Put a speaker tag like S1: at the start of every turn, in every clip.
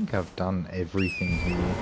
S1: think I've done everything here.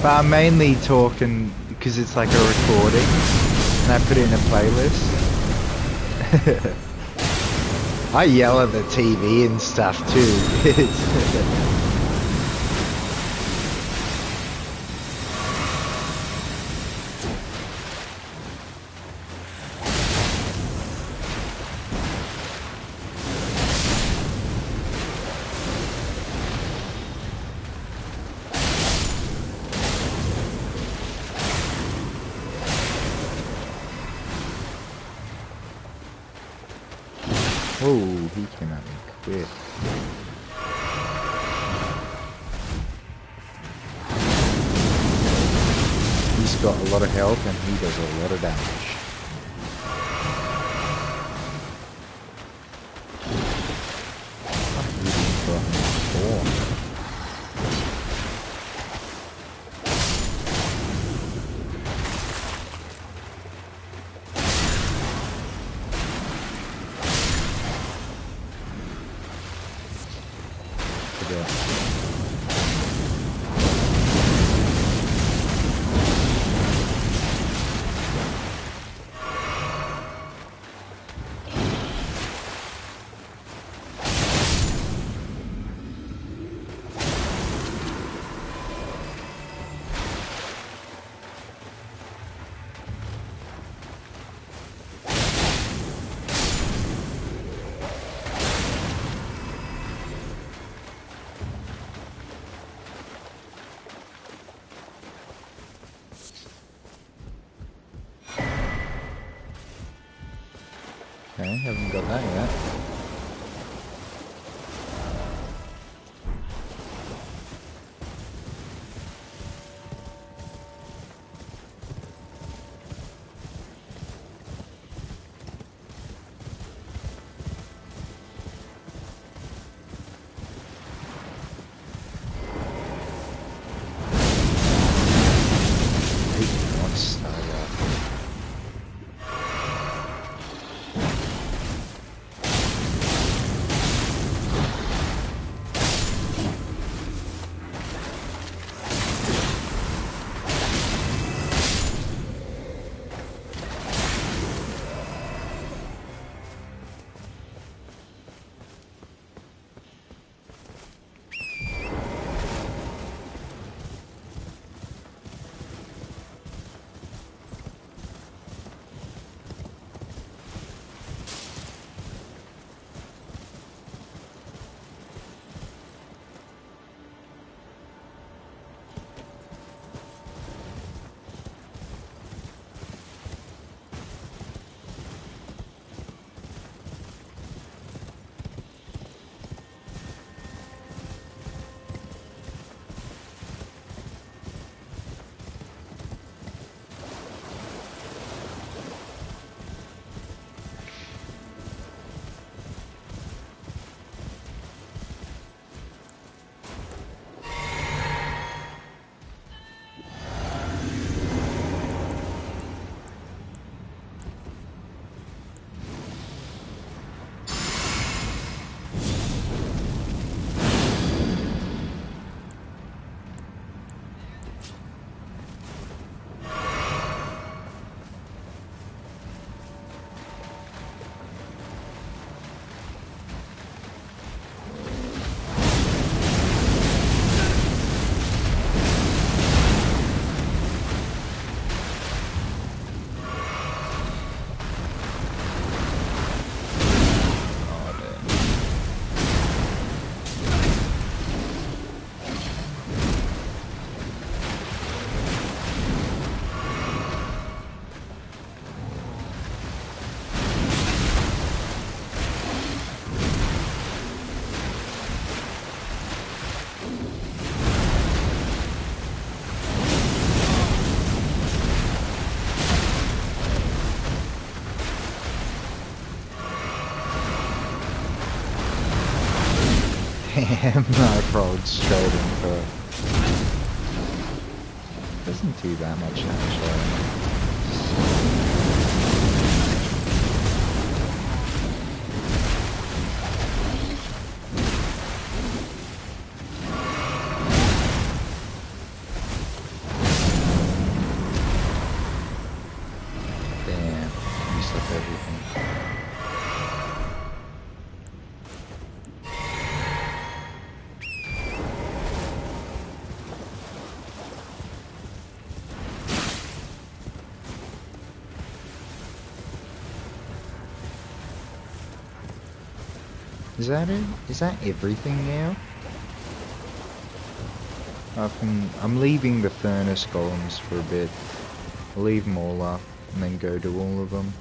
S1: But I'm mainly talking because it's like a recording and I put it in a playlist. I yell at the TV and stuff too. Oh, he came at me quick. He's got a lot of health and he does a lot of damage. I'm hitting for 4. Okay, haven't got that yet. Damn, I rolled straight into it. Doesn't do that much damage though. Damn, used up everything. Is that it? Is that everything now? I'm leaving the furnace golems for a bit. I'll leave them all up and then go to all of them.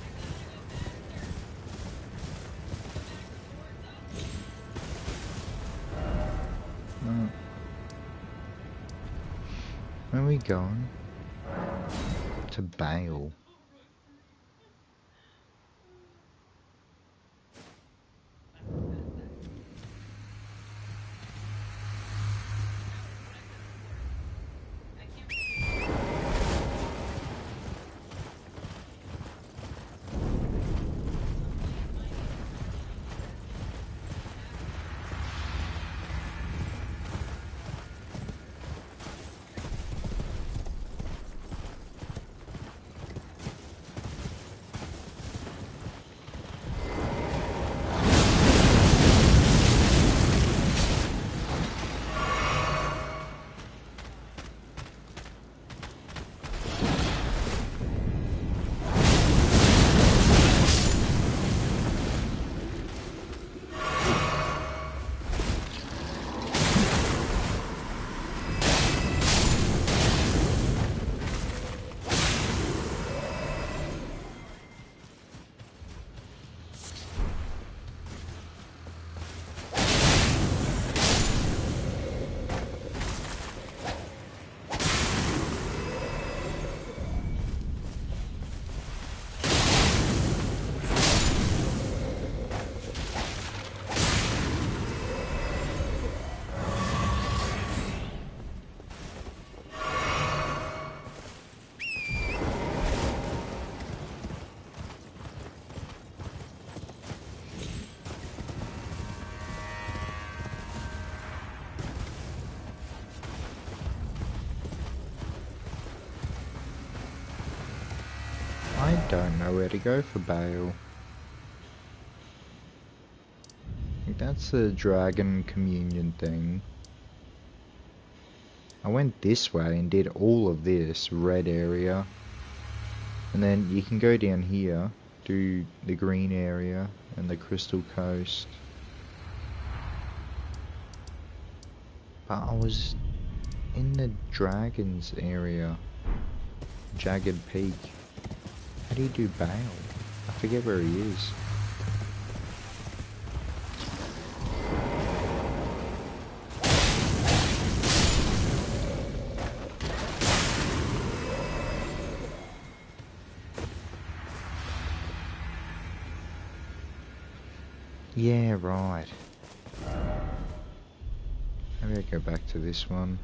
S1: Where are we going? To Bale. I don't know where to go for Bale. I think that's the dragon communion thing. I went this way and did all of this red area. And then you can go down here, do the green area and the crystal coast. But I was in the dragons area. Jagged Peak. How do you do Bale? I forget where he is. Yeah, right. Maybe I go back to this one.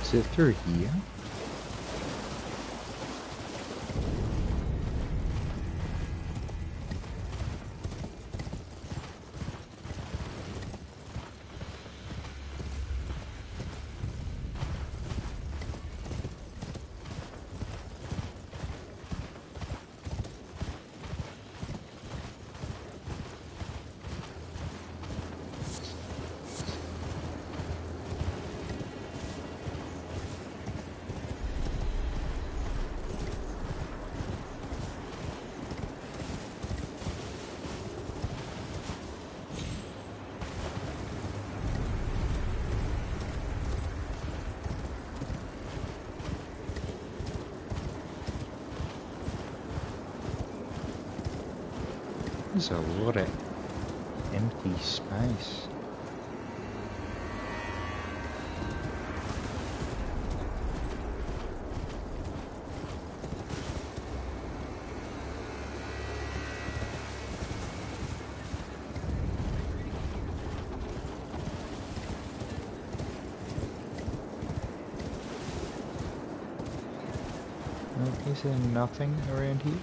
S1: Is it through here? There's a lot of empty space. Oh, is there nothing around here?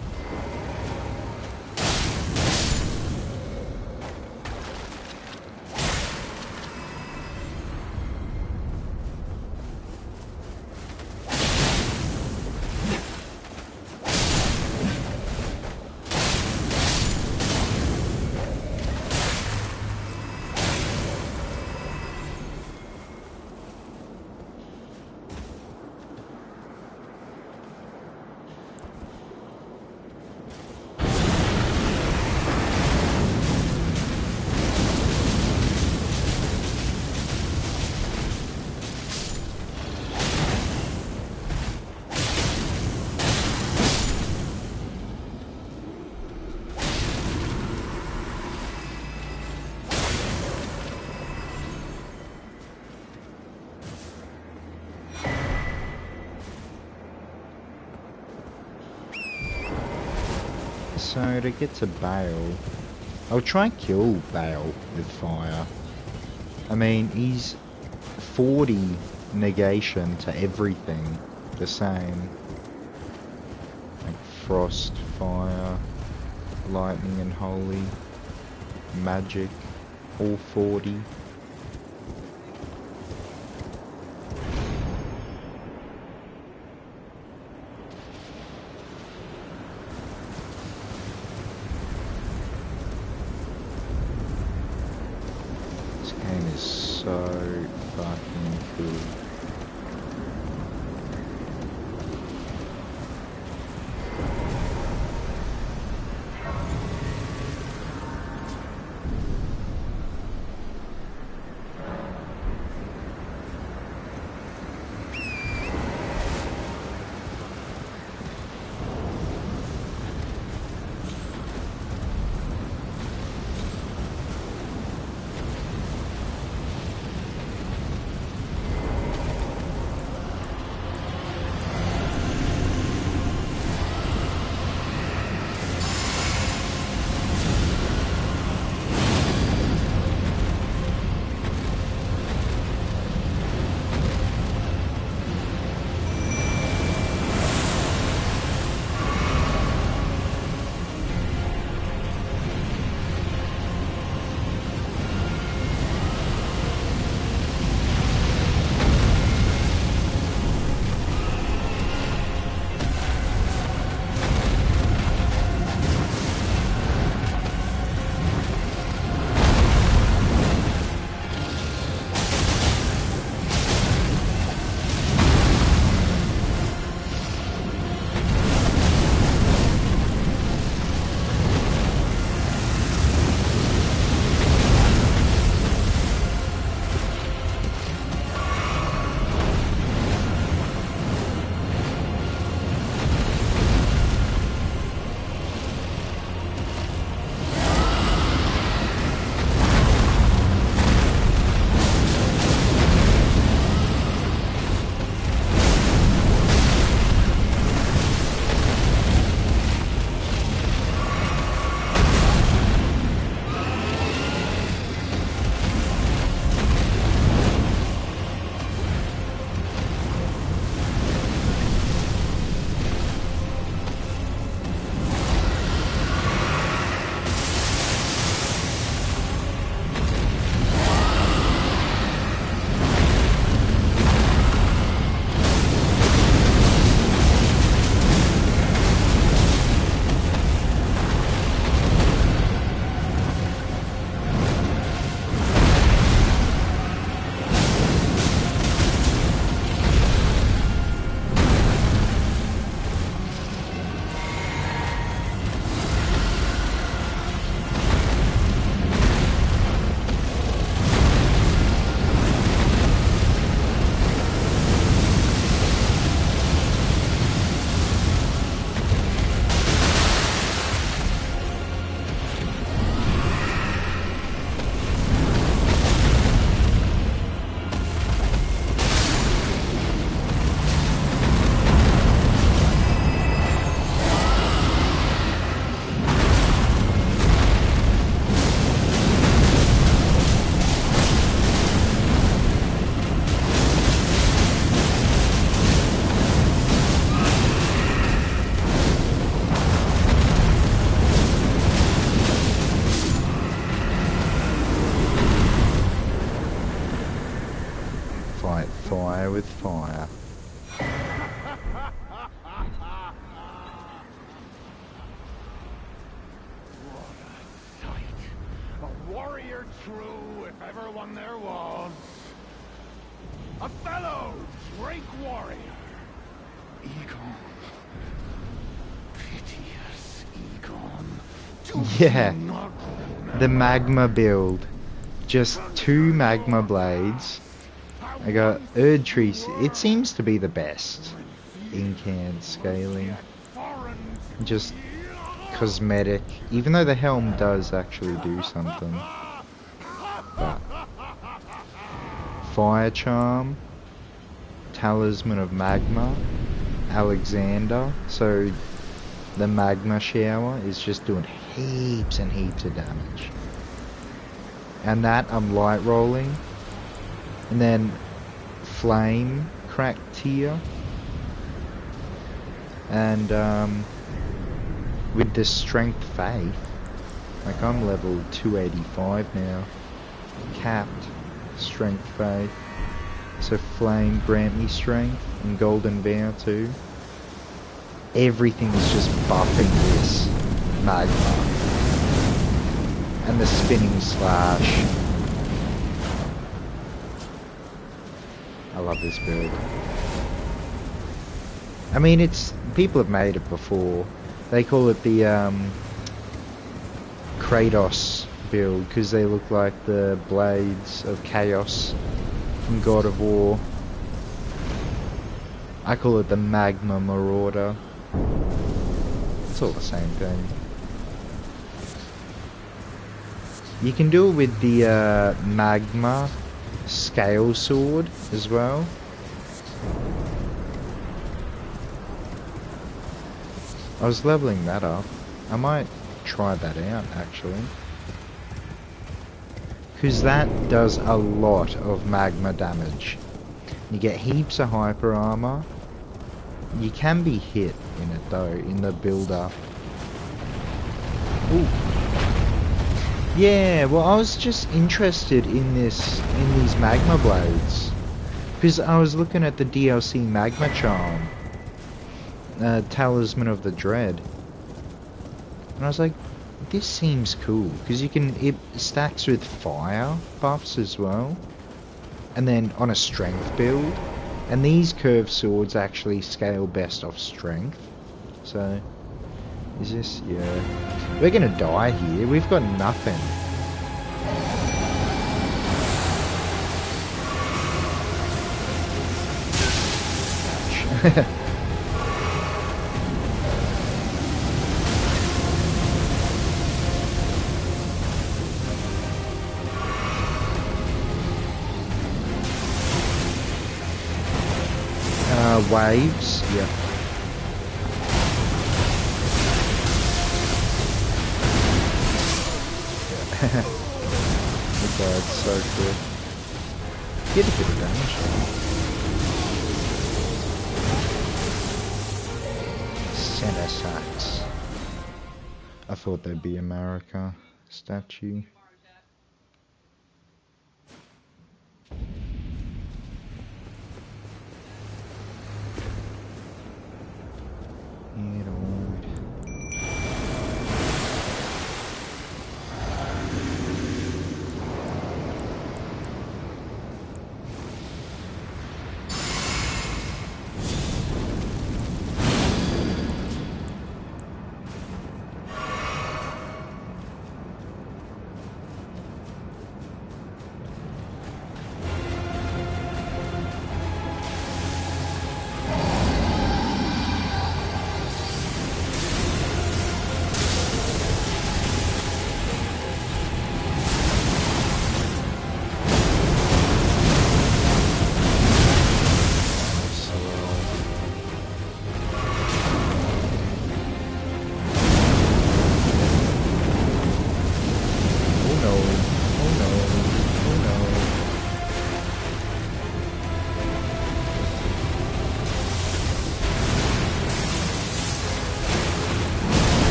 S1: So to get to Bale, I'll try and kill Bale with fire. I mean, he's 40 negation to everything the same. Like frost, fire, lightning and holy, magic, all 40. So fucking cool.
S2: one there was. A fellow great warrior. Egon. Piteous Egon.
S1: Yeah. The Magma build. Just 2 Magma blades. I got Erdtree. It seems to be the best incant scaling. Just cosmetic. Even though the helm does actually do something. But Fire Charm. Talisman of Magma. Alexander. So the Magma shower is just doing heaps and heaps of damage. And that I'm light rolling. And then Flame Crack Tier. And with the Strength Faith, like I'm level 285 now. Capped Strength Faith. So Flame grant me Strength and Golden Vow too. Everything is just buffing this Magma. And the Spinning Slash. I love this build. I mean, people have made it before. They call it the Kratos build because they look like the blades of Chaos from God of War. I call it the Magma Marauder. It's all the same thing. You can do it with the Magma Scale Sword as well. I was leveling that up. I might try that out actually. Because that does a lot of magma damage. You get heaps of hyper armor. You can be hit in it though, in the build up. Ooh. Yeah, well I was just interested in these magma blades. Because I was looking at the DLC Magma Charm. Talisman of the Dread. And I was like, this seems cool. Because it stacks with fire buffs as well. And then on a strength build. And these curved swords actually scale best off strength. So, is this? Yeah. We're gonna die here. We've got nothing. Waves, yeah. The guy's so cool. Get a bit of damage. Center sacks. I thought there'd be America statue.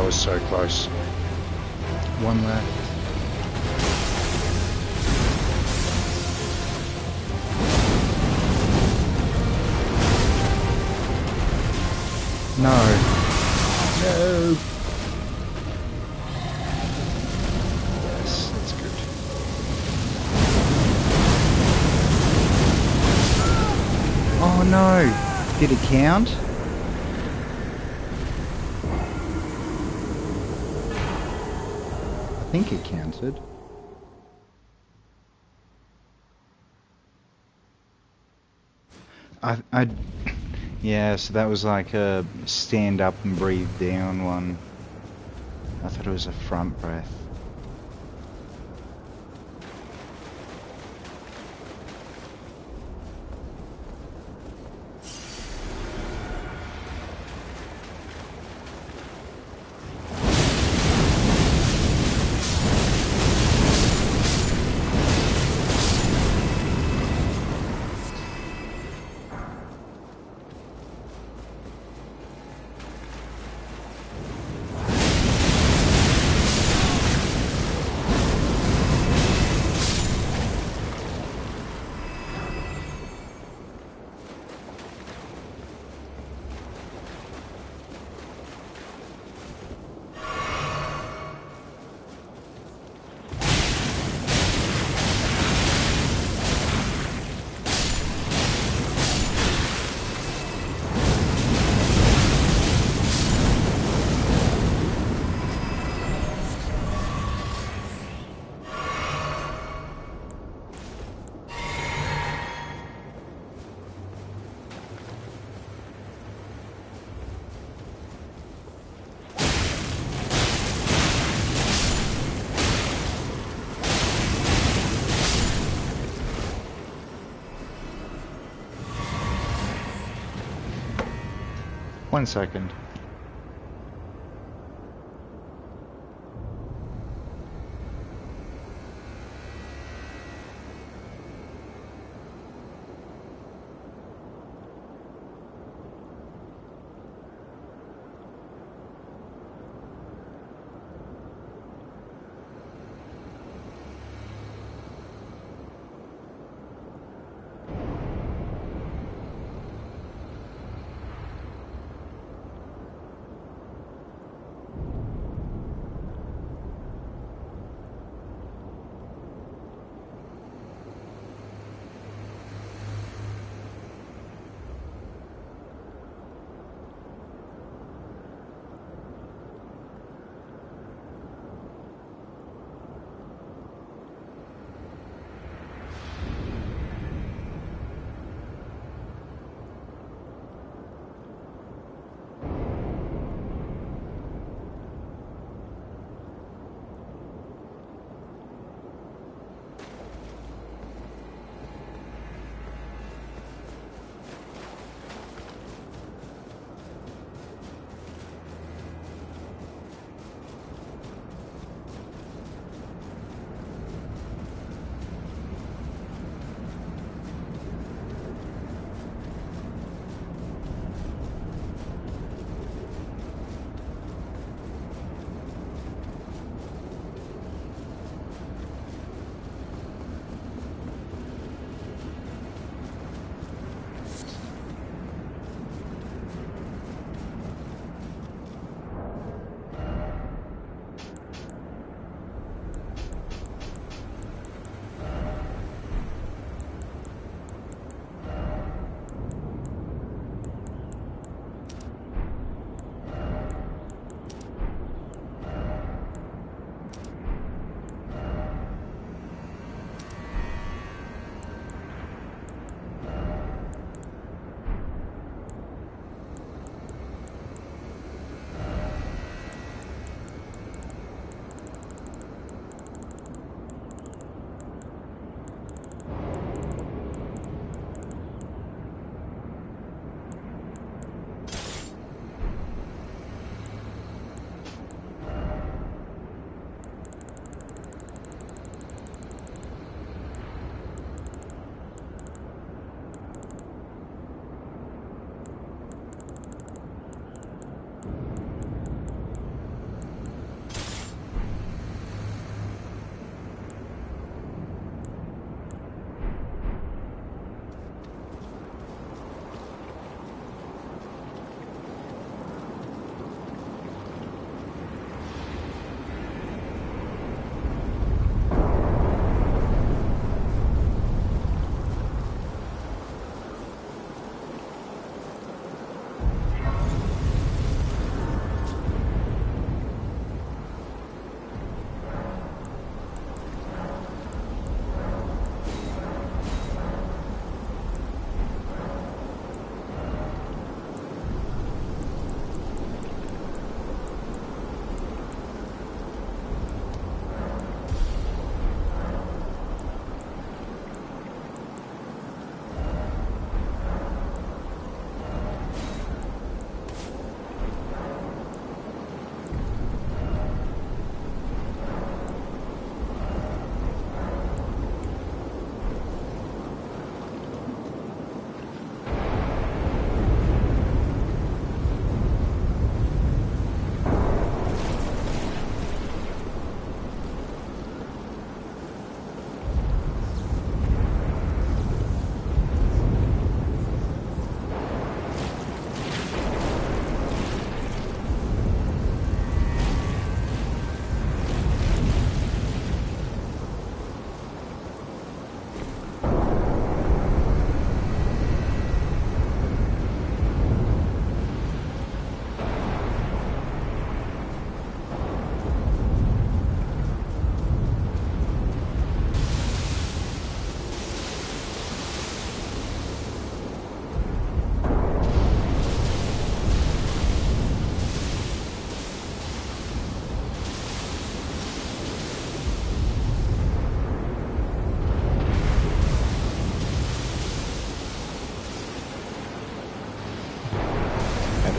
S1: was so close. One left. No. No. Yes, that's good. Oh no. Did it count? I think it counted. Yeah, so that was like a stand up and breathe down one. I thought it was a front breath. One second.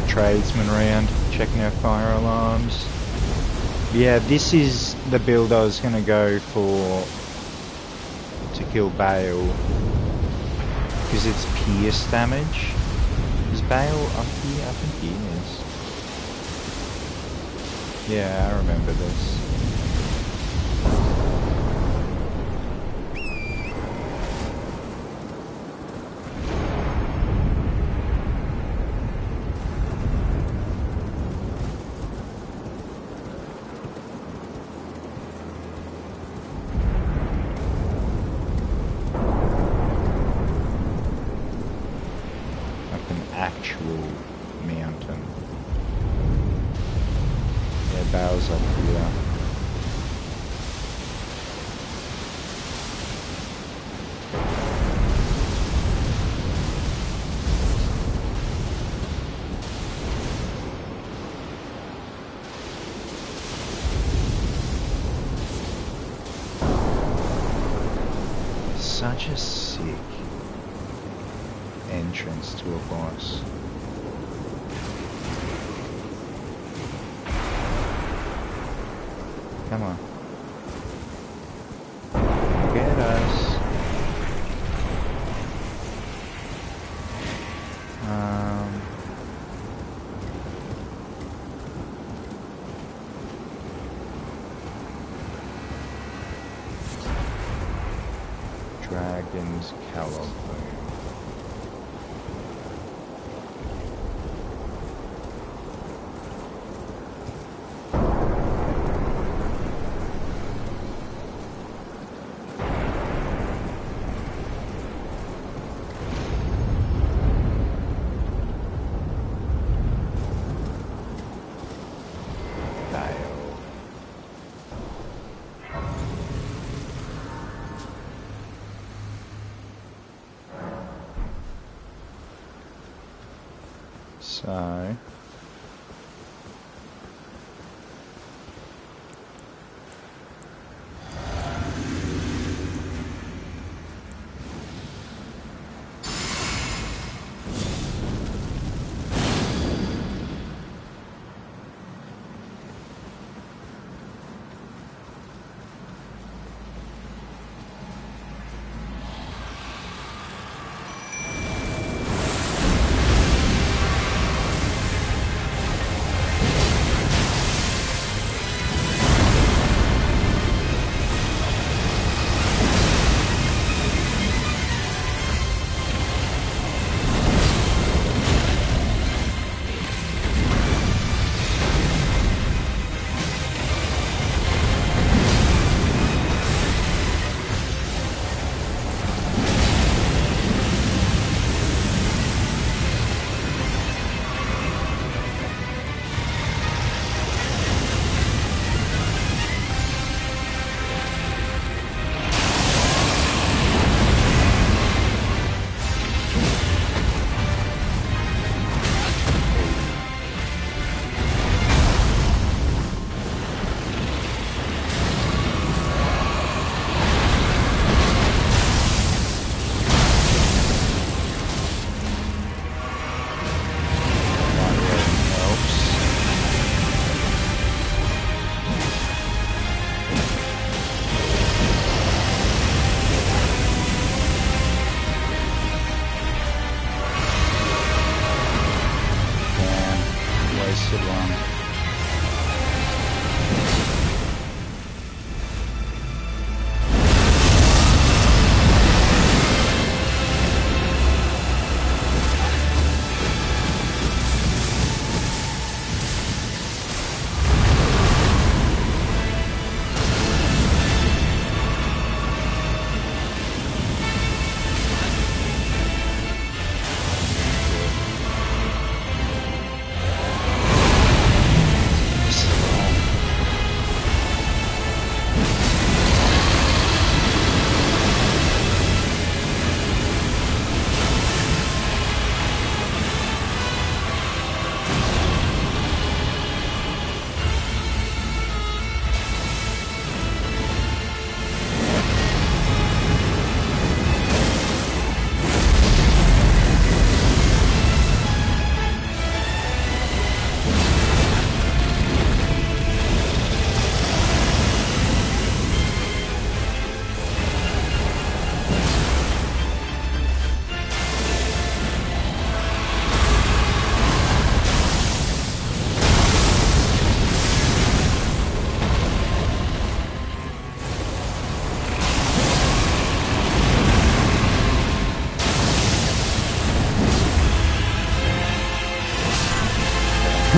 S1: tradesmen around checking our fire alarms. Yeah, this is the build I was gonna go for to kill Bale, because it's pierce damage. Is Bale up here? I think he is. Yeah, I remember this. Actual mountain. Yeah, Bale's up here. Such a sick entrance to a boss. Come on. Get us. Dragon's Caliber. So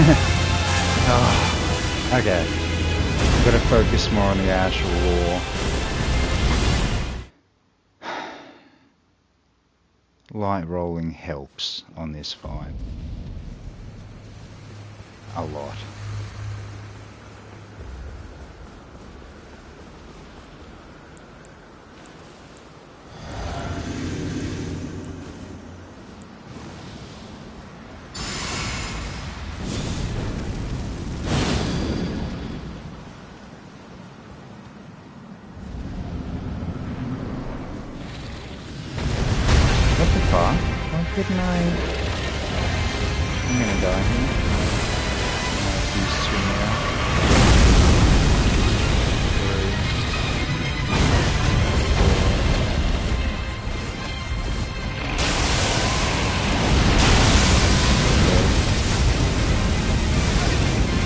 S1: Oh, okay. I've got to focus more on the actual lore. Light rolling helps on this fight. A lot. Why couldn't I? I'm gonna die here. These two now.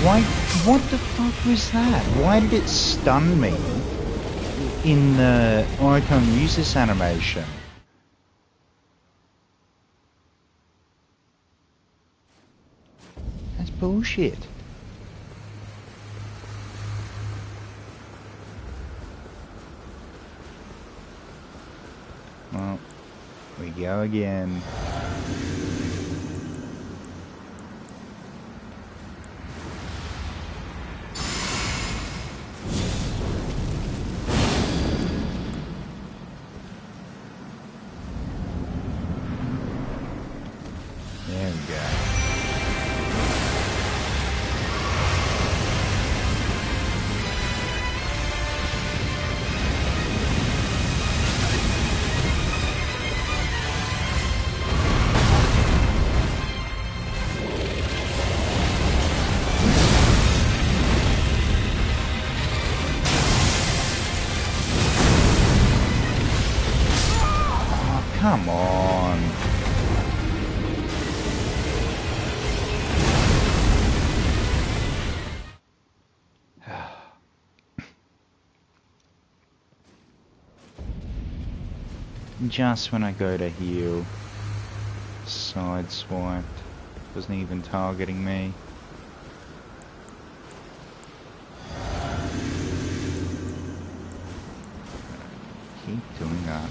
S1: 3, 4. Why? What the fuck was that? Why did it stun me in the icon use this animation? That's bullshit. Well, we go again. There we go. Come on. Just when I go to heal, sideswiped. Wasn't even targeting me. Keep doing that.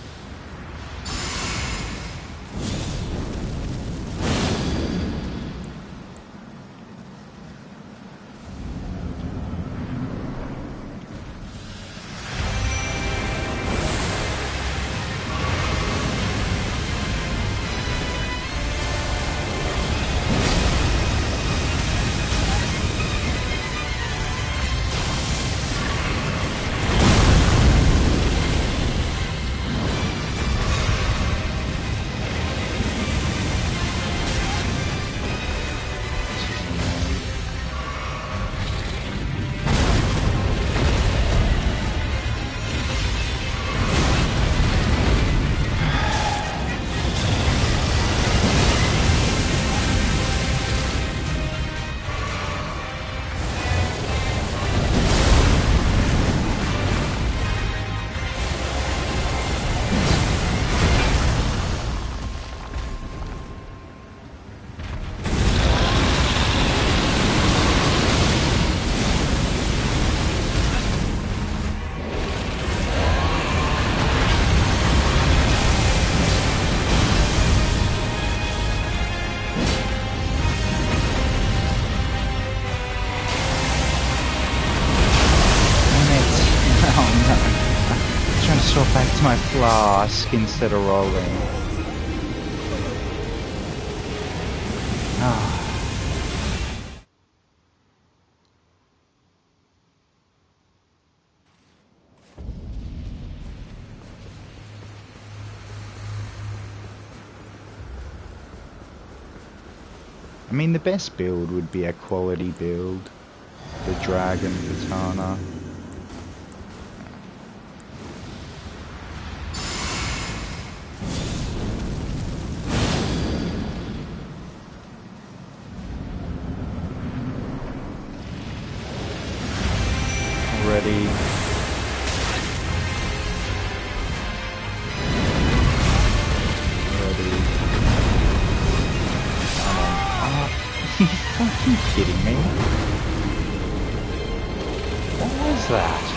S1: Back to my flask instead of rolling. Ah. I mean, the best build would be a quality build. The Dragon Katana. Ready. Ready. Come on. Oh, are you fucking kidding me? was that?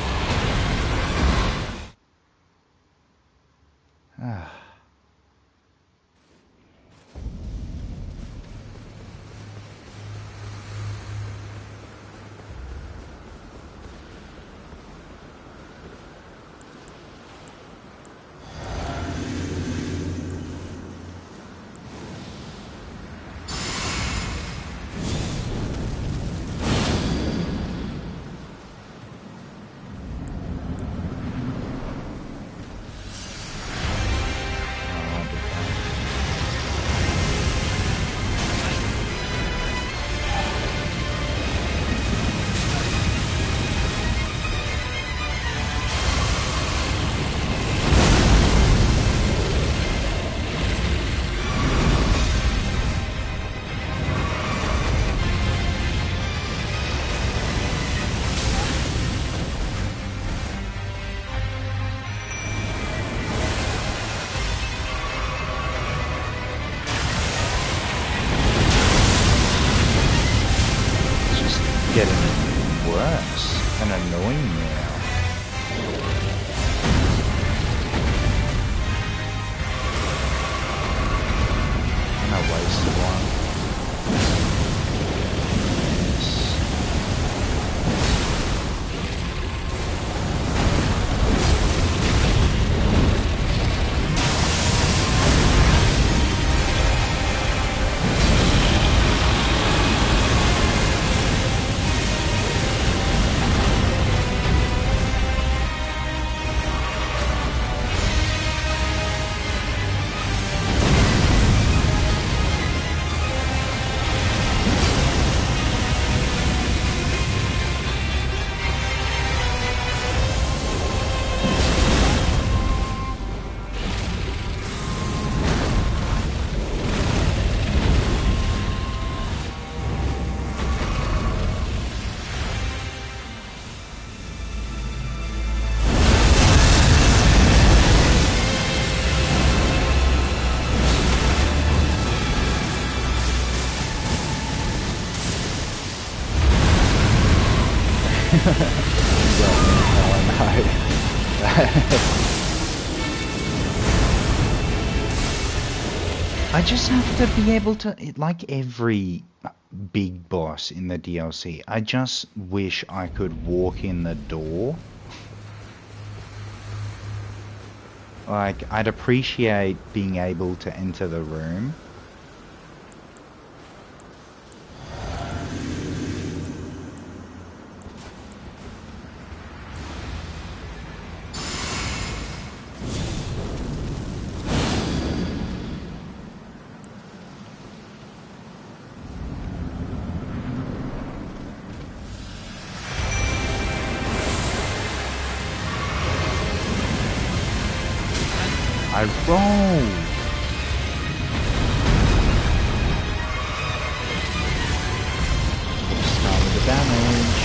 S1: Ah. Getting worse and annoying now. And I wasted one. I just have to be able to, like every big boss in the DLC, I just wish I could walk in the door. Like, I'd appreciate being able to enter the room. I rolled. Start with the damage.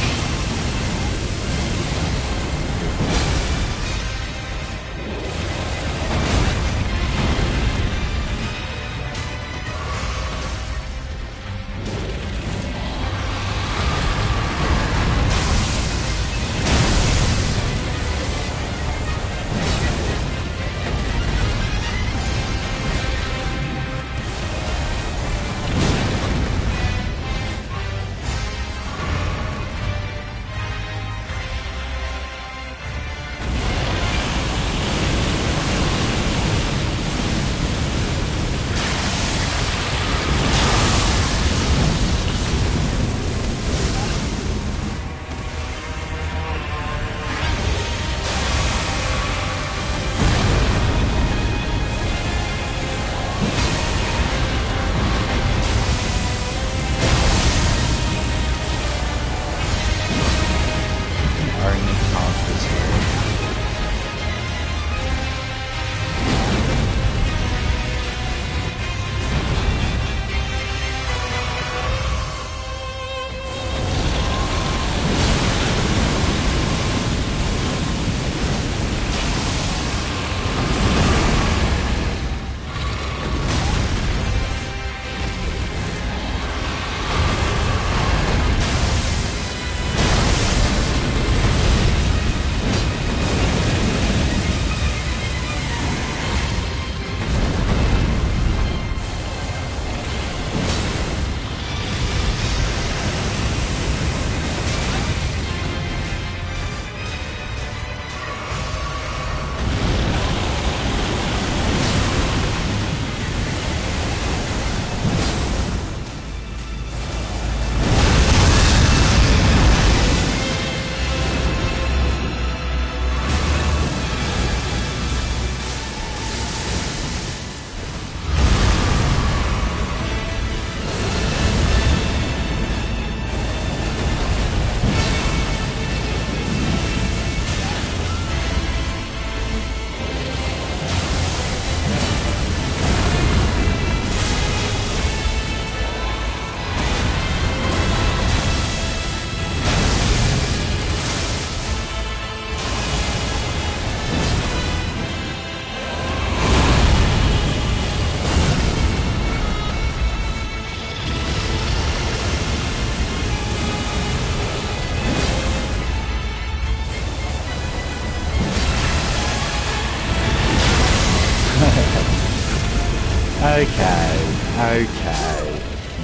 S1: Okay,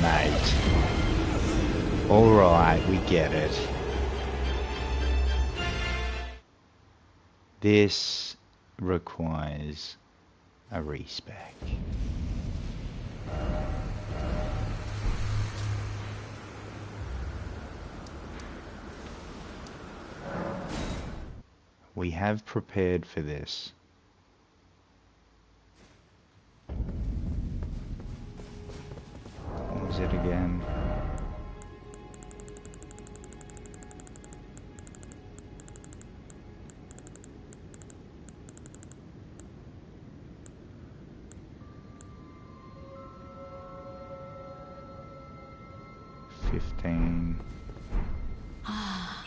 S1: mate. Alright, we get it. This requires a respec. We have prepared for this. What was it again?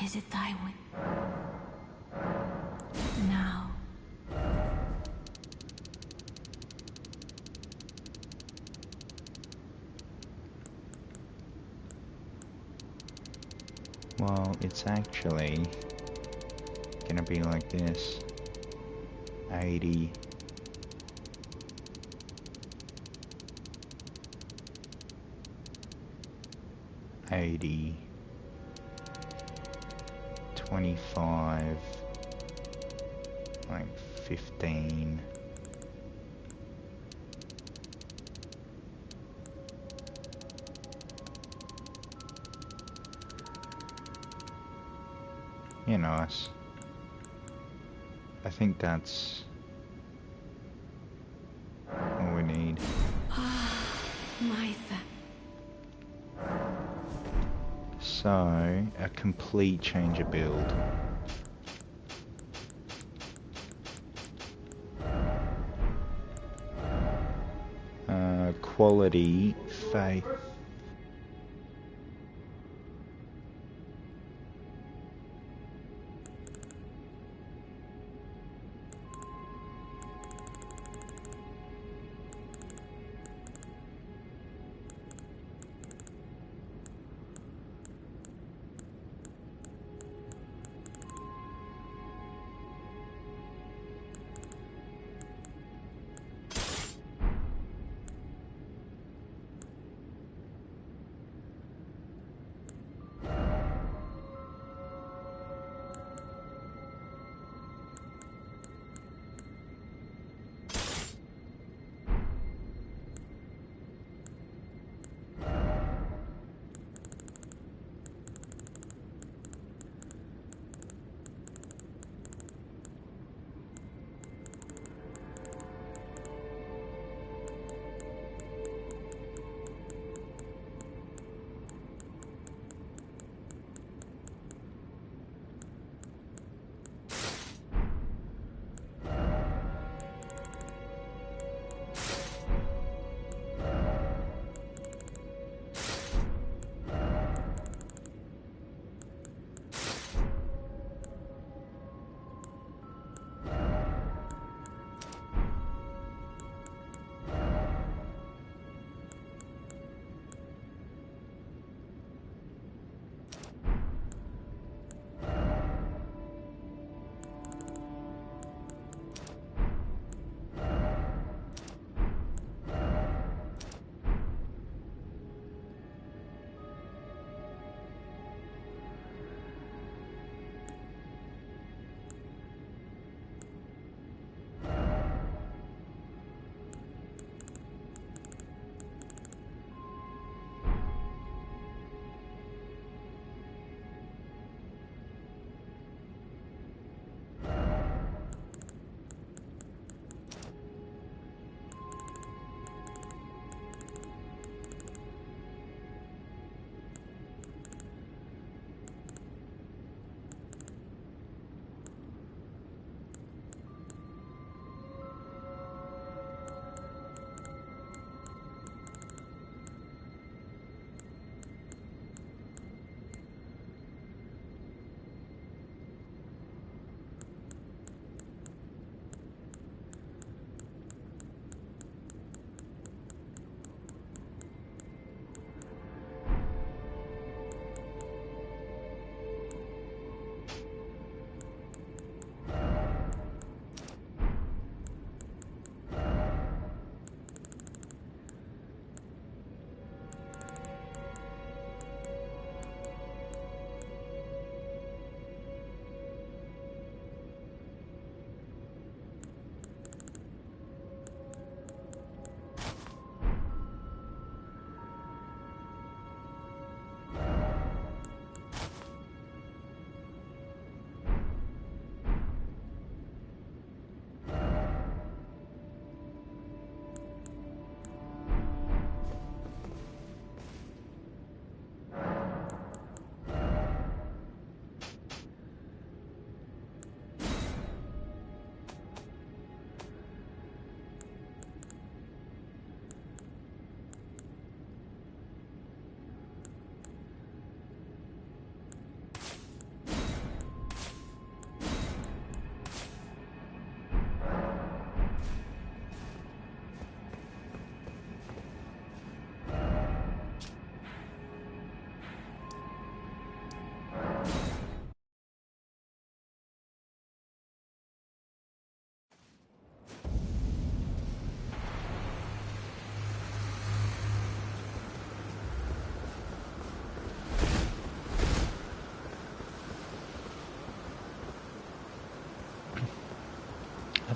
S3: Is it thy will? Now.
S1: Well, it's actually gonna be like this. 80. $80, 25, like 15. You know us. I think that's all we need.
S3: Martha.
S1: So, a complete change of build. Quality, faith.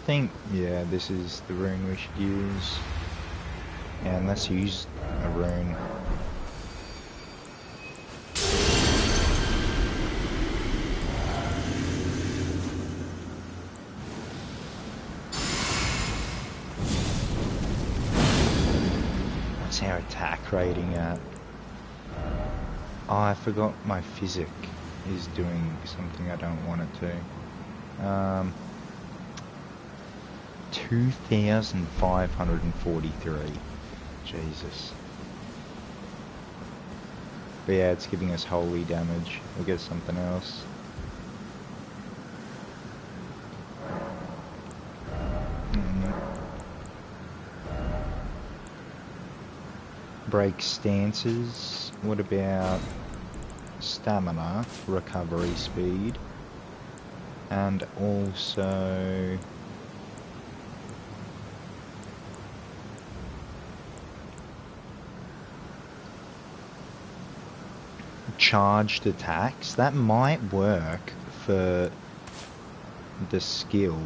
S1: think, yeah, this is the rune we should use. And let's use a rune. What's our attack rating at? Oh, I forgot my physic is doing something I don't want it to. 2,543. Jesus. But yeah, it's giving us holy damage. We'll get something else. Break stances. What about stamina, recovery speed, and also charged attacks? That might work for the skill.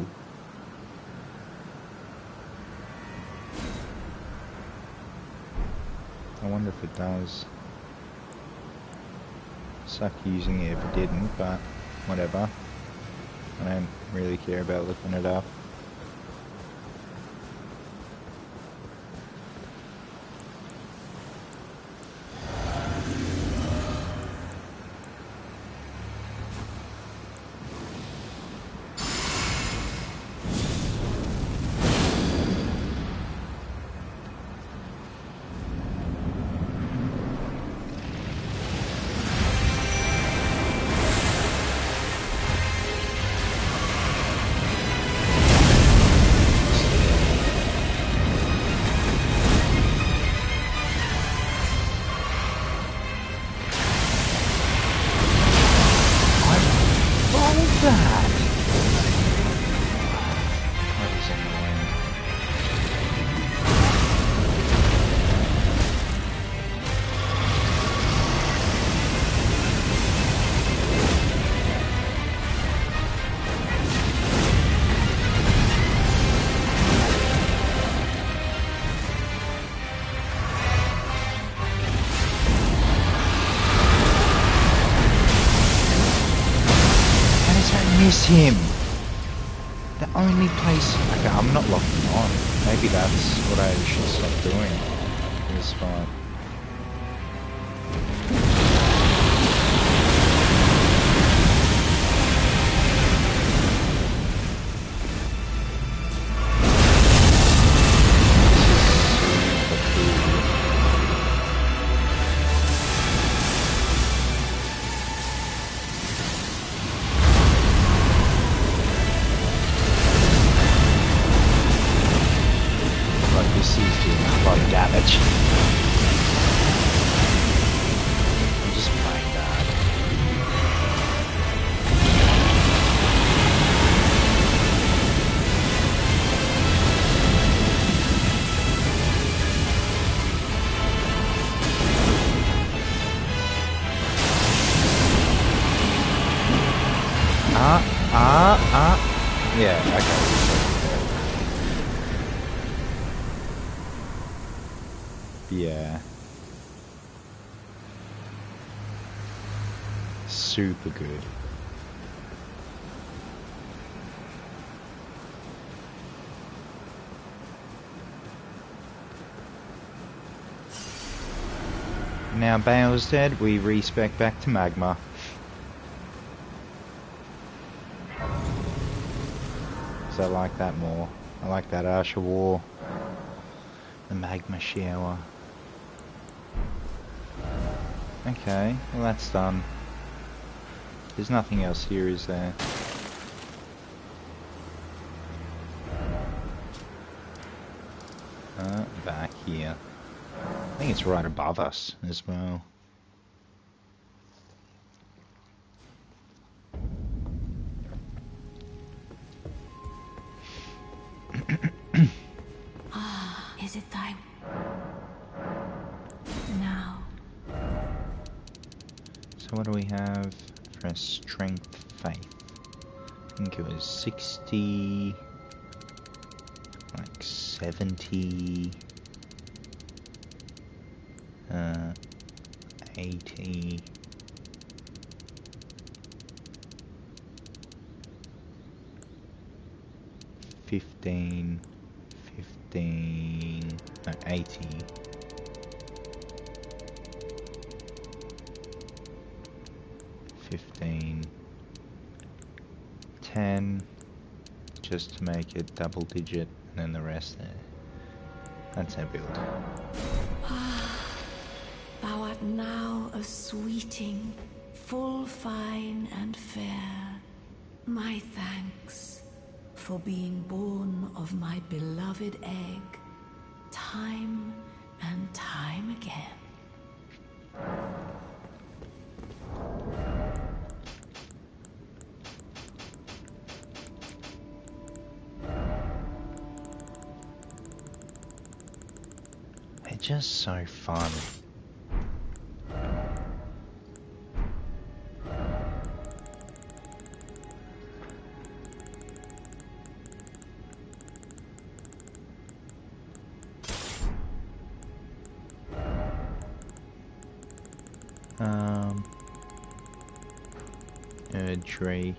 S1: I wonder if it does. Suck using it if it didn't, but whatever. I don't really care about looking it up. Miss him. The only place. Okay, I'm not locking on. Maybe that's what I should stop doing in this fight. Yeah, okay. Yeah. Super good. Now Bale's dead, we respec back to Magma. I like that more. I like that Ash of War. The Magma Shower. Okay, well that's done. There's nothing else here, is there? Back here. I think it's right above us as well.
S3: Is it time? Now.
S1: So what do we have for strength faith? I think it was 60. like 70, 80, 15, 15, no, 80, 15, 10, just to make it double digit, and then the rest there. That's our build.
S3: Thou art now a sweeting, full fine and fair. My thanks for being born of my beloved egg, time and time again.
S1: They're just so fun. Tree.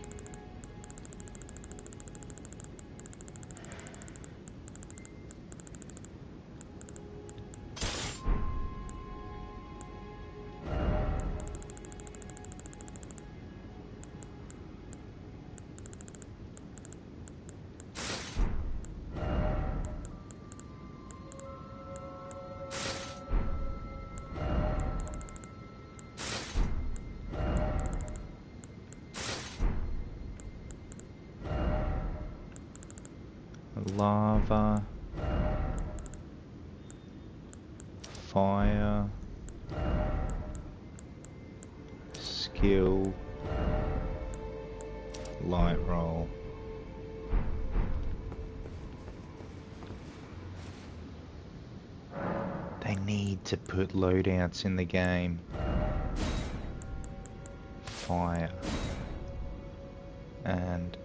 S1: Lava, fire, skill, light roll. They need to put loadouts in the game. Fire and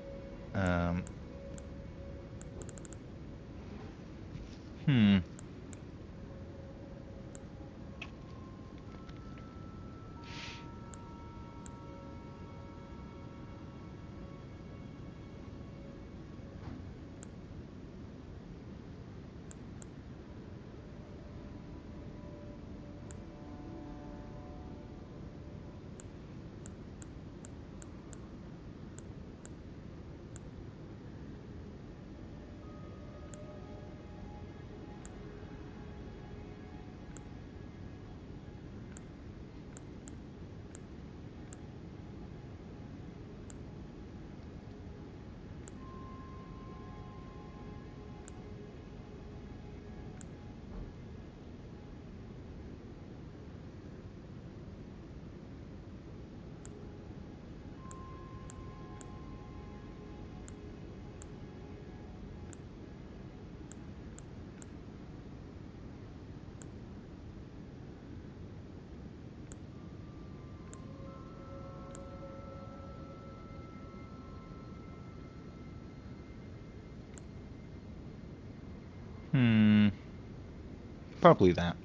S1: probably that.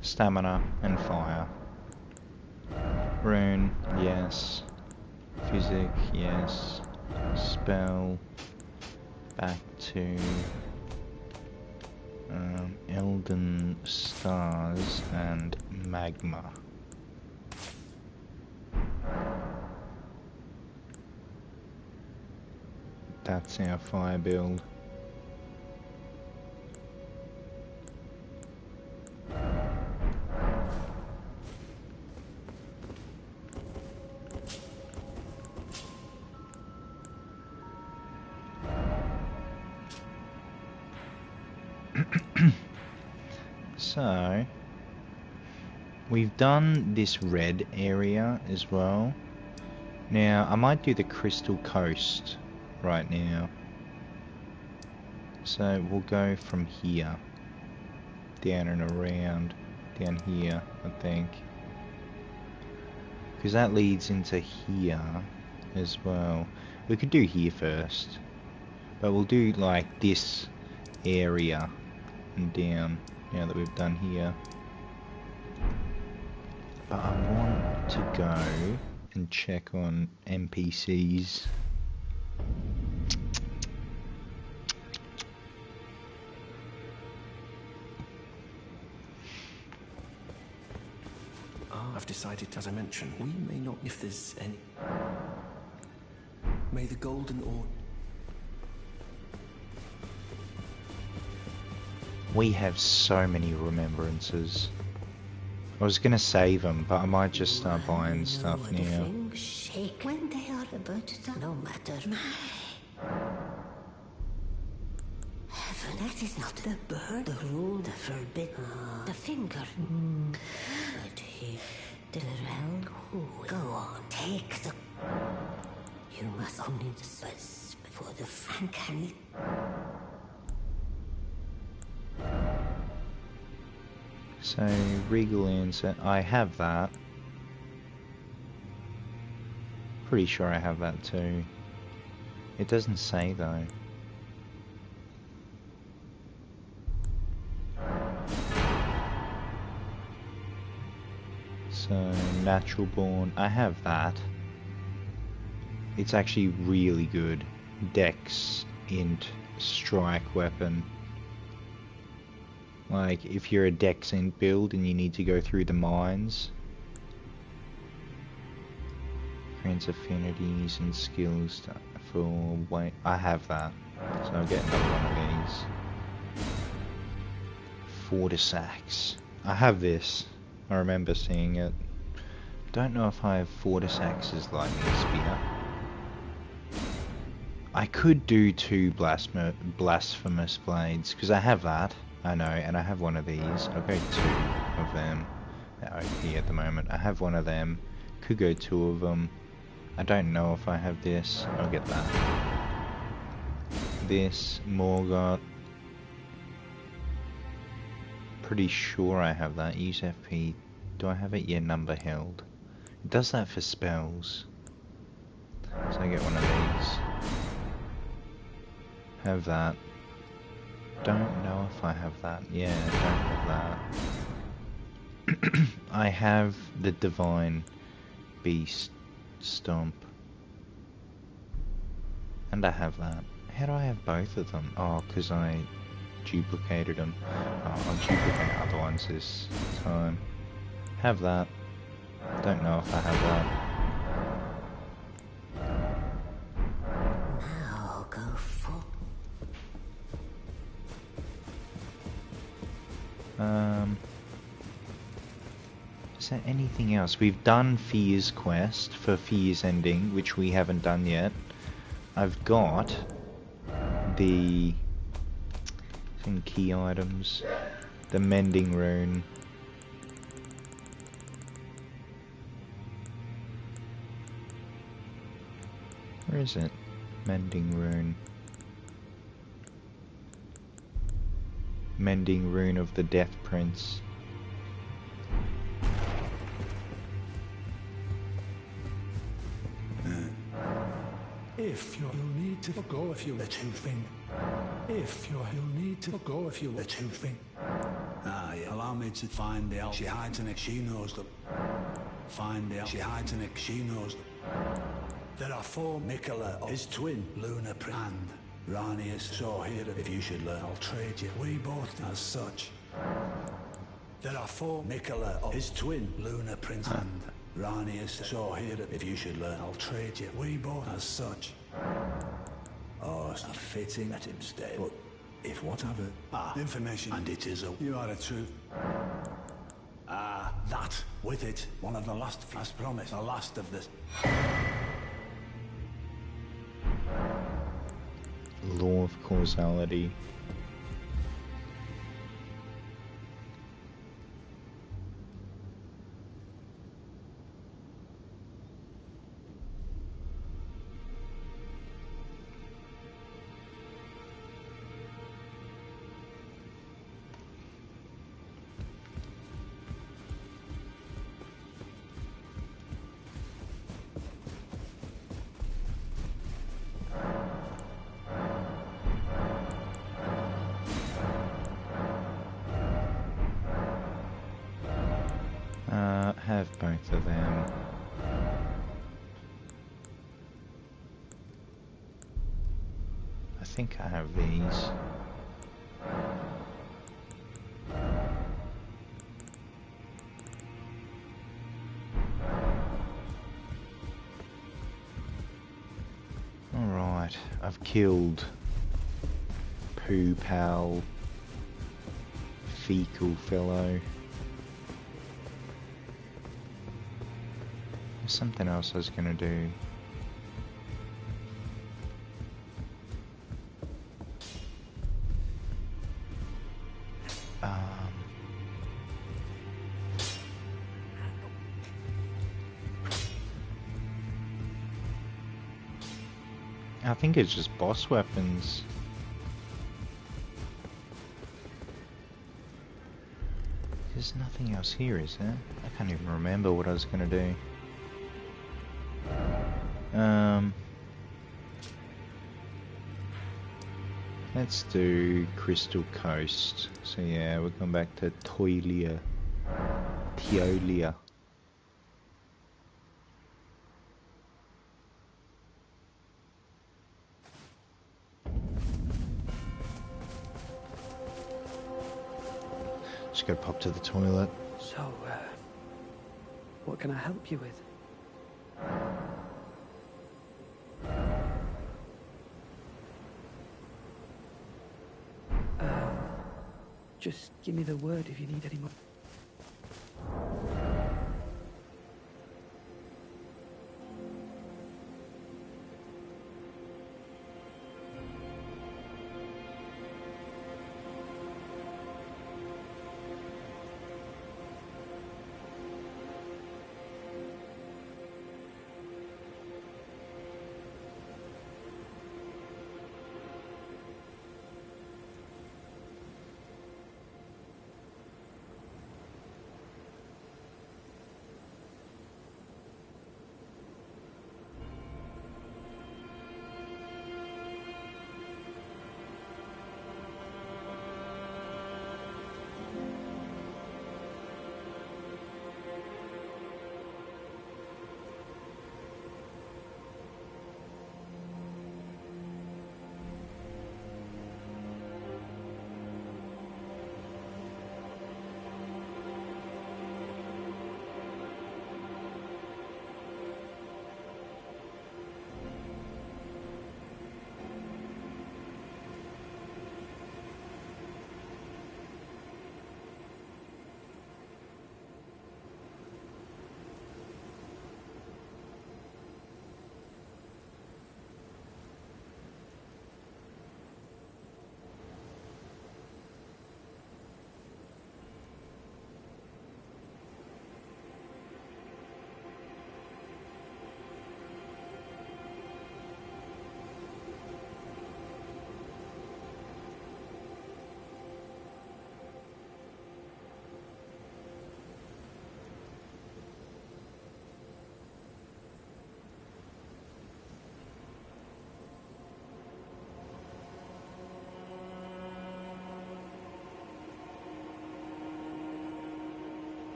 S1: Stamina and fire. Rune, yes. Physic, yes. Spell. Back to Elden Stars and Magma. That's our fire build. So, we've done this red area as well. Now, I might do the Crystal Coast right now. So, we'll go from here, down and around, down here, I think. Because that leads into here as well. We could do here first. But we'll do like this area and down now that we've done here. But I want to go and check on NPCs.
S4: I've decided, as I mentioned, we may not, if there's any. May the golden orb.
S1: We have so many remembrances. I was gonna save them, but I might just start buying stuff now.
S3: Shake when they are about to, no matter. Heaven, that is not the bird, the rule, the forbidden, the finger. But he, the realm, go on, take the. You must only disperse before the uncanny.
S1: So, Regal Answer, I have that. Pretty sure I have that too. It doesn't say though. So, Natural Born, I have that. It's actually really good. Dex, Int, Strike Weapon. Like, if you're a Dex Int build and you need to go through the mines, grants affinities and skills for weight. I have that, so I'll get another one of these. Fortisax. I have this. I remember seeing it. Don't know if I have Fortisax's lightning spear. I could do 2 blasphemous blades because I have that. I know, and I have one of these. I'll go 2 of them. They're OP at the moment. I have one of them. Could go 2 of them. I don't know if I have this. I'll get that. This, Morgoth. Pretty sure I have that. Use FP. Do I have it? Yeah, number held. It does that for spells. So I get one of these. Have that. Don't know if I have that. Yeah, I don't have that. I have the Divine Beast Stomp. And I have that. How do I have both of them? Oh, because I duplicated them. Oh, I'll duplicate other ones this time. Have that. Don't know if I have that.
S3: Now go for.
S1: Is there anything else? We've done Fear's quest for Fear's Ending, which we haven't done yet. I've got the some key items, the Mending Rune. Where is it? Mending Rune. Mending Rune of the Death Prince.
S2: If you'll need to go if you let you think. If you'll need to go if you let you think. Yeah. Allow me to find the she hides in it, she knows them. Find the she hides in it, she knows them. There are 4 Mikola, his twin, Luna and Rani is so here if you should learn, I'll trade you. We both as such. There are 4 Mikola, his twin, Luna Prince and Rani is so here if you should learn, I'll trade you. We both as such. Oh, it's not fitting, let him stay. But if whatever. Information. And it is a. You are the truth. That, with it, one of the last, as promised, the last of this.
S1: Law of causality. both of them. I think I have these. Alright, I've killed Poo Pal, Fecal Fellow. There's something else I was gonna do. I think it's just boss weapons. There's nothing else here, is there? I can't even remember what I was gonna do. Let's do Crystal Coast. So yeah, we're going back to Toilia. Teolia. Just gotta pop to the toilet.
S5: So, what can I help you with? Just give me the word if you need any more.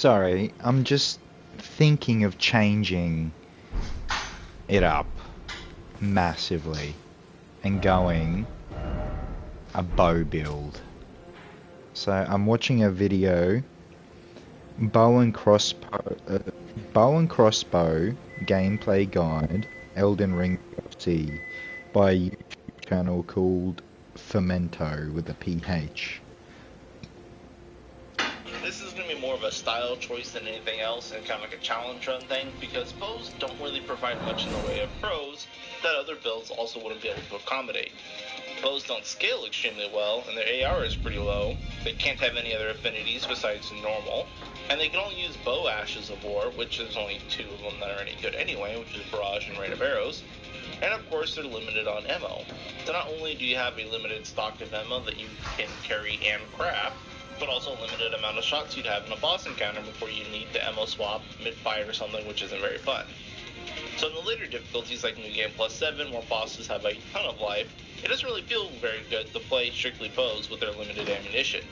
S1: Sorry, I'm just thinking of changing it up massively and going a bow build. So I'm watching a video, bow and crossbow gameplay guide, Elden Ring DLC, by a YouTube channel called Fermento with a PH.
S6: This is going to be more of a style choice than anything else, and kind of like a challenge run thing, because bows don't really provide much in the way of pros that other builds also wouldn't be able to accommodate. Bows don't scale extremely well, and their AR is pretty low. They can't have any other affinities besides normal, and they can only use bow ashes of war, which there's only 2 of them that are any good anyway, which is barrage and rain of arrows. And of course, they're limited on ammo. So not only do you have a limited stock of ammo that you can carry and craft, but also a limited amount of shots you'd have in a boss encounter before you need to ammo swap mid-fight or something, which isn't very fun. So in the later difficulties like NG+3, where bosses have a ton of life, it doesn't really feel very good to play strictly bows with their limited ammunition.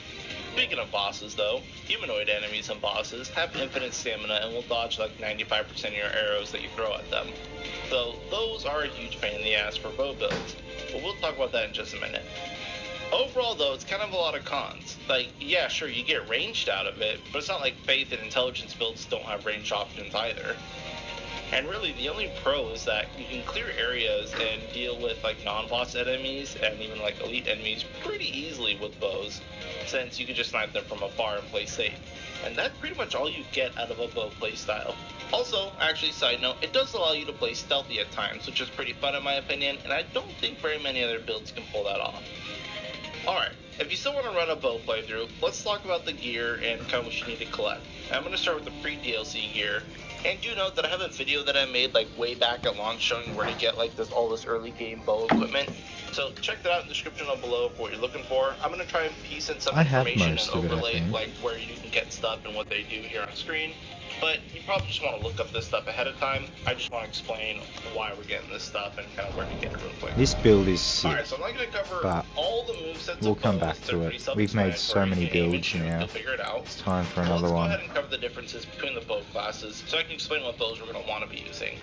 S6: Speaking of bosses though, humanoid enemies and bosses have infinite stamina and will dodge like 95% of your arrows that you throw at them. So those are a huge pain in the ass for bow builds, but we'll talk about that in just a minute. Overall though, it's kind of a lot of cons. Like, yeah, sure, you get ranged out of it, but it's not like Faith and Intelligence builds don't have range options either. And really, the only pro is that you can clear areas and deal with like non-boss enemies and even like elite enemies pretty easily with bows, since you can just snipe them from afar and play safe. And that's pretty much all you get out of a bow playstyle. Also, actually, side note, it does allow you to play stealthy at times, which is pretty fun in my opinion, and I don't think very many other builds can pull that off. Alright, if you still want to run a bow playthrough, let's talk about the gear and kind of what you need to collect. I'm going to start with the pre-DLC gear. And do note that I have a video that I made like way back at launch showing where to get like all this early game bow equipment. So check that out in the description down below for what you're looking for. I'm going to try and piece in some information and overlay like where you can get stuff and what they do here on screen. But you probably just want to look up this stuff ahead of time. I just want to explain why we're getting this stuff and kind of where to get it real quick.
S1: This build is sick,
S6: Alright, so I'm not going to cover all the movesets.
S1: We'll come back to it. We've made so many builds now. It's time for another one.
S6: Let's go ahead and cover the differences between the bow classes so I can explain what bows we're going to want to be using.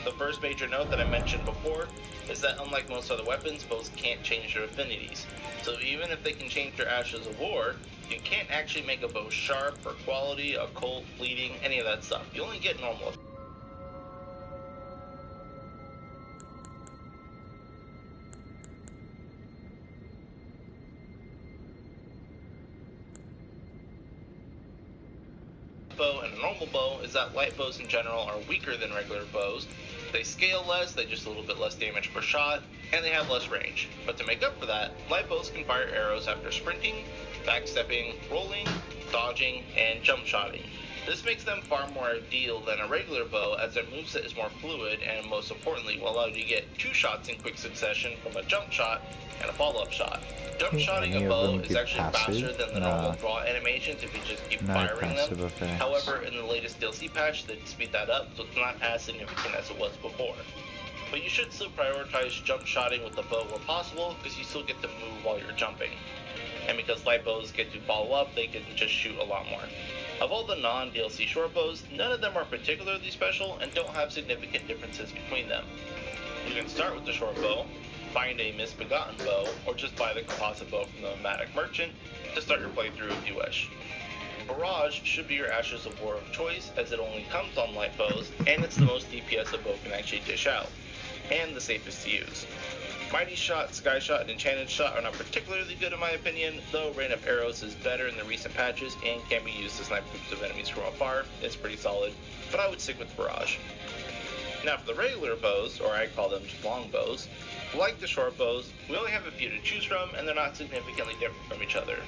S6: The first major note that I mentioned before is that unlike most other weapons, bows can't change their affinities. So even if they can change their ashes of war, you can't actually make a bow sharp or quality, occult, bleeding, any of that stuff. You only get normal. Bow and a normal bow is that light bows in general are weaker than regular bows. They scale less, they just a little bit less damage per shot, and they have less range. But to make up for that, light bows can fire arrows after sprinting, backstepping, rolling, dodging, and jump shotting. This makes them far more ideal than a regular bow, as their moveset is more fluid and most importantly will allow you to get 2 shots in quick succession from a jump shot and a follow-up shot. Jump shotting a bow is actually faster than the normal draw animations if you just keep firing them.
S1: Effects.
S6: However, in the latest DLC patch, they speed that up, so it's not as significant as it was before. But you should still prioritize jump shotting with the bow where possible, because you still get to move while you're jumping. And because light bows get to follow up, they can just shoot a lot more. Of all the non-DLC short bows, none of them are particularly special and don't have significant differences between them. You can start with the short bow, find a misbegotten bow, or just buy the composite bow from the nomadic merchant to start your playthrough if you wish. Barrage should be your Ashes of War of choice, as it only comes on light bows, and it's the most DPS a bow can actually dish out, and the safest to use. Mighty Shot, Sky Shot, and Enchanted Shot are not particularly good in my opinion, though Rain of Arrows is better in the recent patches and can be used to snipe groups of enemies from afar. It's pretty solid, but I would stick with Barrage. Now for the regular bows, or I call them just long bows, like the short bows, we only have a few to choose from and they're not significantly different from each other.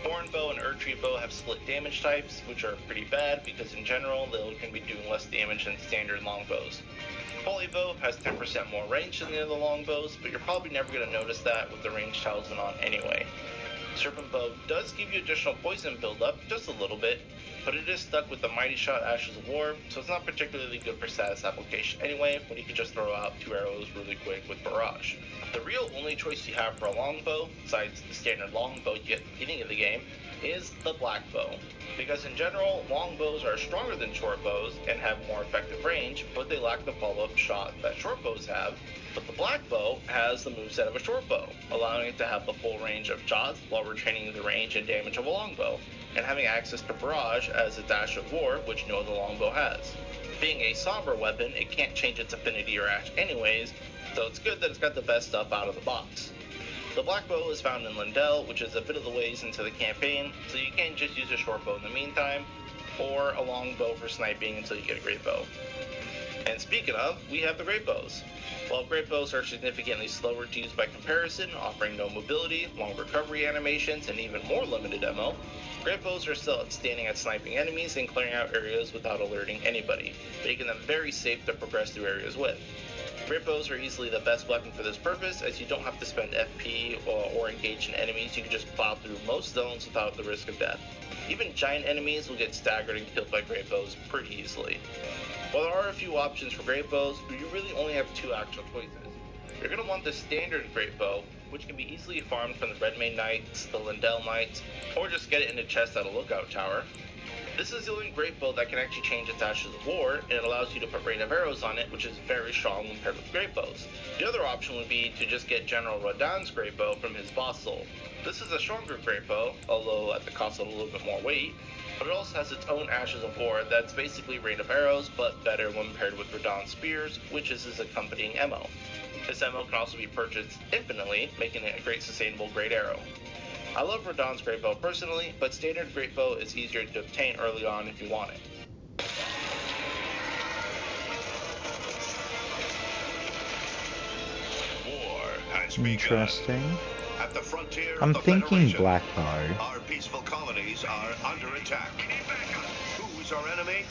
S6: Thorn Bow and Erdtree Bow have split damage types, which are pretty bad because in general they can be doing less damage than standard longbows. Holy Bow has 10% more range than the other longbows, but you're probably never going to notice that with the range talisman on anyway. Serpent Bow does give you additional poison buildup, just a little bit, but it is stuck with the Mighty Shot Ashes of War, so it's not particularly good for status application anyway, when you can just throw out 2 arrows really quick with Barrage. The real only choice you have for a longbow, besides the standard longbow you get at the beginning of the game, is the Black Bow. Because in general, long bows are stronger than short bows and have more effective range, but they lack the follow-up shot that short bows have. But the black bow has the moveset of a short bow, allowing it to have the full range of shots while retaining the range and damage of a longbow, and having access to barrage as a dash of war, which no other longbow has. Being a somber weapon, it can't change its affinity or ash anyways, so it's good that it's got the best stuff out of the box. The black bow is found in Lindell, which is a bit of the ways into the campaign, so you can just use a short bow in the meantime, or a long bow for sniping until you get a great bow. And speaking of, we have the great bows. While great bows are significantly slower to use by comparison, offering no mobility, long recovery animations, and even more limited ammo, great bows are still outstanding at sniping enemies and clearing out areas without alerting anybody, making them very safe to progress through areas with. Great bows are easily the best weapon for this purpose, as you don't have to spend FP or engage in enemies. You can just plow through most zones without the risk of death. Even giant enemies will get staggered and killed by great bows pretty easily. While there are a few options for great bows, you really only have two actual choices. You're going to want the standard great bow, which can be easily farmed from the Redmane Knights, the Lindell Knights, or just get it in a chest at a lookout tower. This is the only great bow that can actually change its Ashes of War, and it allows you to put rain of arrows on it, which is very strong when paired with great bows. The other option would be to just get General Radahn's great bow from his boss soul. This is a stronger great bow, although at the cost of a little bit more weight, but it also has its own Ashes of War that's basically rain of arrows, but better when paired with Radahn's spears, which is his accompanying ammo. This ammo can also be purchased infinitely, making it a great sustainable great arrow. I love Radahn's great bow personally, but standard great bow is easier to obtain early on if you want it.
S7: War has begun.
S1: Interesting.
S7: At the frontier
S1: I'm
S7: of the
S1: thinking
S7: Federation,
S1: black bow.
S7: our peaceful colonies are under attack. Who is our enemy?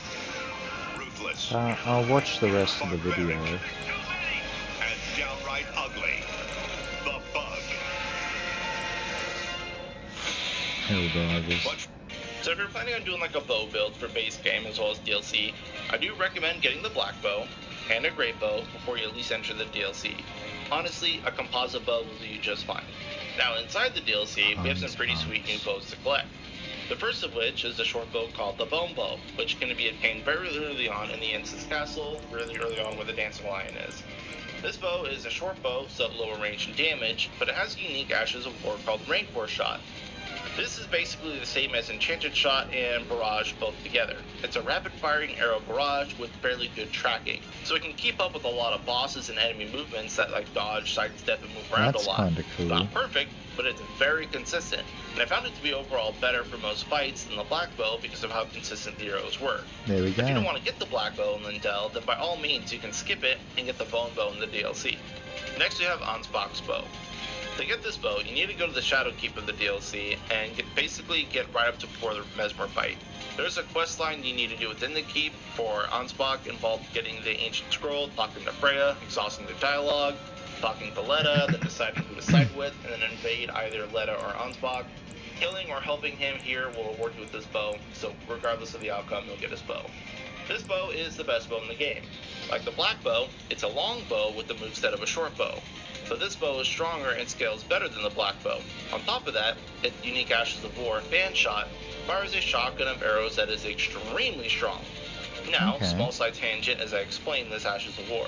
S7: Ruthless.
S1: I'll watch the rest of the video.
S7: And downright ugly. The Bug.
S1: Helldivers.
S6: So if you're planning on doing like a bow build for base game as well as DLC, I do recommend getting the black bow and a great bow before you at least enter the DLC. Honestly, a composite bow will do you just fine. Now inside the DLC, we have some pretty sweet new bows to collect. The first of which is the short bow called the Bone Bow, which can be obtained very early on in the Instance Castle, really early on where the Dancing Lion is. This bow is a short bow, so lower range and damage, but it has a unique Ashes of War called Rancor Shot. This is basically the same as Enchanted Shot and Barrage both together. It's a rapid-firing arrow barrage with fairly good tracking, so it can keep up with a lot of bosses and enemy movements that like dodge, sidestep, and move around
S1: That's
S6: a lot.
S1: kinda cool.
S6: Not perfect, but it's very consistent, and I found it to be overall better for most fights than the black bow because of how consistent the arrows were.
S1: There we
S6: If you don't
S1: go.
S6: want to get the black bow in Lindell, then by all means you can skip it and get the bone bow in the DLC. Next we have Ansbach's bow. To get this bow, you need to go to the Shadow Keep of the DLC and basically get right up to before the Mesmer fight. There's a quest line you need to do within the keep for Ansbach involved getting the Ancient Scroll, talking to Freya, exhausting the dialogue, talking to Leda, then deciding who to side with, and then invade either Leda or Ansbach. Killing or helping him here will reward you with this bow, so regardless of the outcome, you'll get his bow. This bow is the best bow in the game. Like the black bow, it's a long bow with the moveset of a short bow. So this bow is stronger and scales better than the black bow. On top of that, its unique Ashes of War fan shot fires a shotgun of arrows that is extremely strong. Now,
S1: Okay.
S6: small side tangent as I explain this Ashes of War.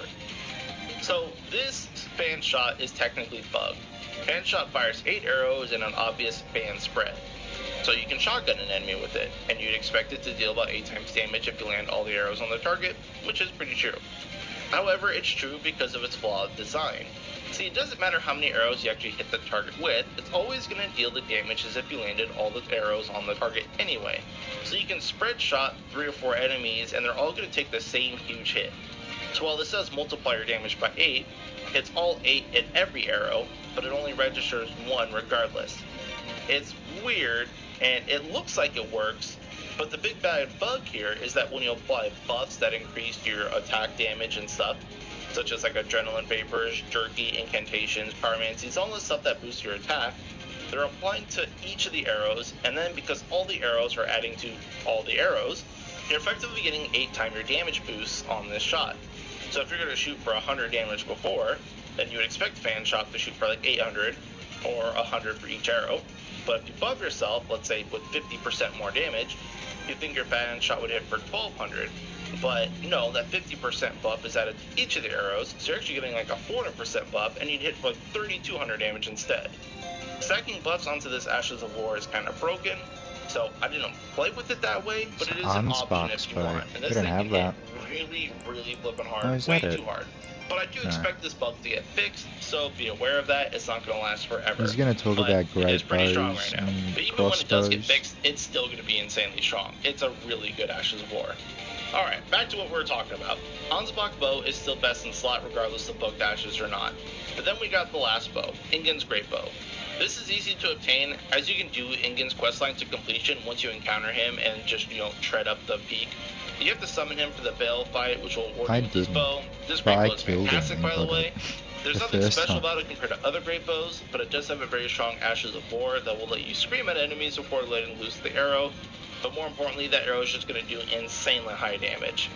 S6: So this fan shot is technically bugged. Fan shot fires 8 arrows in an obvious fan spread. So you can shotgun an enemy with it, and you'd expect it to deal about 8 times damage if you land all the arrows on the target, which is pretty true. However, it's true because of its flawed design. See, it doesn't matter how many arrows you actually hit the target with, it's always going to deal the damage as if you landed all the arrows on the target anyway. So you can spread shot 3 or 4 enemies, and they're all going to take the same huge hit. So while this does multiplier damage by 8, it's all 8 in every arrow, but it only registers 1 regardless. It's weird, and it looks like it works, but the big bad bug here is that when you apply buffs that increase your attack damage and stuff, such as like adrenaline vapors, jerky, incantations, pyromancies, all this stuff that boosts your attack, they're applying to each of the arrows, and then because all the arrows are adding to all the arrows, you're effectively getting 8 times your damage boosts on this shot. So if you're going to shoot for 100 damage before, then you would expect fan shot to shoot for like 800 or 100 for each arrow. But if you buff yourself, let's say with 50% more damage, you'd think your band shot would hit for 1200, but no, that 50% buff is added to each of the arrows, so you're actually getting like a 400% buff, and you'd hit for like 3200 damage instead. Stacking buffs onto this Ashes of War is kind of broken, so I didn't play with it that way, but it is an option if you want. And this thing can hit really, really flipping hard, way too hard. But I do expect this bug to get fixed, so be aware of that. It's not going to last forever.
S1: He's going to talk about great
S6: pretty strong
S1: bows
S6: right now.
S1: and
S6: But even when it does get
S1: crossbows.
S6: fixed, it's still going to be insanely strong. It's a really good Ashes of War. Alright, back to what we were talking about. Ansbach bow is still best in slot regardless of booked ashes or not. But then we got the last bow, Ingen's Great Bow. This is easy to obtain, as you can do Ingen's questline to completion once you encounter him and just, tread up the peak. You have to summon him for the Veil fight, which will award you with this bow. This Great Bow is fantastic, by the way. There's nothing special about it compared to other Great Bows, but it does have a very strong Ashes of War that will let you scream at enemies before letting loose the arrow. But more importantly, that arrow is just going to do insanely high damage.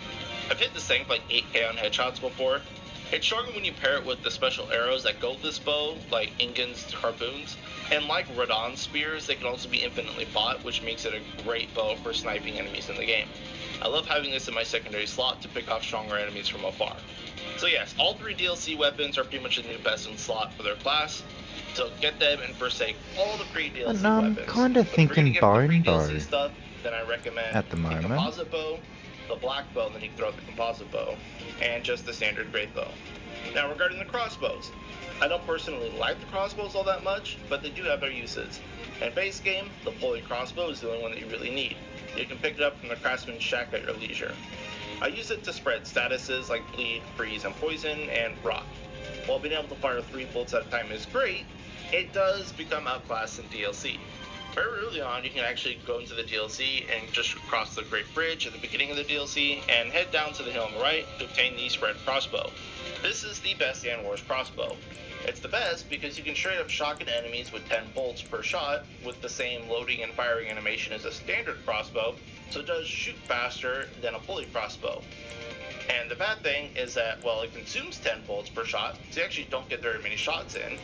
S6: I've hit this thing for like 8k on headshots before. It's stronger when you pair it with the special arrows that go with this bow, like Ingen's harpoons. And like Radon's spears, they can also be infinitely fought, which makes it a great bow for sniping enemies in the game. I love having this in my secondary slot to pick off stronger enemies from afar. So yes, all 3 DLC weapons are pretty much the new best in slot for their class. So get them and forsake all the pre-DLC weapons.
S1: I'm kind of thinking bone bow
S6: stuff, then I recommend
S1: at the moment.
S6: The composite bow, the black bow, and then you can throw out the composite bow, and just the standard great bow. Now regarding the crossbows, I don't personally like the crossbows all that much, but they do have their uses. In base game, the pulley crossbow is the only one that you really need. You can pick it up from the craftsman's shack at your leisure. I use it to spread statuses like bleed, freeze, and poison, and rot. While being able to fire 3 bolts at a time is great, it does become outclassed in DLC. Very early on, you can actually go into the DLC and just cross the Great Bridge at the beginning of the DLC and head down to the hill on the right to obtain the spread crossbow. This is the best Yan Wars crossbow. It's the best because you can straight up shotgun enemies with 10 bolts per shot with the same loading and firing animation as a standard crossbow, so it does shoot faster than a pulley crossbow. And the bad thing is that, well, it consumes 10 bolts per shot, so you actually don't get very many shots in,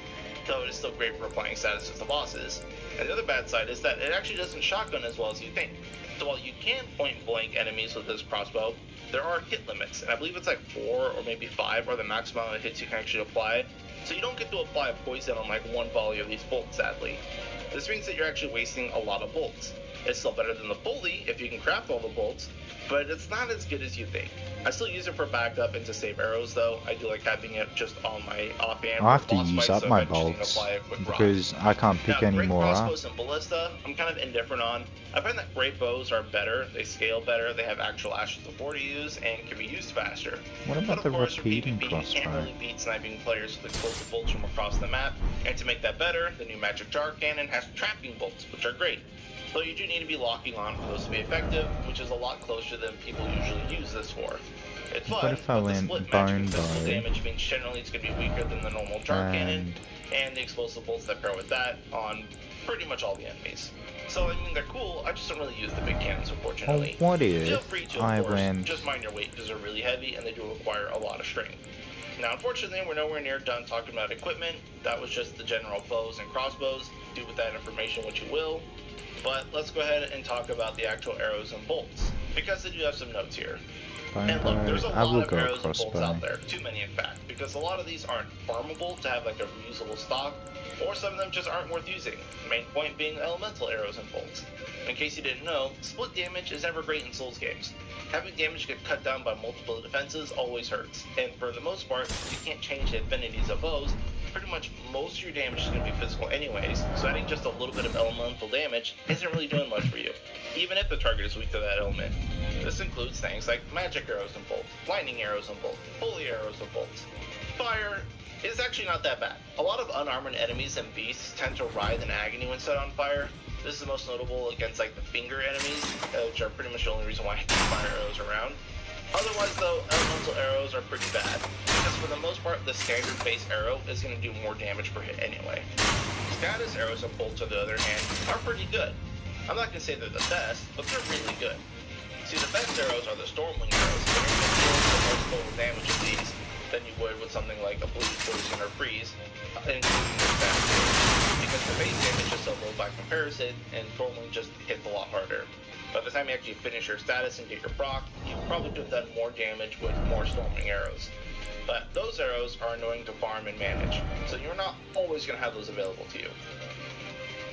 S6: though it is still great for applying status to bosses. And the other bad side is that it actually doesn't shotgun as well as you think. So while you can point blank enemies with this crossbow, there are hit limits, and I believe it's like 4 or maybe 5 are the maximum amount of hits you can actually apply. So you don't get to apply a poison on like one volley of these bolts, sadly. This means that you're actually wasting a lot of bolts. It's still better than the pulley if you can craft all the bolts, but it's not as good as you think. I still use it for backup and to save arrows, though. I do like having it just on my offhand.
S1: I have to use up my bolts because I can't pick any more up.
S6: Crossbows and ballista, I'm kind of indifferent on. I find that great bows are better, they scale better, they have actual Ashes of War to use, and can be used faster.
S1: What about the repeating crossbow?
S6: You can't really beat sniping players with explosive bolts from across the map, and to make that better, the new Magic Jar Cannon has trapping bolts, which are great. So you do need to be locking on for those to be effective, which is a lot closer than people usually use this for. It's fun,
S1: what if I
S6: but the split magic physical
S1: bow
S6: damage means generally it's going to be weaker than the normal jar cannon, and the explosive bolts that pair with that on pretty much all the enemies. So, I mean, they're cool, I just don't really use the big cannons, unfortunately.
S1: Well, what if
S6: Feel free to, of course, just mind your weight, because they're really heavy, and they do require a lot of strength. Now, unfortunately, we're nowhere near done talking about equipment. That was just the general bows and crossbows. Do with that information what you will. But let's go ahead and talk about the actual arrows and bolts, because I do have some notes here. And look, there's a lot of arrows and bolts out there, too many in fact, because a lot of these aren't farmable to have like a reusable stock, or some of them just aren't worth using. The main point being elemental arrows and bolts. In case you didn't know, split damage is never great in Souls games. Having damage get cut down by multiple defenses always hurts, and for the most part, you can't change the affinities of bows. Pretty much most of your damage is going to be physical anyways, so adding just a little bit of elemental damage isn't really doing much for you, even if the target is weak to that element. This includes things like magic arrows and bolts, lightning arrows and bolts, holy arrows and bolts. Fire is actually not that bad. A lot of unarmored enemies and beasts tend to writhe in agony when set on fire. This is most notable against like the finger enemies, which are pretty much the only reason why I keep fire arrows around. Otherwise though, elemental arrows are pretty bad, because for the most part, the standard base arrow is going to do more damage per hit anyway. Status arrows and bolts, on the other hand, are pretty good. I'm not going to say they're the best, but they're really good. See, the best arrows are the Stormwing arrows, but you're going to deal with more total damage of these than you would with something like a bleed, poison, or freeze, including the status, because the base damage is so low by comparison, and Stormwing just hits a lot harder. By the time you actually finish your status and get your proc, you probably could have done more damage with more storming arrows. But those arrows are annoying to farm and manage, so you're not always going to have those available to you.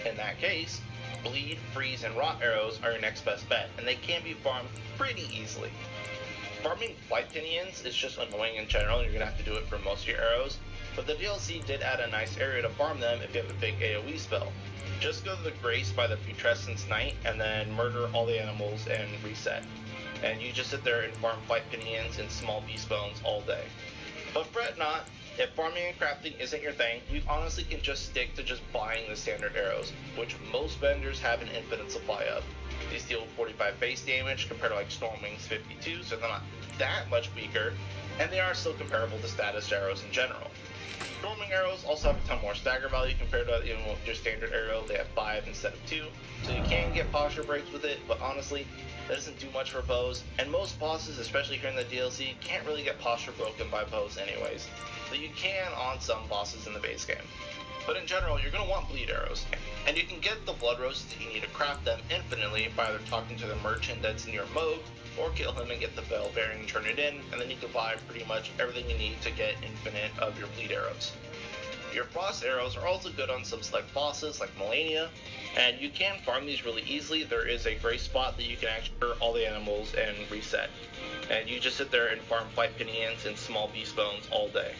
S6: In that case, bleed, freeze, and rot arrows are your next best bet, and they can be farmed pretty easily. Farming flight pinions is just annoying in general, and you're going to have to do it for most of your arrows, but the DLC did add a nice area to farm them if you have a big AoE spell. Just go to the Grace by the Putrescence Knight, and then murder all the animals and reset. And you just sit there and farm flight pinions and small beast bones all day. But fret not, if farming and crafting isn't your thing, you honestly can just stick to just buying the standard arrows, which most vendors have an infinite supply of. These deal 45 base damage compared to like Stormwing's 52, so they're not that much weaker, and they are still comparable to status arrows in general. Storming arrows also have a ton more stagger value compared to your standard arrow. They have 5 instead of 2, so you can get posture breaks with it, but honestly, that doesn't do much for bows, and most bosses, especially here in the DLC, can't really get posture broken by bows anyways, but you can on some bosses in the base game. But in general, you're going to want bleed arrows, and you can get the blood roses that you need to craft them infinitely by either talking to the merchant that's near Moog, or kill him and get the bell bearing and turn it in, and then you can buy pretty much everything you need to get infinite of your bleed arrows. Your frost arrows are also good on some select bosses like Melania, and you can farm these really easily. There is a great spot that you can actually murder all the animals and reset. And you just sit there and farm flight pinions and small beast bones all day.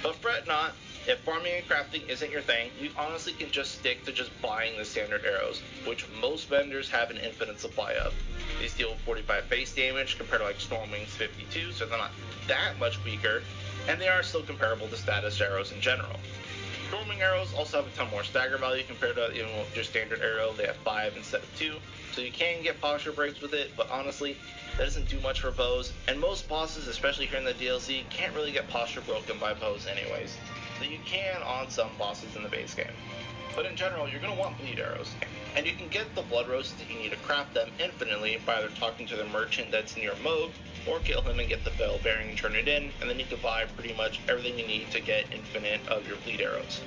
S6: But fret not, if farming and crafting isn't your thing, you honestly can just stick to just buying the standard arrows, which most vendors have an infinite supply of. These deal 45 base damage compared to like Stormwing's 52, so they're not that much weaker, and they are still comparable to status arrows in general. Storming arrows also have a ton more stagger value compared to your standard arrow. They have 5 instead of 2, so you can get posture breaks with it, but honestly, that doesn't do much for bows, and most bosses, especially here in the DLC, can't really get posture broken by bows anyways, so you can on some bosses in the base game. But in general, you're going to want bleed arrows, and you can get the blood roses that you need to craft them infinitely by either talking to the merchant that's near Moog, or kill him and get the bell bearing and turn it in, and then you can buy pretty much everything you need to get infinite of your bleed arrows.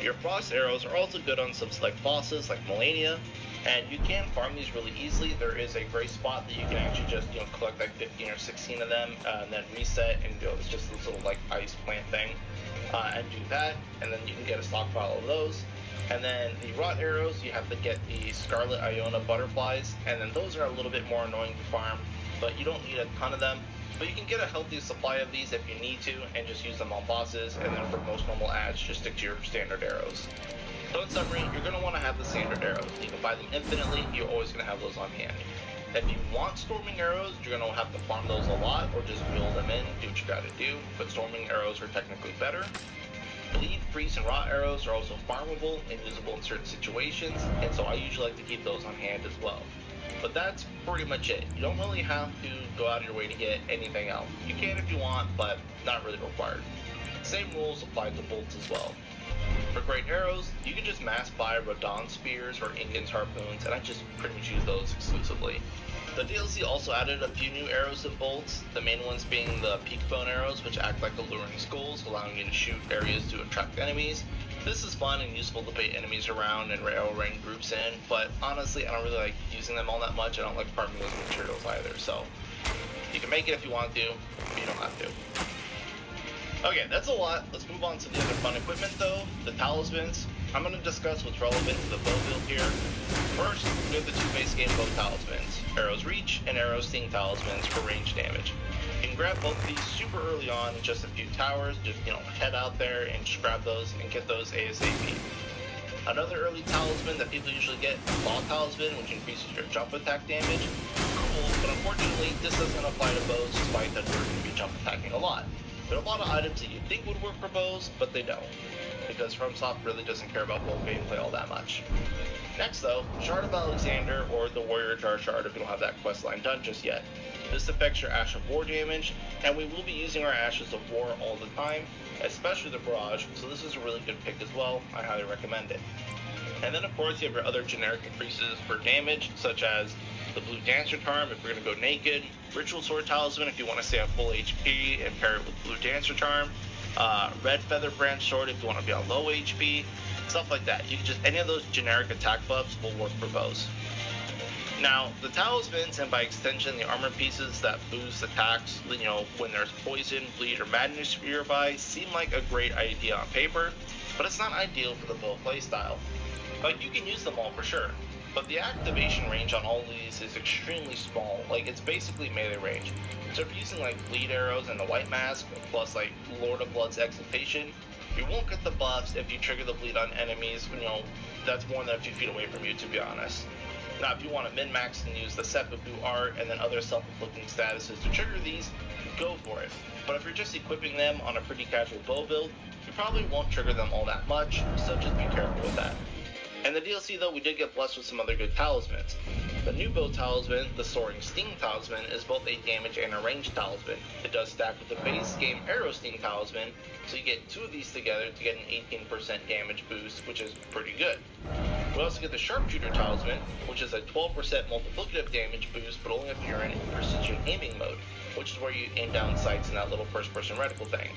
S6: Your frost arrows are also good on some select bosses like Melania, and you can farm these really easily. There is a great spot that you can actually just collect like 15 or 16 of them, and then reset and go. It's just this little like ice plant thing, and do that, and then you can get a stockpile of those. And then the rot arrows, you have to get the Scarlet Iona butterflies, and then those are a little bit more annoying to farm, but you don't need a ton of them. But you can get a healthy supply of these if you need to, and just use them on bosses, and then for most normal ads, just stick to your standard arrows. So in summary, you're going to want to have the standard arrows. You can buy them infinitely, you're always going to have those on hand. If you want storming arrows, you're going to have to farm those a lot, or just wheel them in, do what you got to do, but storming arrows are technically better. Bleed, freeze, and rot arrows are also farmable and usable in certain situations, and so I usually like to keep those on hand as well. But that's pretty much it. You don't really have to go out of your way to get anything else. You can if you want, but not really required. Same rules apply to bolts as well. For great arrows, you can just mass buy Rodon spears or Ingen's harpoons, and I just pretty much use those exclusively. The DLC also added a few new arrows and bolts, the main ones being the peak bone arrows, which act like alluring skulls, allowing you to shoot areas to attract enemies. This is fun and useful to bait enemies around and rail ring groups in, but honestly, I don't really like using them all that much. I don't like farming those materials either, so you can make it if you want to, but you don't have to. Okay, that's a lot. Let's move on to the other fun equipment though, the talismans. I'm going to discuss what's relevant to the bow build here. First, we have the two base game bow talismans, Arrow's Reach and Arrow's Sting talismans for range damage. You can grab both of these super early on in just a few towers, just head out there and just grab those and get those ASAP. Another early talisman that people usually get is Ball Talisman, which increases your jump attack damage. Cool, but unfortunately this doesn't apply to bows despite that we're going to be jump attacking a lot. There are a lot of items that you think would work for bows, but they don't, because FromSoft really doesn't care about bow gameplay all that much. Next though, Shard of Alexander, or the Warrior Jar Shard if you don't have that quest line done just yet. This affects your Ash of War damage, and we will be using our Ashes of War all the time, especially the Barrage, so this is a really good pick as well. I highly recommend it. And then of course you have your other generic increases for damage, such as the Blue Dancer Charm if you're going to go naked, Ritual Sword Talisman if you want to stay on full HP and pair it with Blue Dancer Charm, Red Feather Branch Sword if you want to be on low HP, stuff like that. You can just, any of those generic attack buffs will work for bows. Now, the talismans and by extension the armor pieces that boost attacks, when there's poison, bleed, or madness nearby seem like a great idea on paper, but it's not ideal for the build playstyle. Like, you can use them all for sure, but the activation range on all of these is extremely small. Like, it's basically melee range. So if you're using like bleed arrows and the white mask, plus like Lord of Blood's exaltation, you won't get the buffs if you trigger the bleed on enemies, that's more than a few feet away from you, to be honest. Now, if you want to min-max and use the Seppuku art and then other self-inflicting statuses to trigger these, go for it. But if you're just equipping them on a pretty casual bow build, you probably won't trigger them all that much, so just be careful with that. In the DLC though, we did get blessed with some other good talismans. The new bow talisman, the Soaring Sting talisman, is both a damage and a range talisman. It does stack with the base game Arrow Sting talisman, so you get two of these together to get an 18% damage boost, which is pretty good. We also get the Sharpshooter talisman, which is a 12% multiplicative damage boost, but only if you're in precision aiming mode, which is where you aim down sights in that little first-person reticle thing.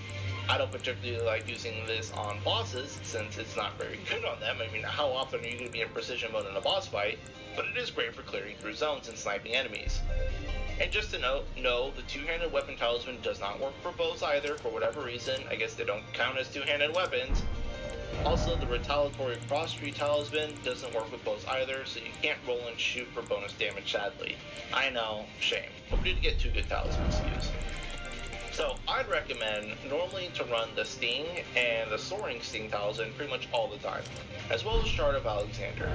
S6: I don't particularly like using this on bosses, since it's not very good on them. I mean, how often are you going to be in precision mode in a boss fight? But it is great for clearing through zones and sniping enemies. And just to note, no, the two-handed weapon talisman does not work for bows either, for whatever reason. I guess they don't count as two-handed weapons. Also, the retaliatory cross-tree talisman doesn't work with bows either, so you can't roll and shoot for bonus damage, sadly. I know, shame, but we did get two good talismans to use. So, I'd recommend normally to run the Sting and the Soaring Sting talisman pretty much all the time, as well as Shard of Alexander.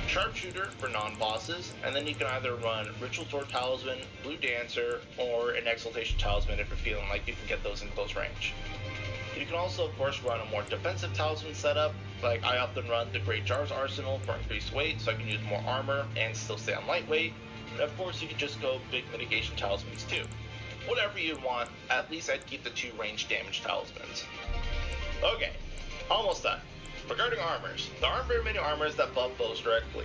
S6: Sharpshooter for non-bosses, and then you can either run Ritual Sword talisman, Blue Dancer, or an Exaltation talisman if you're feeling like you can get those in close range. You can also, of course, run a more defensive talisman setup, like I often run the Great Jar's Arsenal for increased weight, so I can use more armor and still stay on lightweight. And of course, you can just go big mitigation talismans too. Whatever you want, at least I'd keep the two range damage talismans. Okay, almost done. Regarding armors, there aren't very many armors that buff bows directly,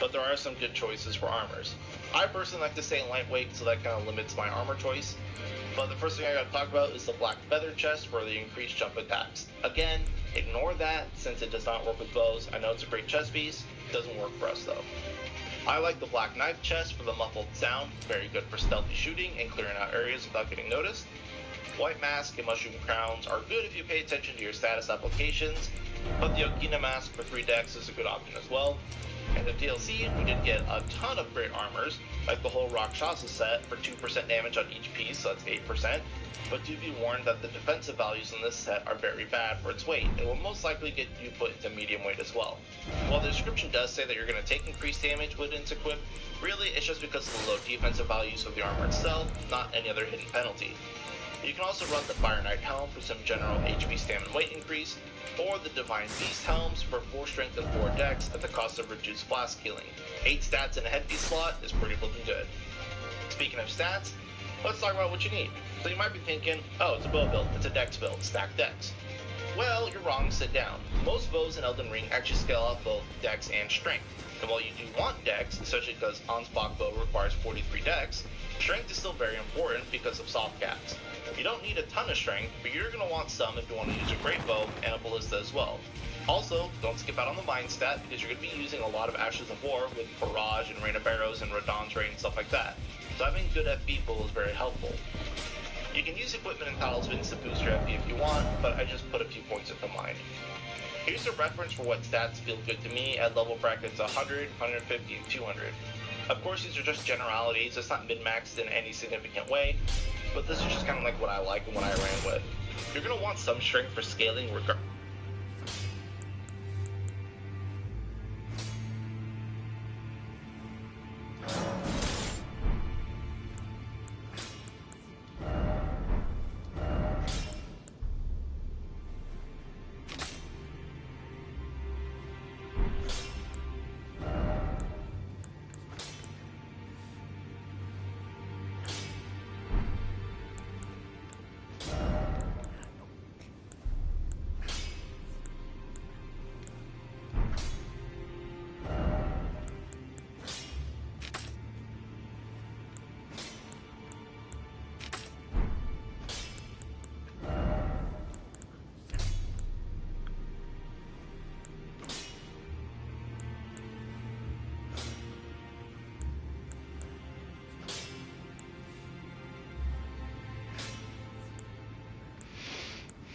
S6: but there are some good choices for armors. I personally like to stay in lightweight, so that kind of limits my armor choice. But the first thing I gotta talk about is the Black Feather Chest for the increased jump attacks. Again, ignore that since it does not work with bows. I know it's a great chest piece, doesn't work for us though. I like the Black Knife Chest for the muffled sound, very good for stealthy shooting and clearing out areas without getting noticed. White Mask and Mushroom Crowns are good if you pay attention to your status applications, but the Okina Mask for 3 decks is a good option as well. In the DLC, we did get a ton of great armors, like the whole Rakshasa set for 2% damage on each piece, so that's 8%, but do be warned that the defensive values in this set are very bad for its weight, and will most likely get you put into medium weight as well. While the description does say that you're going to take increased damage when it's equipped, really it's just because of the low defensive values of the armor itself, not any other hidden penalty. You can also run the Fire Knight Helm for some general HP stamina weight increase, or the Divine Beast Helms for 4 strength and 4 dex at the cost of reduced flask healing. 8 stats in a headpiece slot is pretty looking good. Speaking of stats, let's talk about what you need. So you might be thinking, oh, it's a bow build, it's a dex build, stack dex. Well, you're wrong, sit down. Most bows in Elden Ring actually scale off both dex and strength. And while you do want dex, especially because Ansbach bow requires 43 dex, strength is still very important because of soft caps. You don't need a ton of strength, but you're going to want some if you want to use a great bow and a ballista as well. Also, don't skip out on the mind stat because you're going to be using a lot of Ashes of War with Barrage and Rain of Arrows and Radahn's Rain and stuff like that. So having good FP pool is very helpful. You can use equipment and talismans to boost your FP if you want, but I just put a few points into mind. Here's a reference for what stats feel good to me at level brackets 100, 150, and 200. Of course, these are just generalities, it's not min-maxed in any significant way, but this is just kind of like what I like and what I ran with. You're going to want some strength for scaling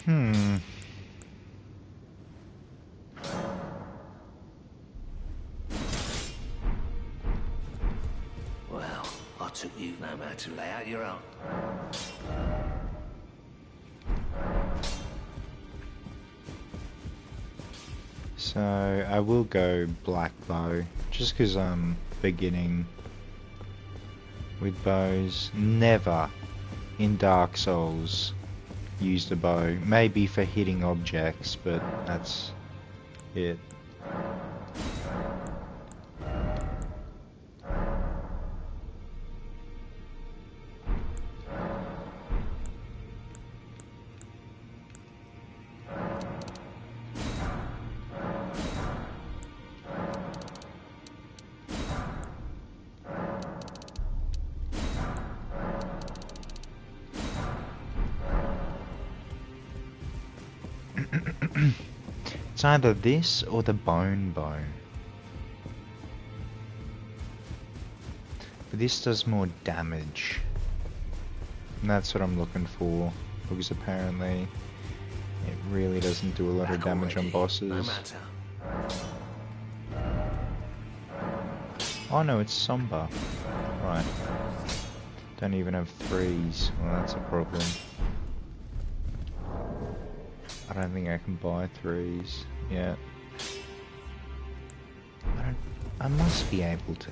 S4: Well, I took you no matter to lay out your own.
S1: So I will go black bow, just because I'm beginning with bows. Never in Dark Souls used a bow. Maybe for hitting objects, but that's it. It's either this or the bone bow. But this does more damage. And that's what I'm looking for. Because apparently it really doesn't do a lot of damage on bosses.
S4: No matter.
S1: Oh no, it's somber. Right. Don't even have threes. Well, that's a problem. I don't think I can buy threes yet. I must be able to.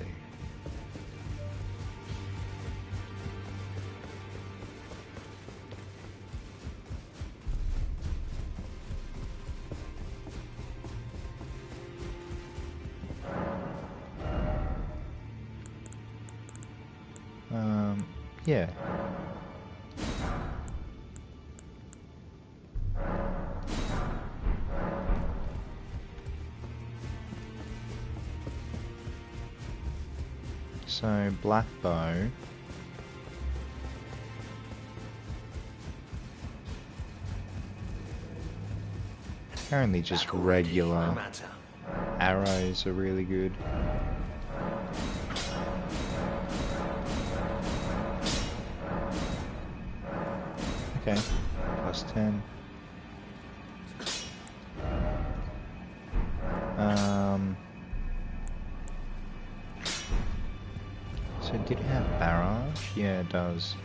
S1: Yeah. So, black bow. Apparently just regular arrows are really good. Okay, plus 10. So did it have barrage? Yeah, it does.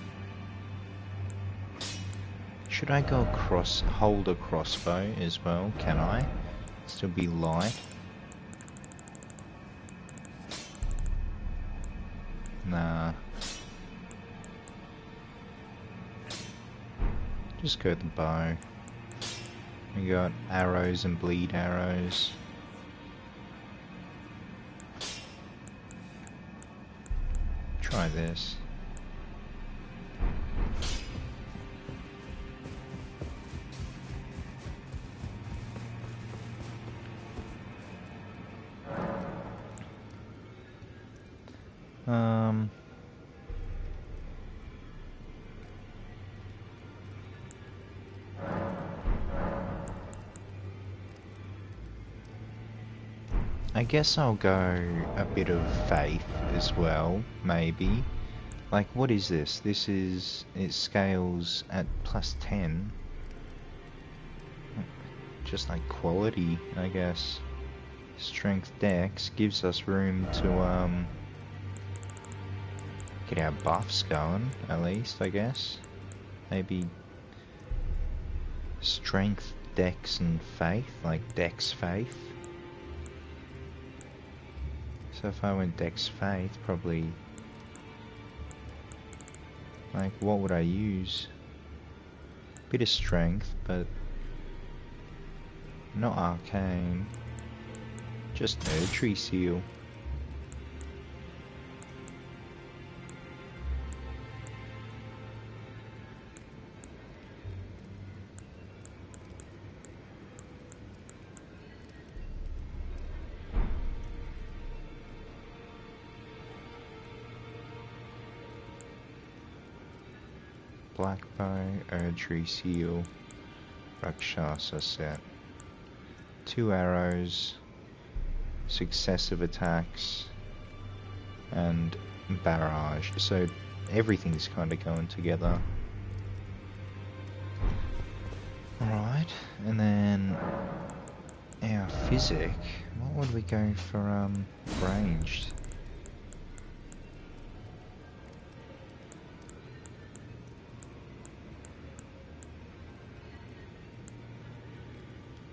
S1: Should I go hold a crossbow as well? Can I? Still be light? Nah. Just go with the bow. We got arrows and bleed arrows. Try this. I guess I'll go a bit of faith as well, maybe. Like, what is this? This is... it scales at plus 10. Just like quality, I guess. Strength dex gives us room to, get our buffs going, at least, I guess. Maybe... strength, dex, and faith, like dex, faith. So if I went dex, faith, probably... like, what would I use? Bit of strength, but... not arcane. Just Erdtree Seal. Black bow, Erdtree Seal, Rakshasa set. 2 arrows, successive attacks, and barrage. So everything's kind of going together. Alright, and then our physic, what would we go for ranged?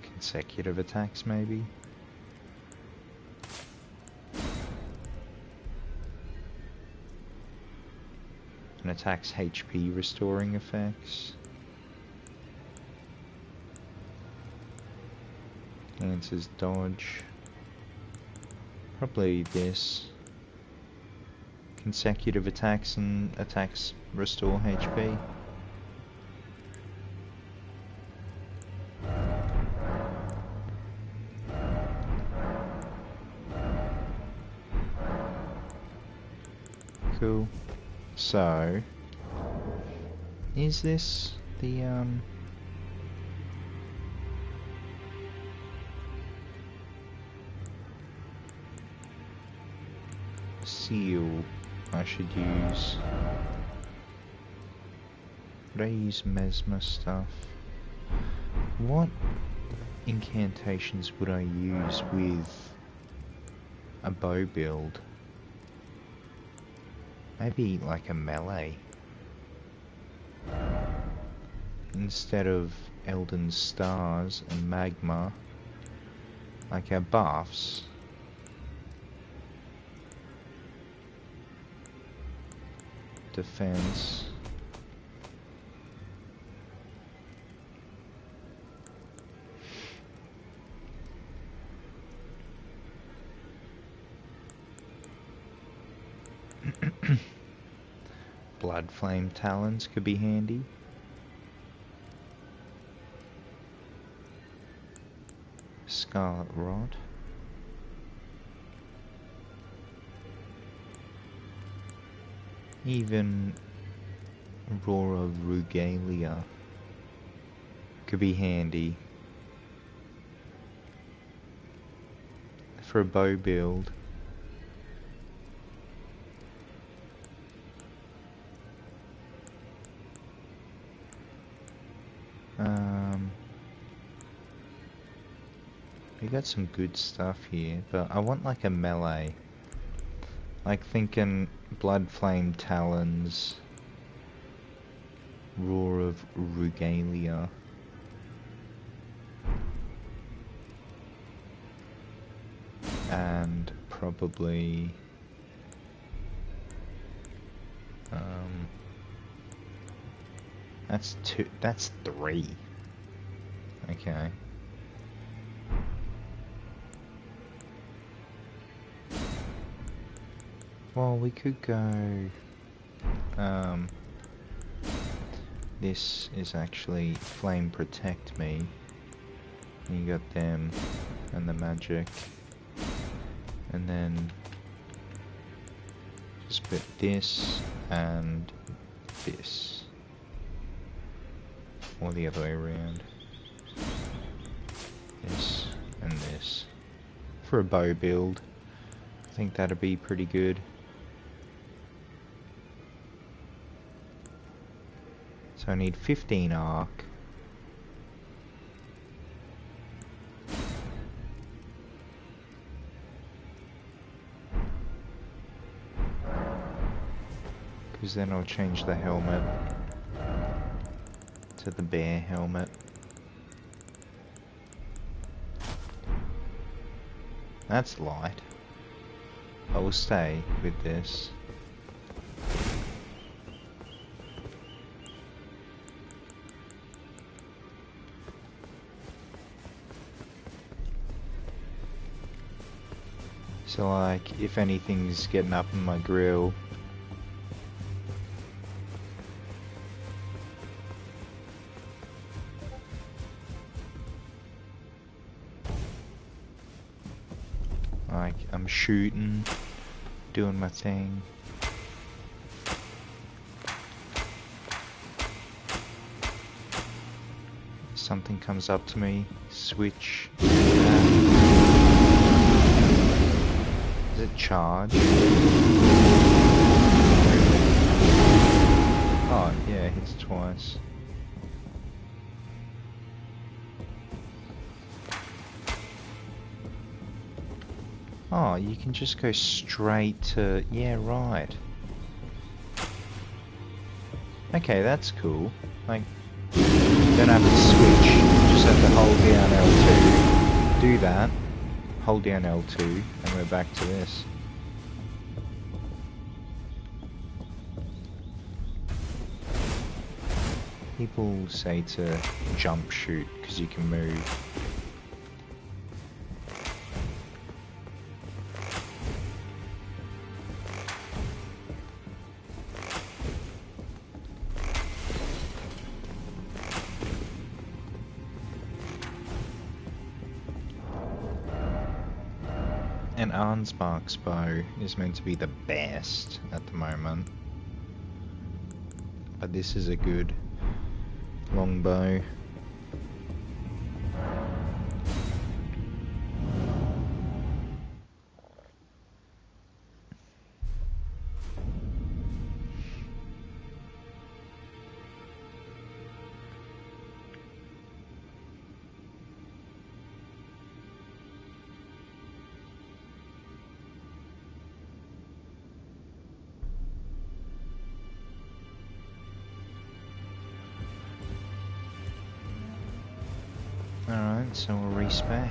S1: Consecutive attacks maybe? And attacks HP restoring effects. Answers dodge. Probably this. Consecutive attacks and attacks restore HP. Cool. So, is this the seal I should use? Would I use Mesmer stuff? What incantations would I use with a bow build? Maybe like a melee. Instead of Elden stars and Magma, like our buffs. Defense. Blood flame talons could be handy. Scarlet rod. Even Roar of Regalia could be handy for a bow build. We got some good stuff here, but I want like a melee. Like thinking Blood Flame Talons, Roar of Regalia. And probably that's three. Okay. Well, we could go, this is actually Flame Protect Me. You got them and the magic. And then just put this and this. Or the other way around. This and this. For a bow build, I think that'd be pretty good. So I need 15 arc. Because then I'll change the helmet to the bear helmet. That's light. I will stay with this. So like, if anything's getting up in my grill, like I'm shooting, doing my thing. Something comes up to me, switch. Is it charge? Oh yeah, it hits twice. Oh, you can just go straight to... Yeah, right. Okay, that's cool. Like, you don't have to switch. You just have to hold down L2. Do that. Hold down L2, and we're back to this. People say to jump shoot, because you can move. And Arnspark's bow is meant to be the best at the moment. But this is a good long bow. Alright, so we'll respec.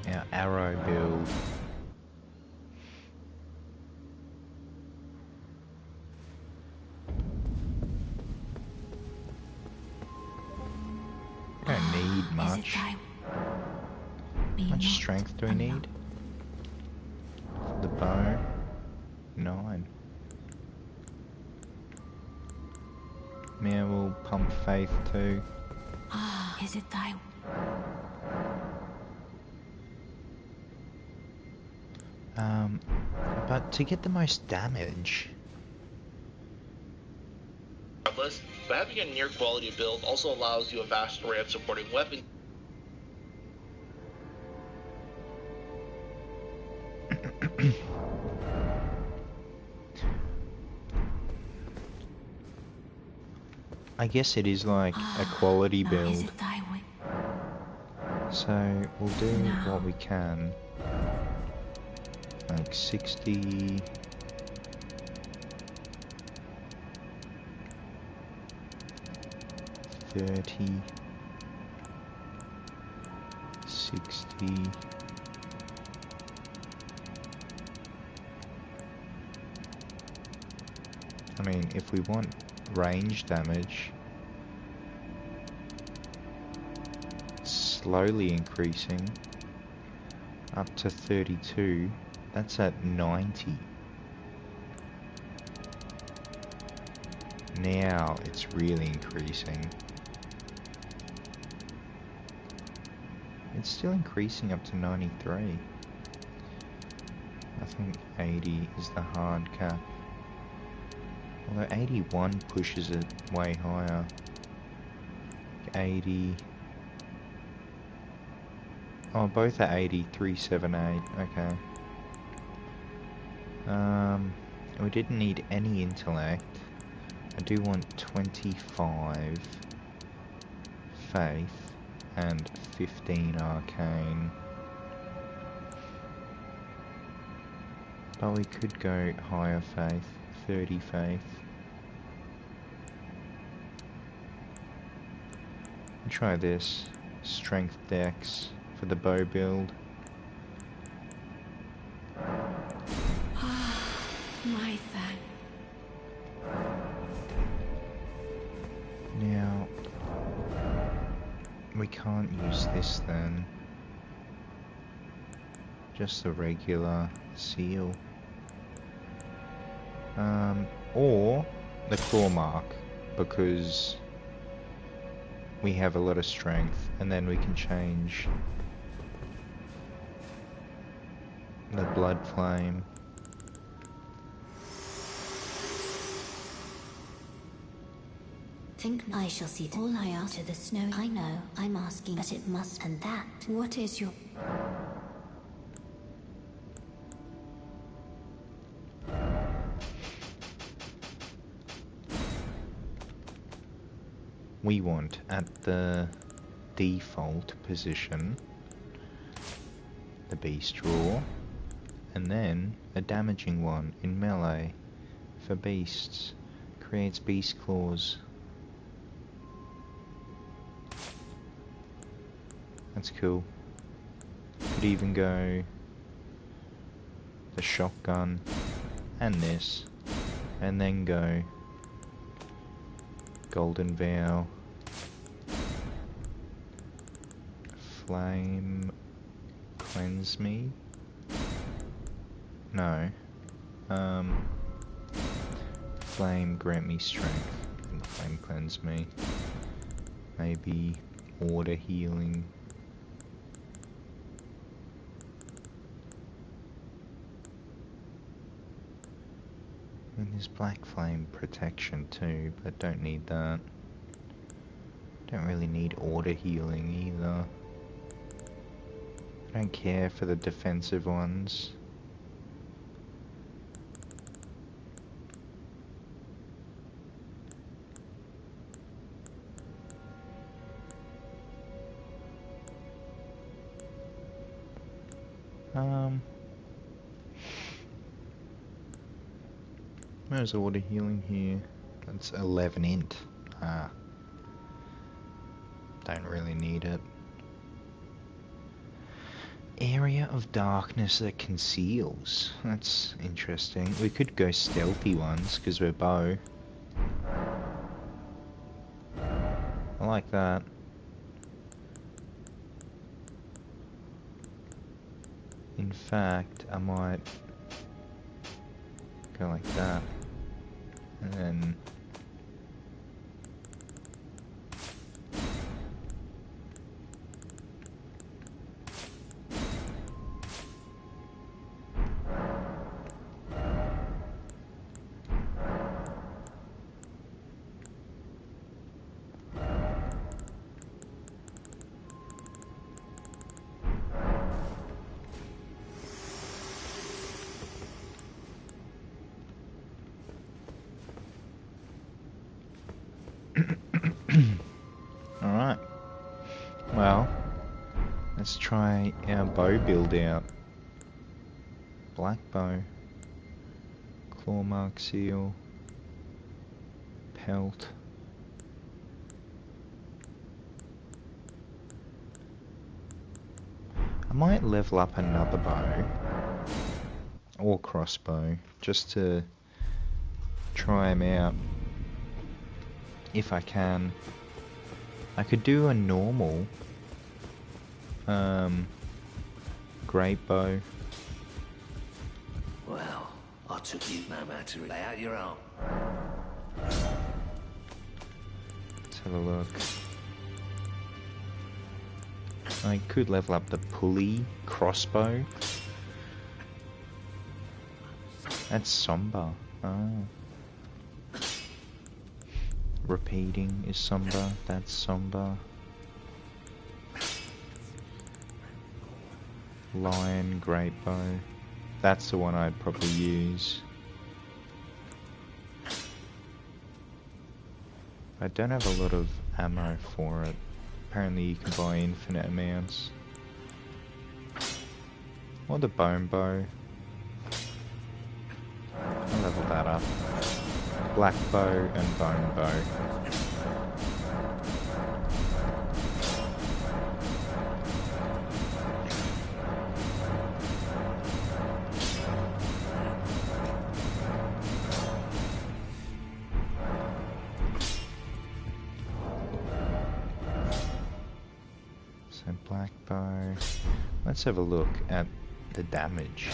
S1: Our arrow build. Don't need much. How much strength do we need? For the bow? 9. Yeah, we'll pump faith too.
S3: Is it time?
S1: But to get the most damage...
S6: Regardless, but having a near quality build also allows you a vast array of supporting weapons.
S1: I guess it is like a quality build. So we'll do what we can. Like 60... 30... 60... I mean, if we want range damage, slowly increasing up to 32, that's at 90. Now it's really increasing. It's still increasing up to 93. I think 80 is the hard cap. Although 81 pushes it way higher. 80... Oh, both are 80, 378, okay. We didn't need any intellect. I do want 25 faith and 15 arcane. But we could go higher faith, 30 faith. Try this, strength dex for the bow build.
S3: My thing.
S1: Now, we can't use this then. Just the regular seal. Or the claw mark, because we have a lot of strength, and then we can change the blood flame.
S3: Think I shall see all I ask to the snow. I know I'm asking, but it must. And that. What is your?
S1: We want at the default position the beast roar, and then a damaging one in melee for beasts. Creates beast claws. That's cool. Could even go the shotgun and this, and then go golden vow, flame cleanse me. No. Flame grant me strength. And flame cleanse me. Maybe water healing. And there's black flame protection too, but don't need that. Don't really need order healing either. I don't care for the defensive ones. Where's order healing here? That's 11 int. Don't really need it. Area of darkness that conceals. That's interesting. We could go stealthy ones because we're bow. I like that. In fact, I might go like that. And then alright. Well, let's try our bow build out. Black bow. Claw mark seal. Pelt. I might level up another bow. Or crossbow. Just to try them out. If I can. I could do a normal great bow.
S4: Well, I took you no matter lay out your arm.
S1: Let's have a look. I could level up the pulley crossbow. That's somber. Oh. Repeating is somber. That's somber. Lion great bow. That's the one I'd probably use. I don't have a lot of ammo for it. Apparently you can buy infinite amounts. Or the bone bow. I'll level that up. Black bow and bone bow. So black bow. Let's have a look at the damage.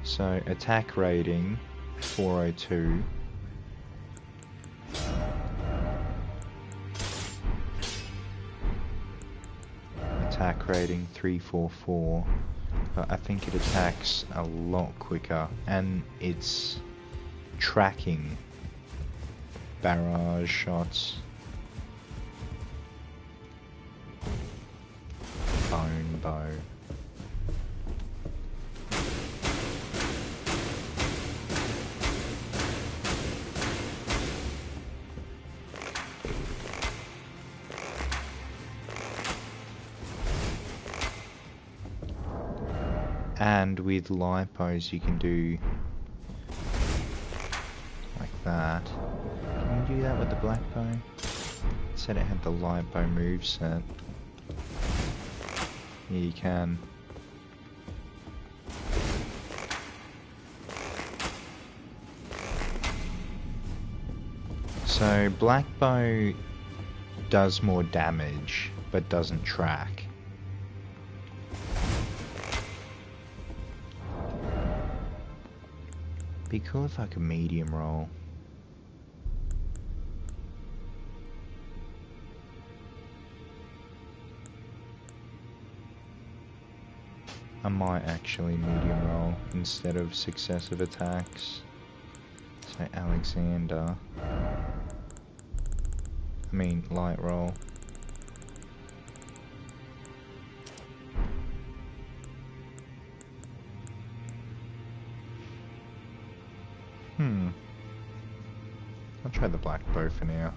S1: So attack rating 402. Attack rating 344, but I think it attacks a lot quicker, and it's tracking barrage shots. Bone bow. And with lipos you can do like that. Can you do that with the black bow? It said it had the lipo moveset. Yeah, you can. So black bow does more damage, but doesn't track. Be cool if I could medium roll. I might actually medium roll instead of successive attacks. So Alexander. I mean light roll. I'll try the black bow for now.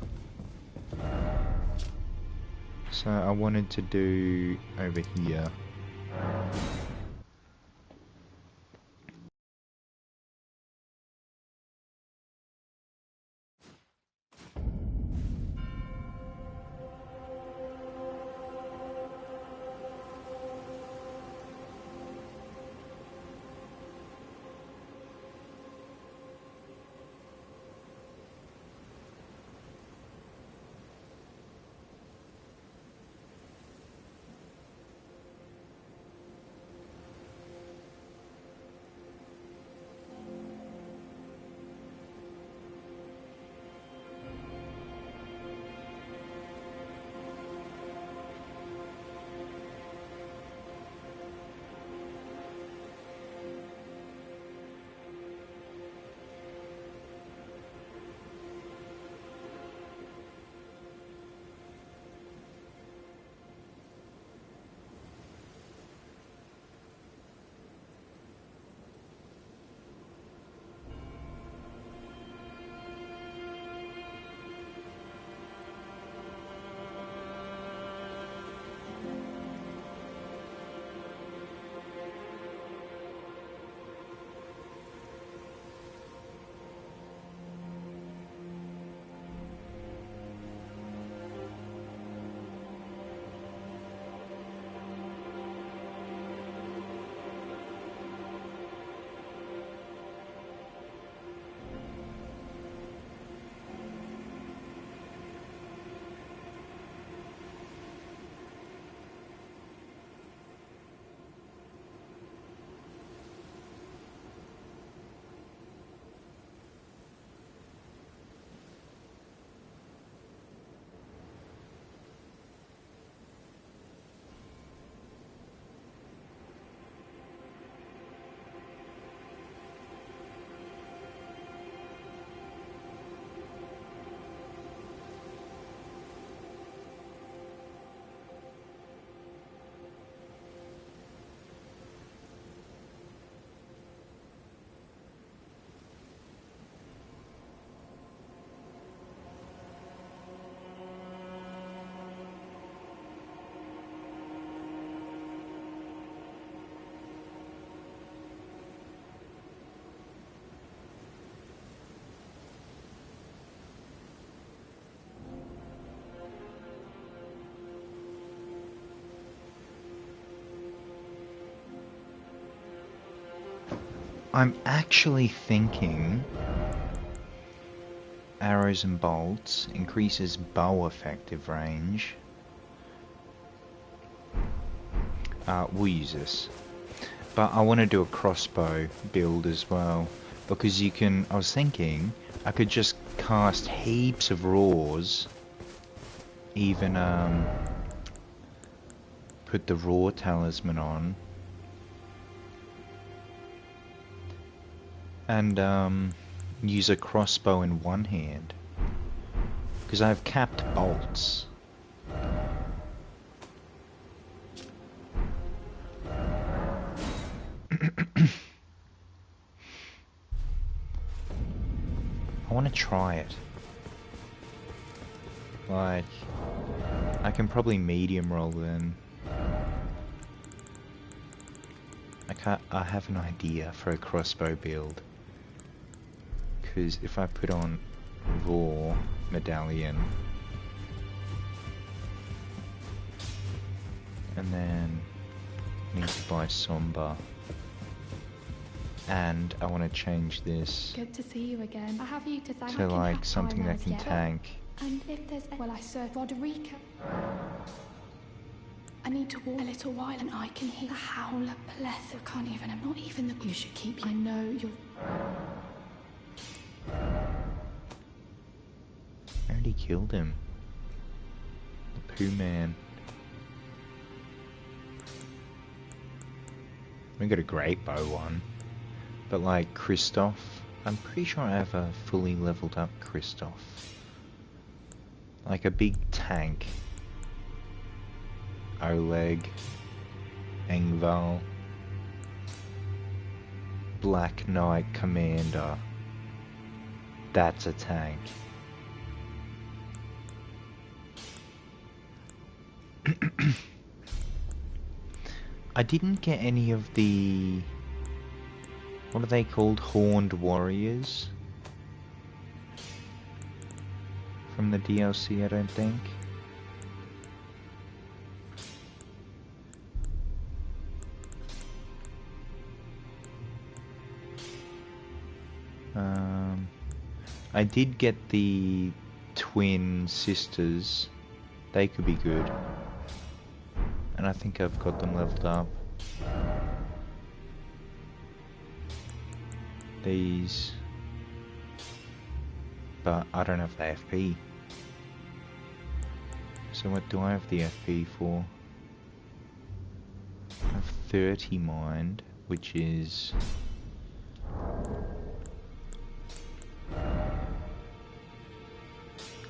S1: So I wanted to do over here. I'm actually thinking arrows and bolts increases bow effective range. We'll use this. But I want to do a crossbow build as well. Because you can, I was thinking, I could just cast heaps of roars. Even, put the raw talisman on. And, use a crossbow in one hand. Because I have capped bolts. I want to try it. Like, I can probably medium roll then. I have an idea for a crossbow build. Because if I put on Raw Medallion and then need to buy Somber, and I want to change this
S8: Good to see you again. I have you to thank.
S1: to like something that can tank.
S8: And if there's well, I saw Roderica. I need to walk a little while, and I can hear the howler plethora. Can't even. I'm not even the. You should keep. I know you're.
S1: I already killed him. The Pooh Man. We got a great bow one. But like Kristoff, I'm pretty sure I have a fully leveled up Kristoff. Like a big tank. Oleg. Engval. Black Knight Commander. That's a tank. I didn't get any of the... What are they called? Horned Warriors? From the DLC, I don't think. I did get the twin sisters. They could be good. And I think I've got them leveled up. These. But I don't have the FP. So what do I have the FP for? I have 30 mind, which is...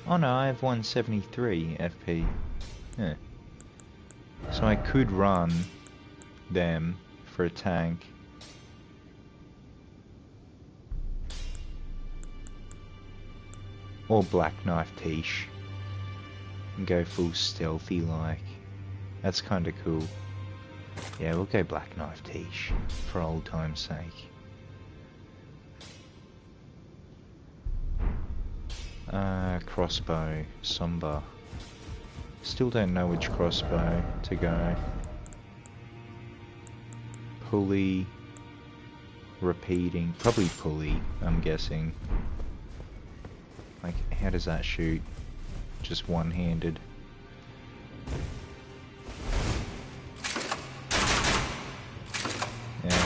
S1: Oh no, I have 173 FP. Yeah. So I could run them for a tank. Or Black Knife Tish. And go full stealthy like. That's kinda cool. Yeah, we'll go Black Knife Tish for old time's sake. Crossbow, Somber. Still don't know which crossbow to go. Pulley, repeating, probably pulley, I'm guessing. Like, how does that shoot? Just one-handed. Yeah.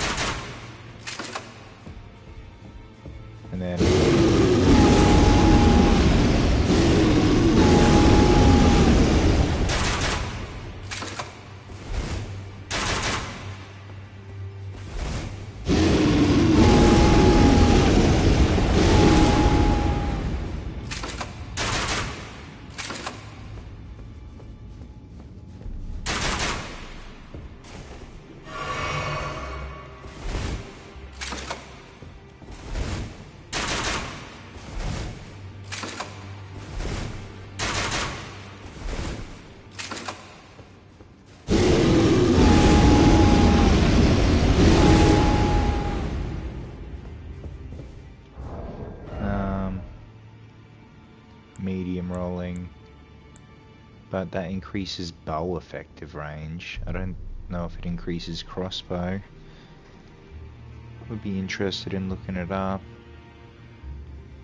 S1: And then... medium rolling, but that increases bow effective range. I don't know if it increases crossbow. Would be interested in looking it up.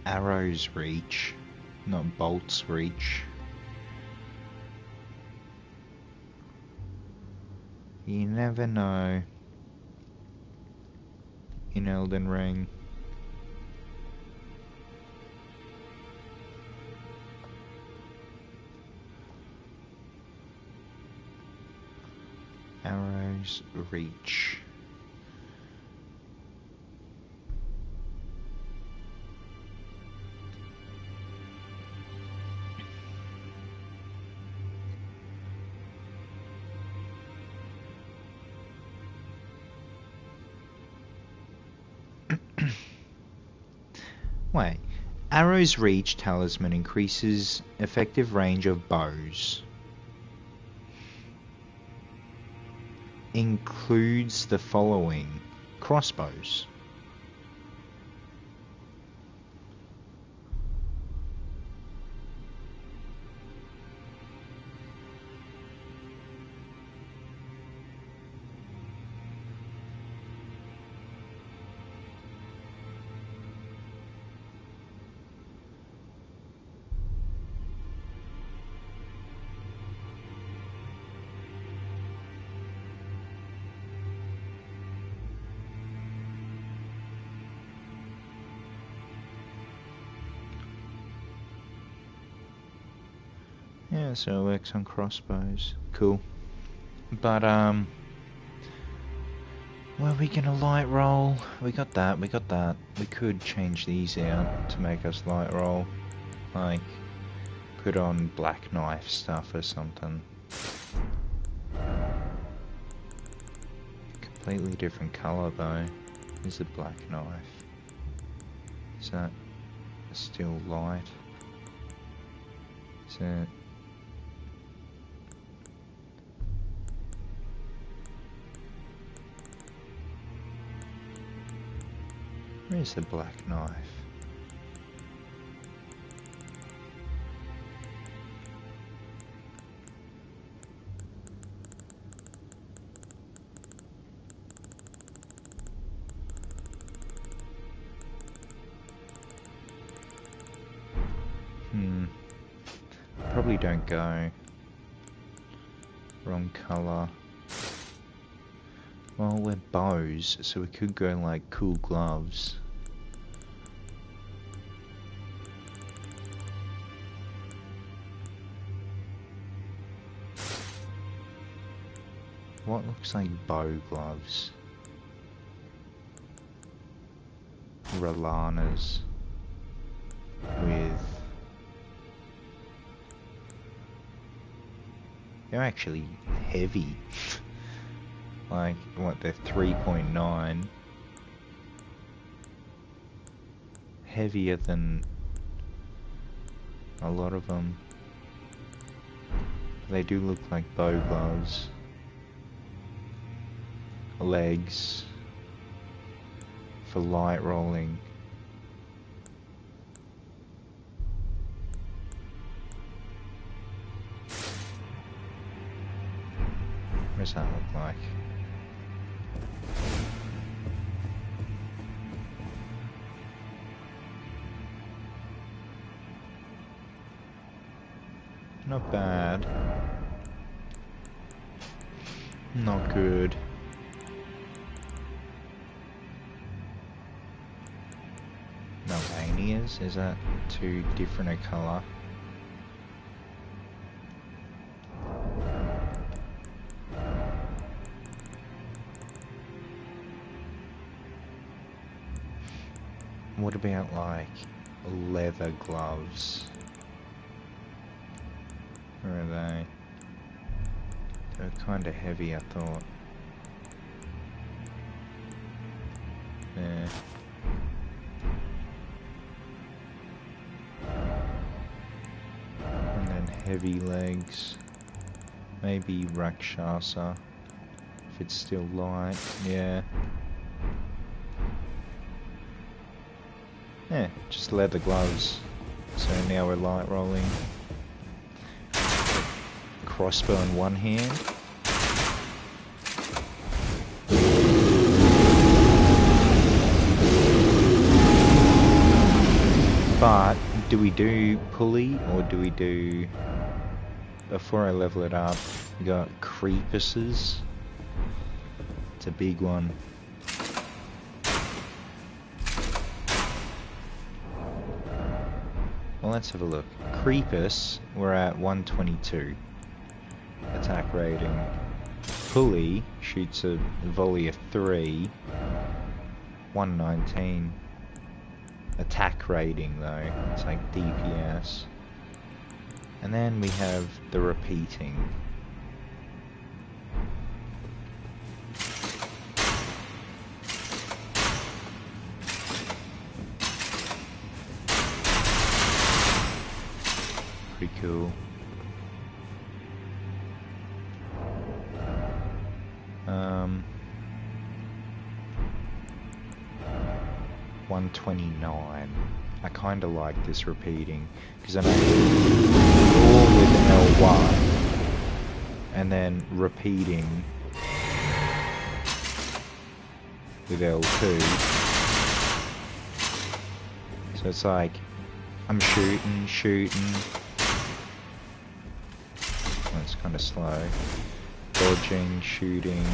S1: Arrows reach, not bolts reach. You never know in Elden Ring. Arrows reach. Wait, arrows reach talisman increases effective range of bows. includes the following: crossbows. Yeah, so it works on crossbows. Cool. But, well, we gonna light roll. We got that, we got that. We could change these out to make us light roll. Like, put on black knife stuff or something. Completely different colour though. Is a black knife. Is that still light? Is it... Where's the black knife? Probably don't go. Wrong colour. Well, we're bows, so we could go like cool gloves. What looks like bow gloves? Rolanas with... They're actually heavy. Like, what, they're 3.9. Heavier than a lot of them. They do look like bow gloves. Legs for light rolling. What does that look like? Not bad. Not good. Melanias? Is that too different a colour? What about like leather gloves? Where are they? They're kind of heavy, I thought. Yeah. And then heavy legs. Maybe Rakshasa. If it's still light, yeah. Yeah, just leather gloves. So now we're light rolling. Crossbow in one hand. But do we do pulley or do we do... Before I level it up, we got creepuses. It's a big one. Well, let's have a look. Creepus, we're at 122 attack rating. Pulley shoots a volley of 3, 119 attack rating though. It's like DPS. And then we have the repeating. Pretty cool. 129. I kind of like this repeating, because I know all with L1 and then repeating with L2. So it's like I'm shooting. That's kind of slow. Dodging, shooting,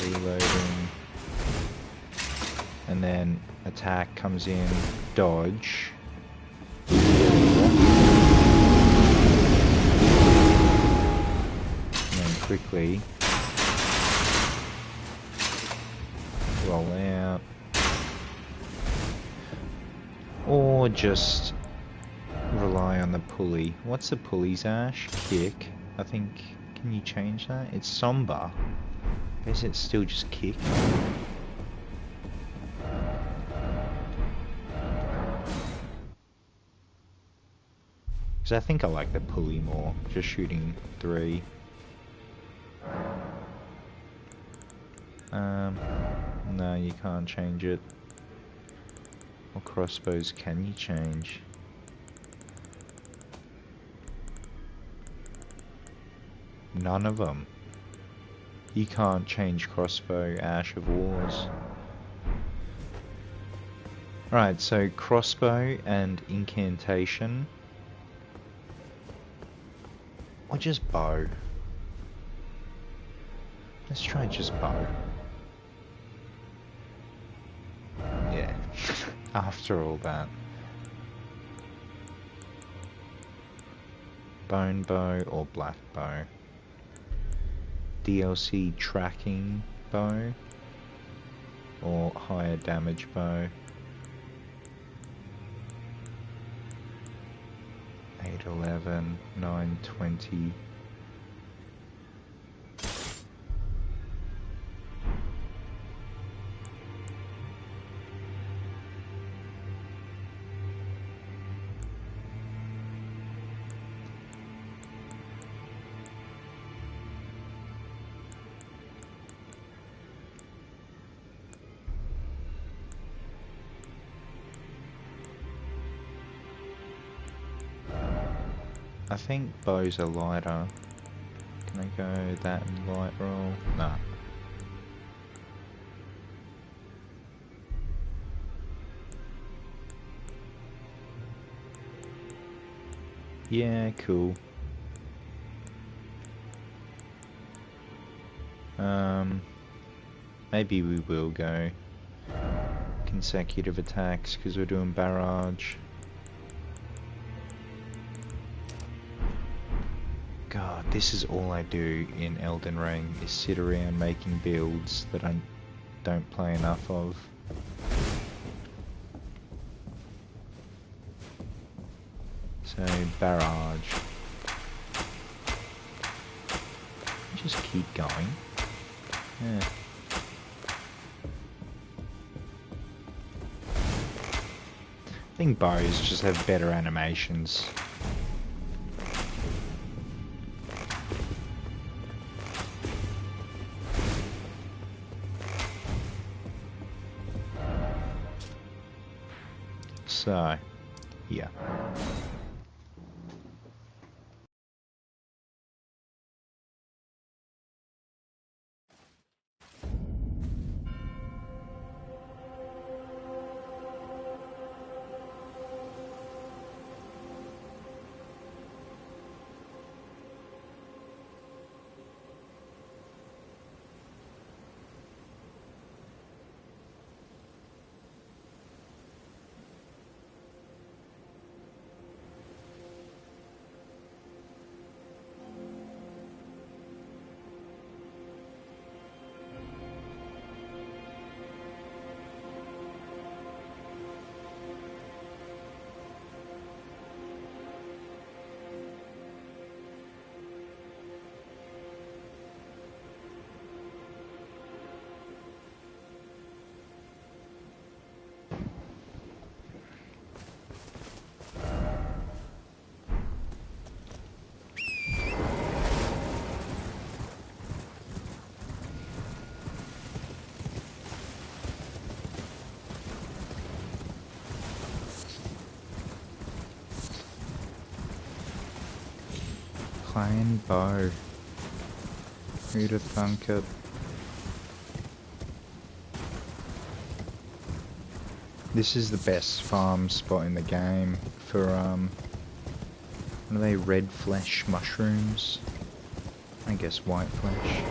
S1: reloading. And then attack comes in, dodge. And then quickly roll out. Or just rely on the pulley. What's the pulley's Ash? Kick. I think, can you change that? It's somber. Is it still just kick? Because I think I like the pulley more. Just shooting 3. No, you can't change it. What crossbows can you change? None of them. You can't change crossbow Ash of Wars. Right, so crossbow and incantation. Or just bow. Let's try just bow. Yeah, after all that. Bone bow or black bow. DLC tracking bow or higher damage bow. 811, 920. I think bows are lighter. Can I go that and light roll? Nah. Yeah, cool. Maybe we will go consecutive attacks because we're doing barrage. God, this is all I do in Elden Ring, is sit around making builds that I don't play enough of. So, barrage. Just keep going. Yeah. I think bows just have better animations. So, yeah. clan bow. Who'd have thunk it? This is the best farm spot in the game for, what are they, red flesh mushrooms? I guess white flesh.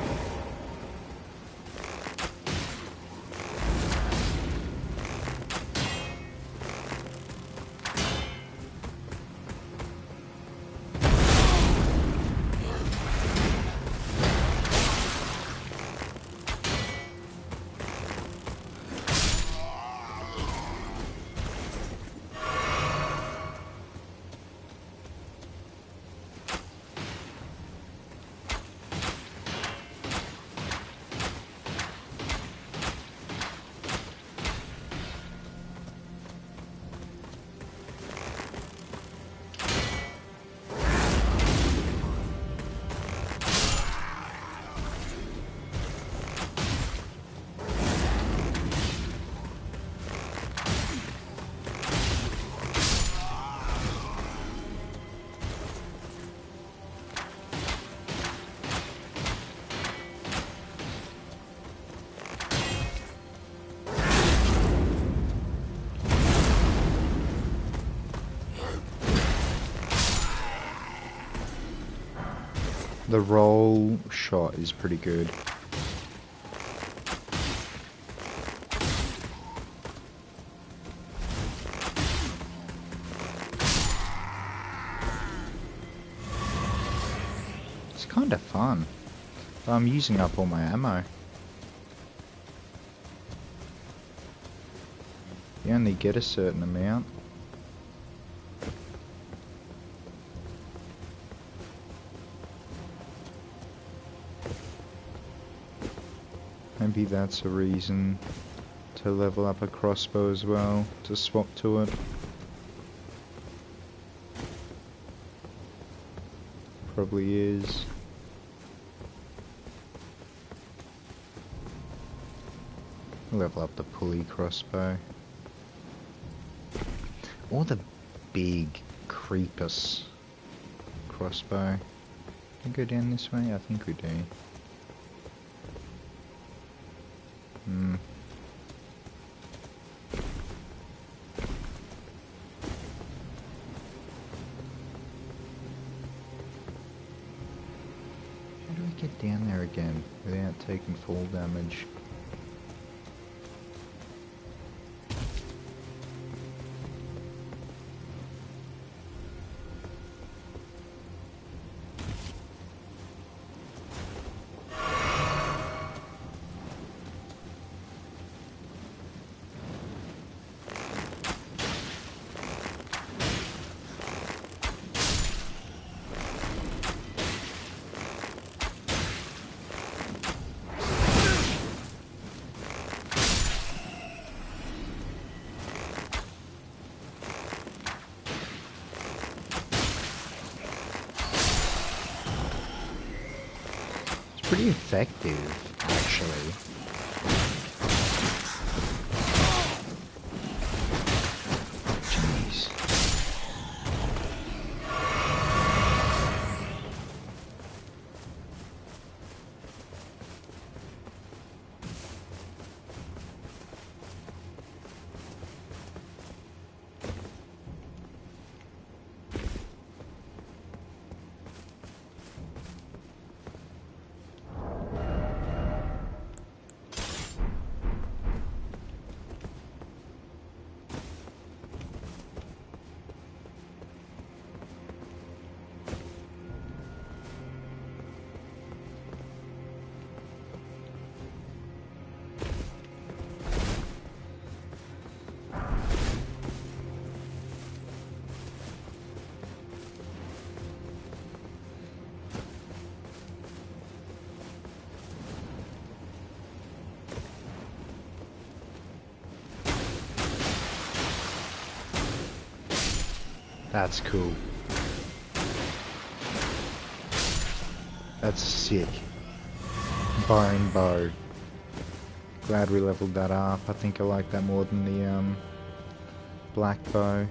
S1: The roll shot is pretty good. It's kind of fun. But I'm using up all my ammo. You only get a certain amount. Maybe that's a reason to level up a crossbow as well, to swap to it. Probably is. Level up the pulley crossbow. Or the big creepus crossbow. Can we go down this way? I think we do. How do we get down there again without taking fall damage? Pretty effective, actually. Jeez. That's cool. That's sick. Bone bow. Glad we leveled that up. I think I like that more than the black bow.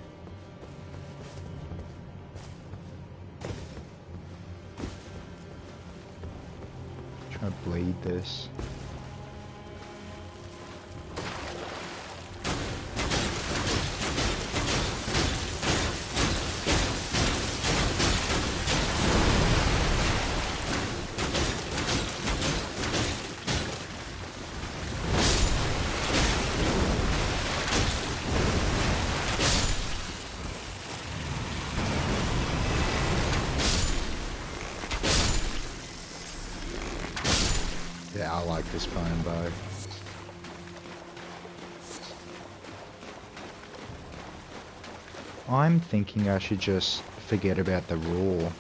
S1: need this. Yeah, I like this bone bow. I'm thinking I should just forget about the raw.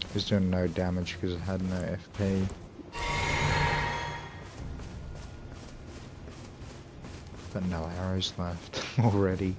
S1: It was doing no damage because it had no FP. But no arrows left already.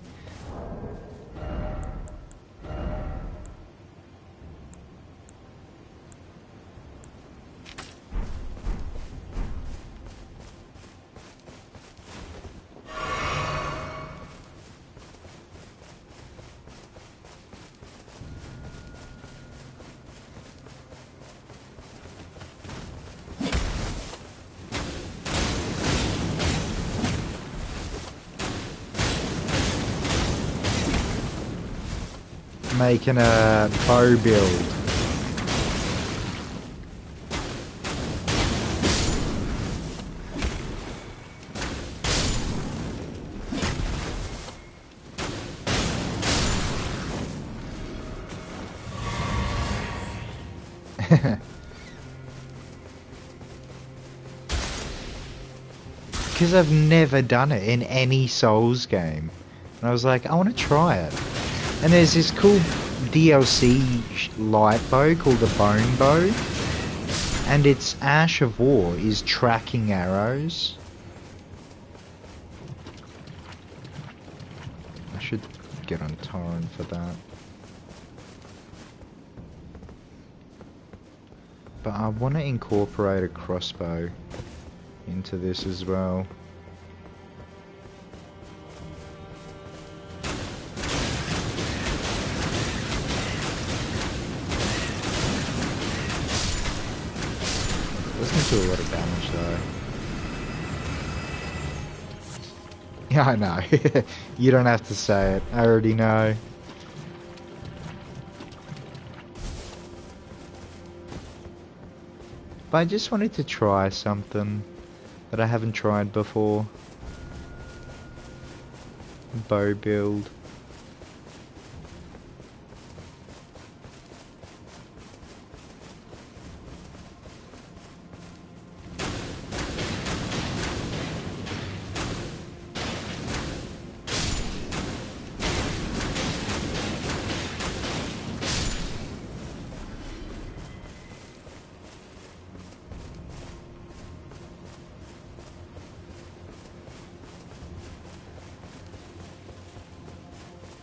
S1: Making a bow build. Because I've never done it in any Souls game. And I was like, I want to try it. And there's this cool DLC light bow called the Bone Bow. And its Ash of War is tracking arrows. I should get on torrent for that. But I want to incorporate a crossbow into this as well. Doesn't do a lot of damage though. Yeah, I know. You don't have to say it. I already know. But I just wanted to try something that I haven't tried before. Bow build.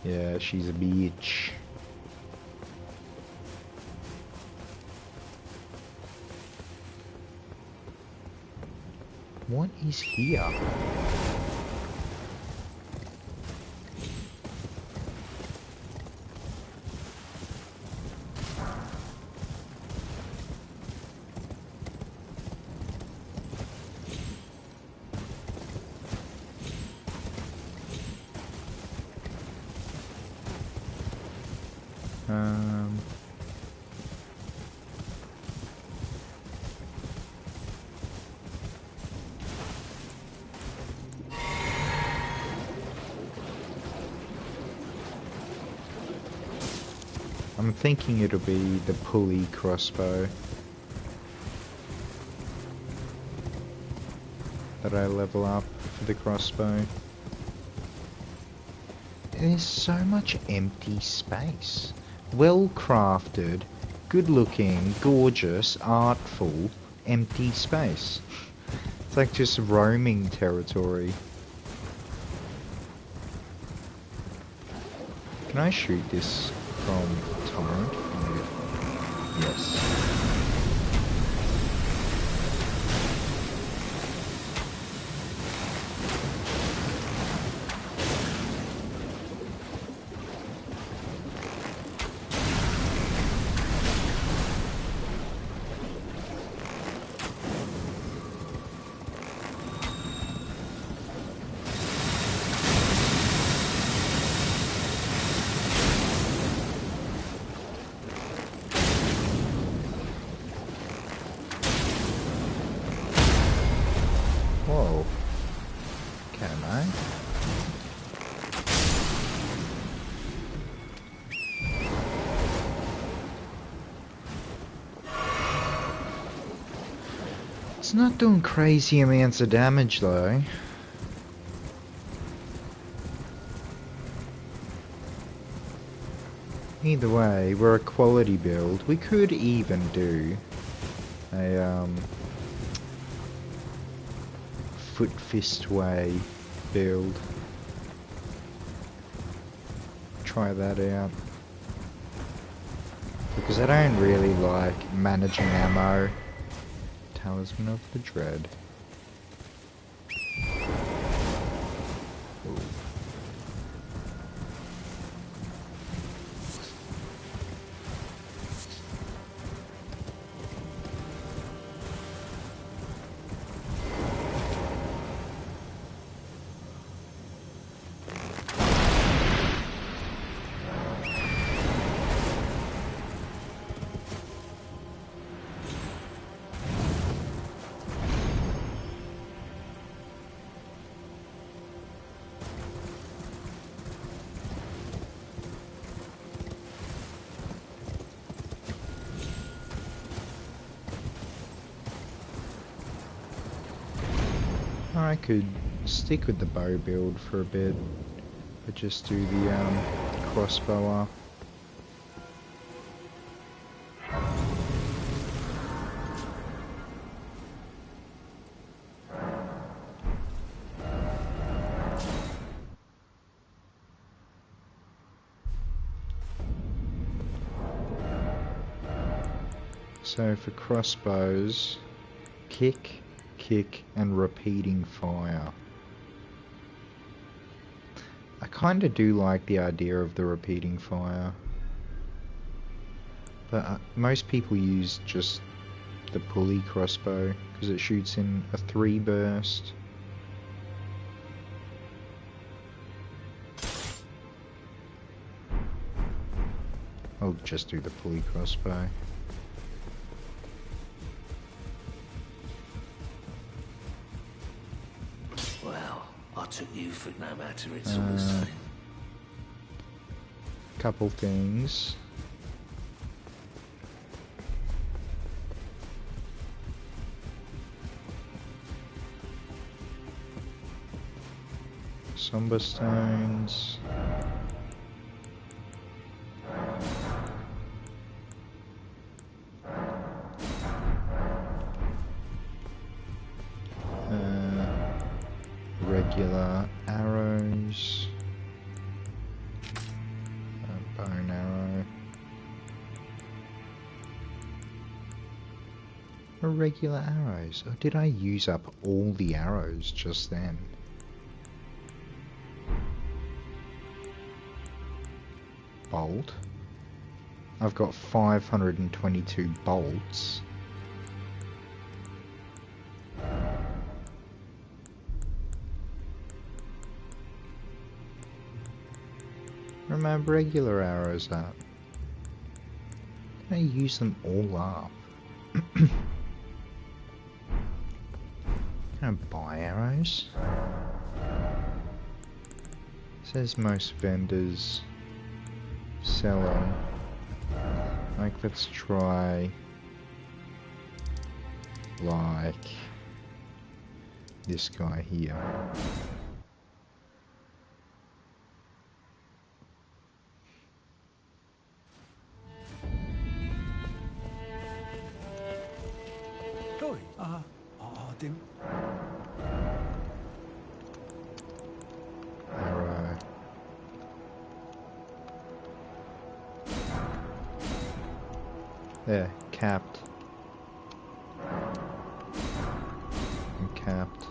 S1: Yeah, she's a bitch. What is here? I'm thinking it'll be the pulley crossbow that I level up for the crossbow. There's so much empty space. Well crafted, good looking, gorgeous, artful, empty space. It's like just roaming territory. Can I shoot this from torrent? Yes. Whoa. Can I? It's not doing crazy amounts of damage though. Either way, we're a quality build. We could even do a foot fist way build. Try that out. Because I don't really like managing ammo. Talisman of the Dread. Ooh. I could stick with the bow build for a bit, but just do the crossbow up. So for crossbows, kick, and repeating fire. I kinda do like the idea of the repeating fire, but most people use just the pulley crossbow because it shoots in a 3 burst. I'll just do the pulley crossbow.
S4: I took you for no matter, it's all the same.
S1: Couple things. Somber stones. Regular arrows. A bone arrow. Regular arrows. Or did I use up all the arrows just then? Bolt. I've got 522 bolts. Where are my regular arrows at? Can I use them all up? Can I buy arrows? It says most vendors sell them. Like, let's try like this guy here.
S2: Thôi, tiếng
S1: Arrow. There, capped. And capped.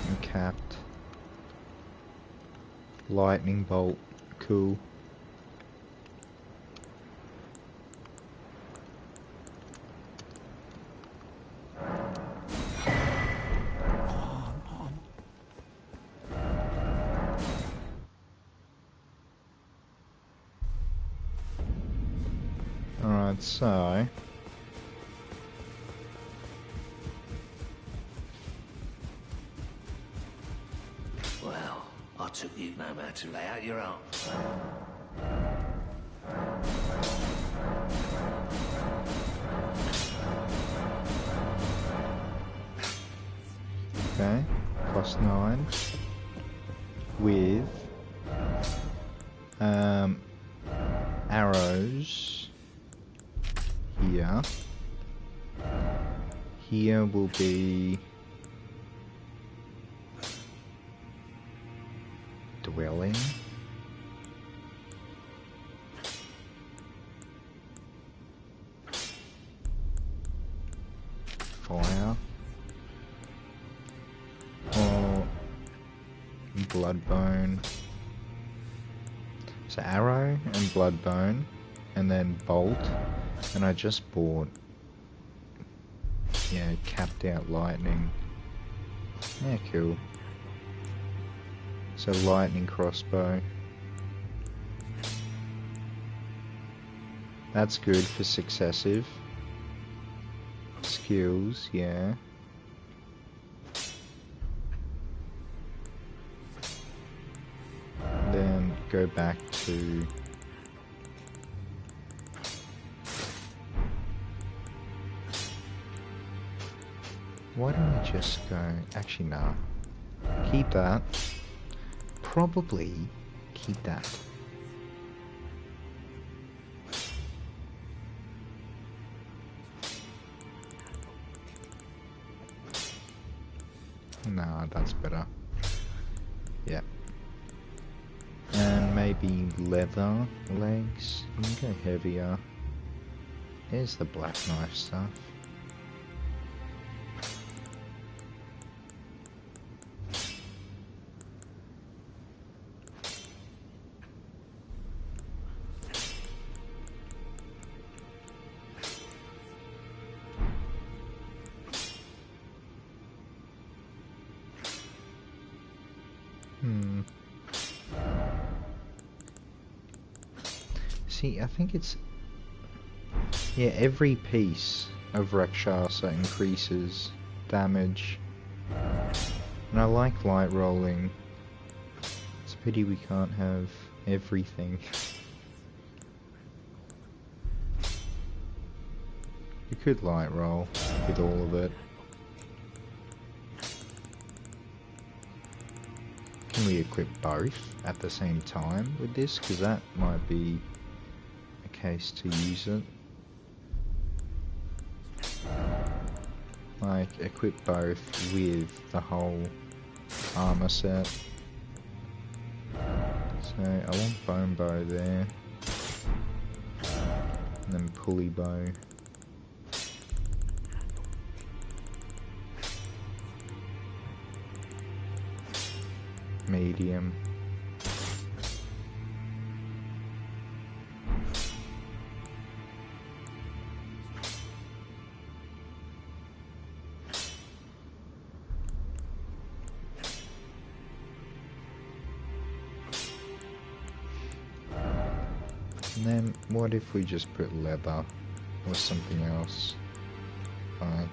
S1: And capped. Lightning bolt. Cool. Alright, so
S4: Well, I took you no how to lay out your arms.
S1: okay, +9 with arrows here. Here will be dwelling. Fire. Or bloodbone. So arrow and bloodbone, and then bolt. And I just bought, yeah, capped out lightning. Yeah, cool. So lightning crossbow. That's good for successive skills, yeah. Then go back to why don't we just go, actually nah, keep that, probably keep that. Nah, that's better. Yeah. And maybe leather legs. You can go heavier. Here's the black knife stuff. See, I think it's... yeah, every piece of Rakshasa increases damage. And I like light rolling. It's a pity we can't have everything. You could light roll with all of it. Can we equip both at the same time with this? Because that might be a case to use it. Like, equip both with the whole armor set. So, I want bone bow there. And then pulley bow. Medium. And then what if we just put leather or something else? Like,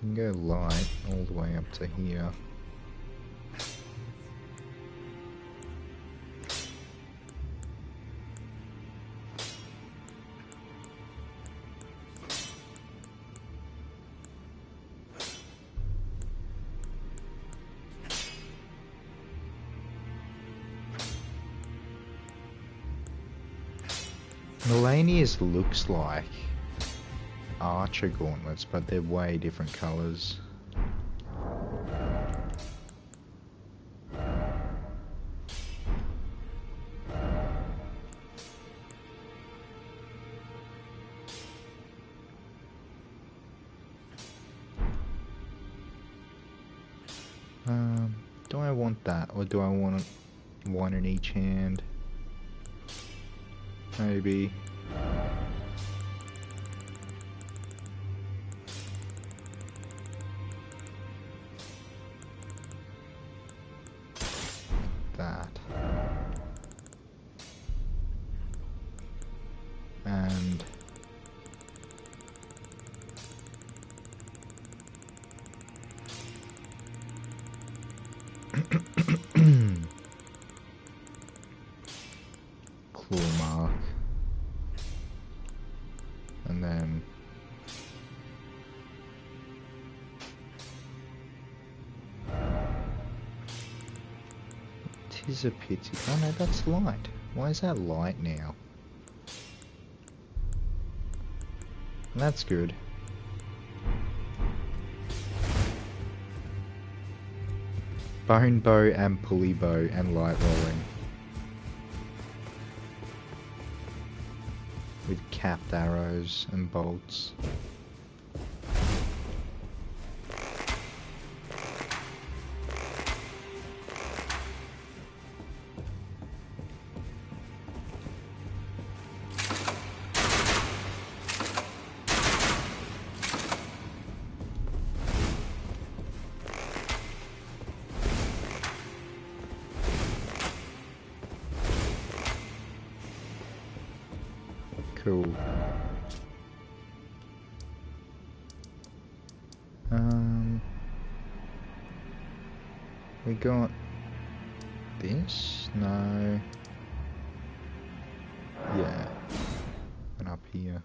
S1: you can go light all the way up to here. Melania's looks like archer gauntlets, but they're way different colours. Do I want that, or do I want one in each hand? Maybe. That. And claw mark. And then tis a pity. Oh no, that's light. Why is that light now? That's good. Bone bow and pulley bow and light rolling. With capped arrows and bolts. Cool. We got this? No. Yeah. And up here.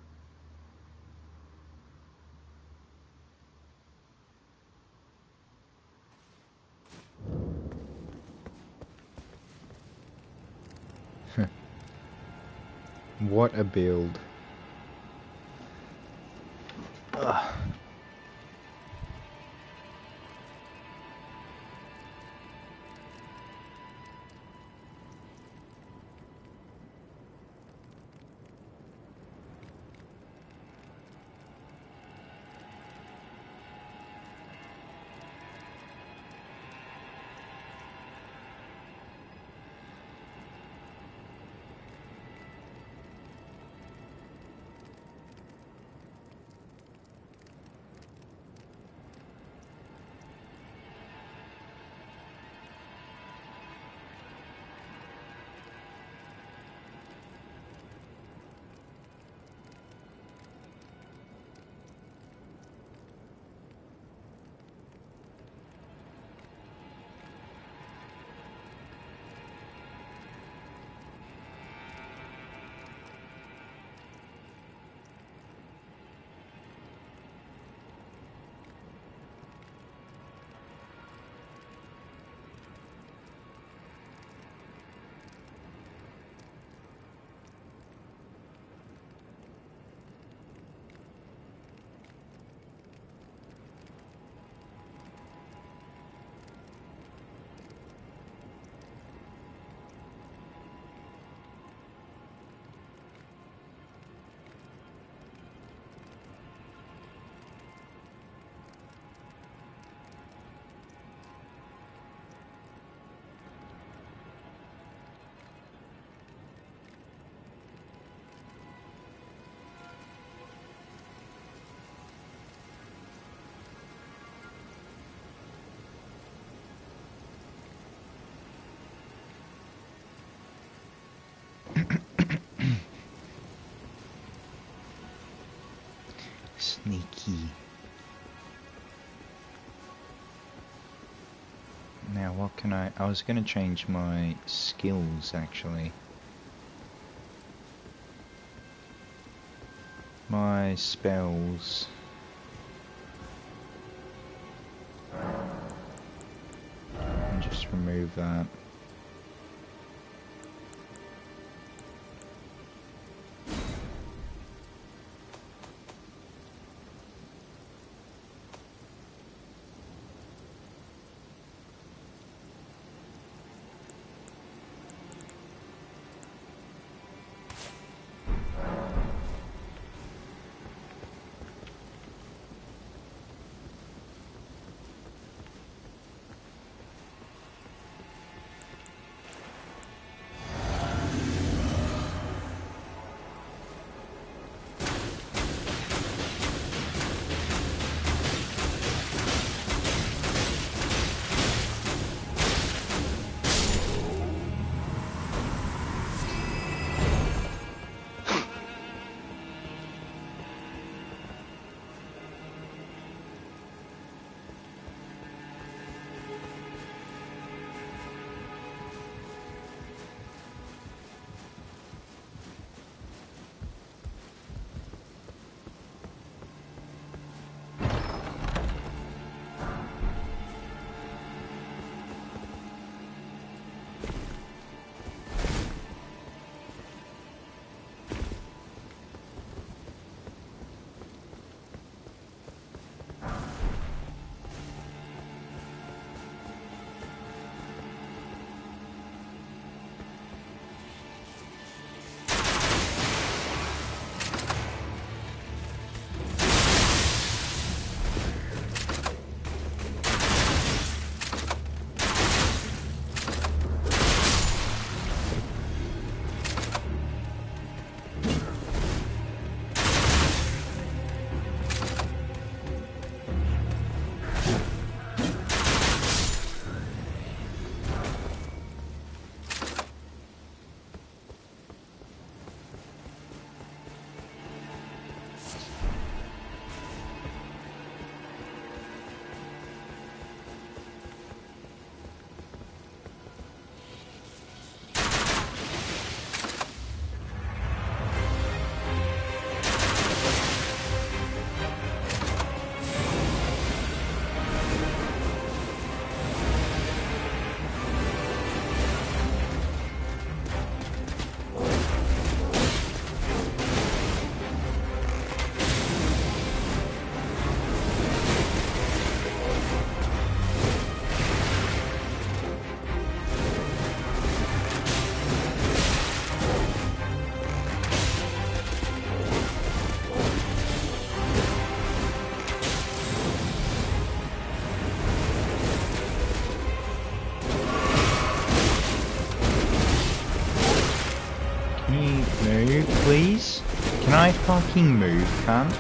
S1: What a build. Ugh. Sneaky. Now what can I was going to change my skills actually. My spells. And just remove that. Can you move, please? Can I fucking move, cunt?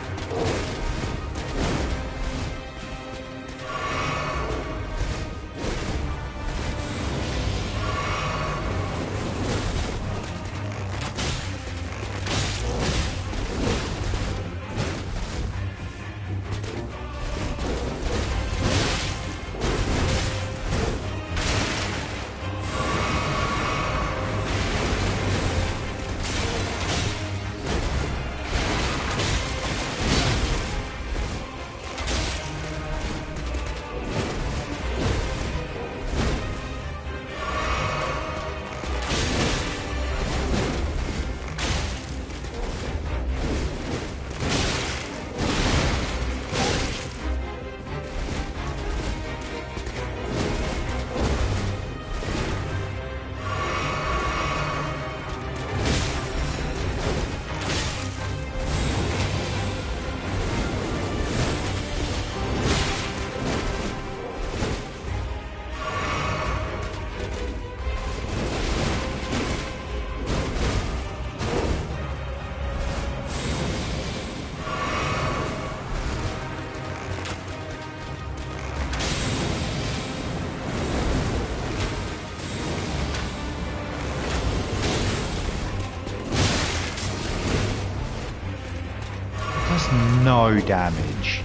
S1: No damage.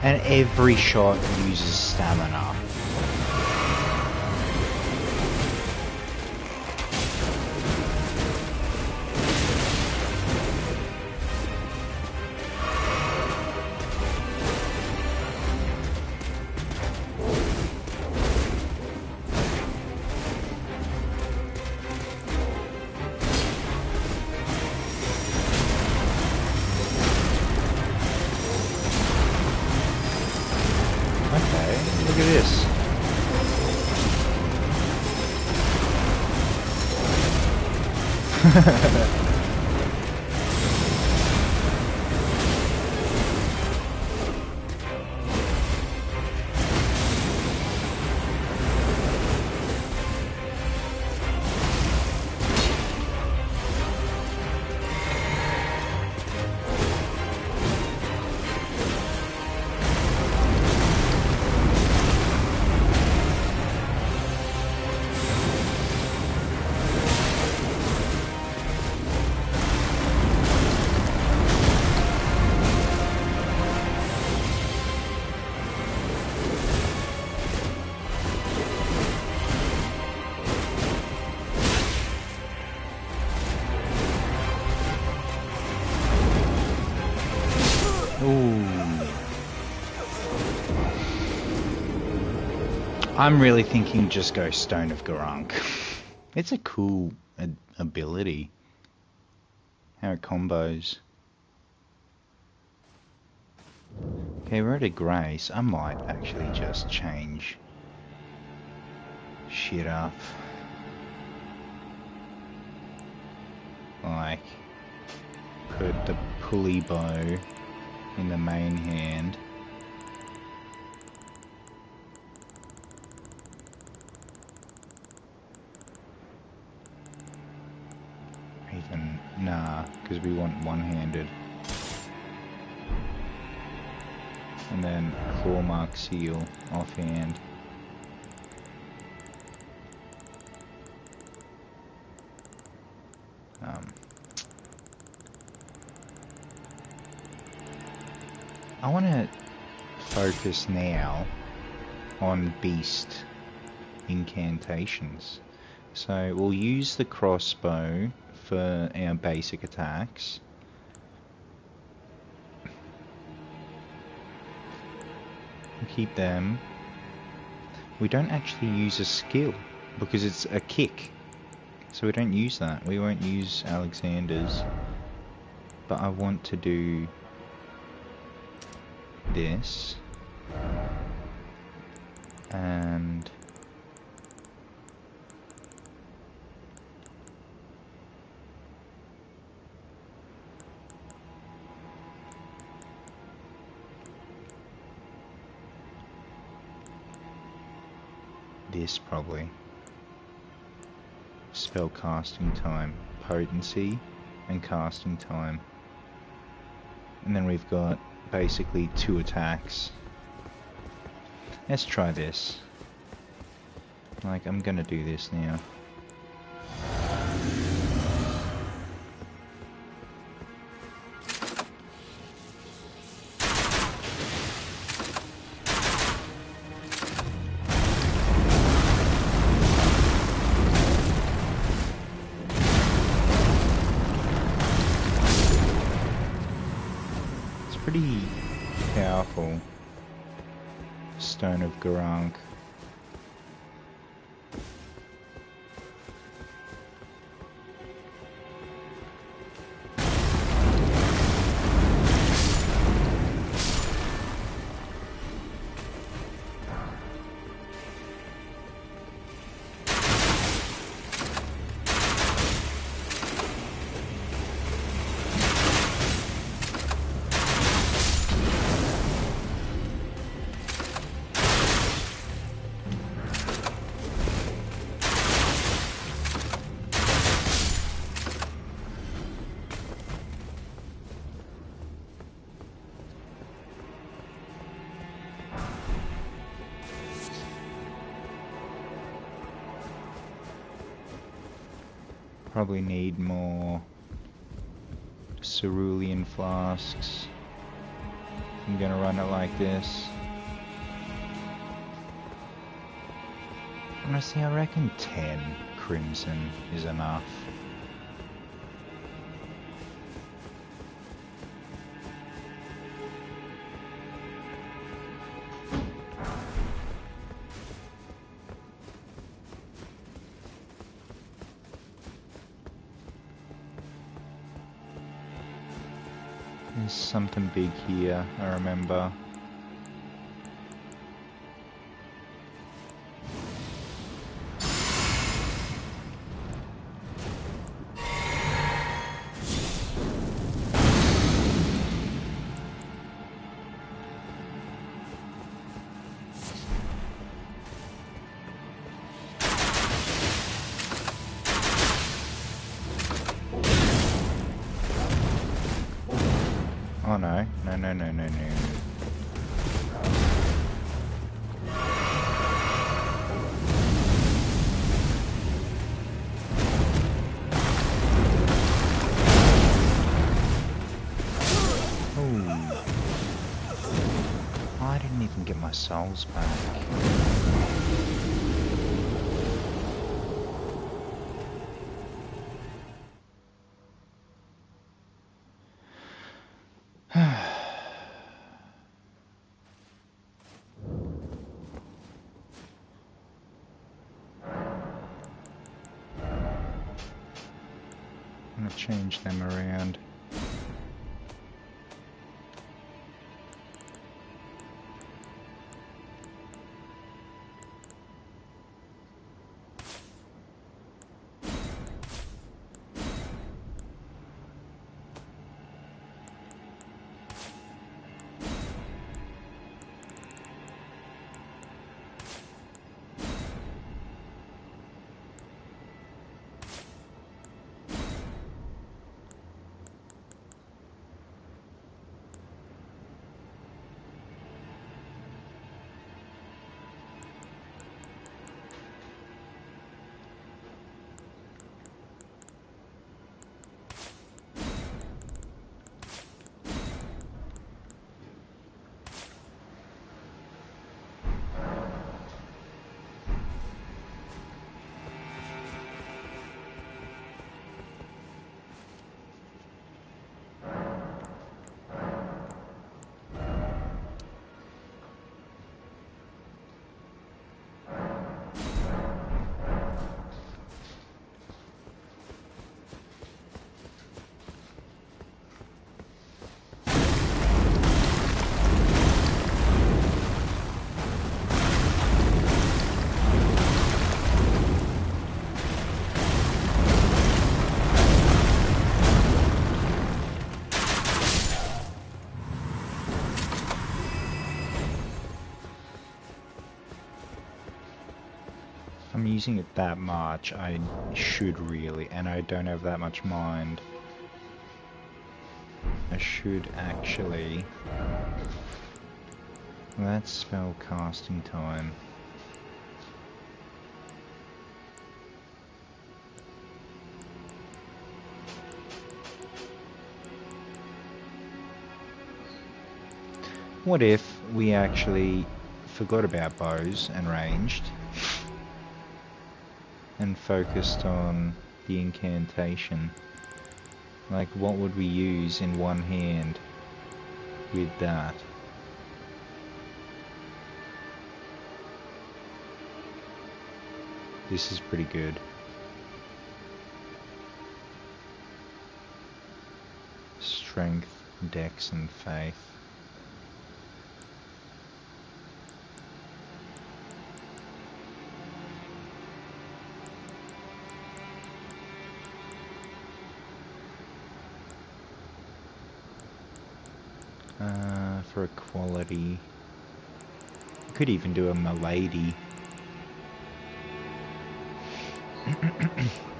S1: And every shot uses stamina. Look at this. I'm really thinking just go Stone of Garunk. It's a cool ability. How it combos. Okay, we're at a Grace. I might actually just change shit up. Like, put the pulley bow in the main hand. Even, nah, because we want one-handed. And then claw mark seal offhand. I want to focus now on beast incantations. So we'll use the crossbow for our basic attacks. We'll keep them. We don't actually use a skill because it's a kick. So we don't use that. We won't use Alexander's. But I want to do this. And this probably. Spell casting time, potency, and casting time. And then we've got basically 2 attacks. Let's try this. Like, I'm gonna do this now. Pretty powerful. Stone of Garank. Probably need more cerulean flasks. I'm gonna run it like this. Honestly, I reckon 10 crimson is enough. There's something big here, I remember. Oh no, no, no, no, no, no. Ooh. I didn't even get my souls back. I'm gonna change them around. I'm using it that much, I should really, and I don't have that much mind. I should actually... That's spell casting time. What if we actually forgot about bows and ranged and focused on the incantation? Like, what would we use in one hand with that? This is pretty good. Strength, dex, and faith. For equality, I could even do a milady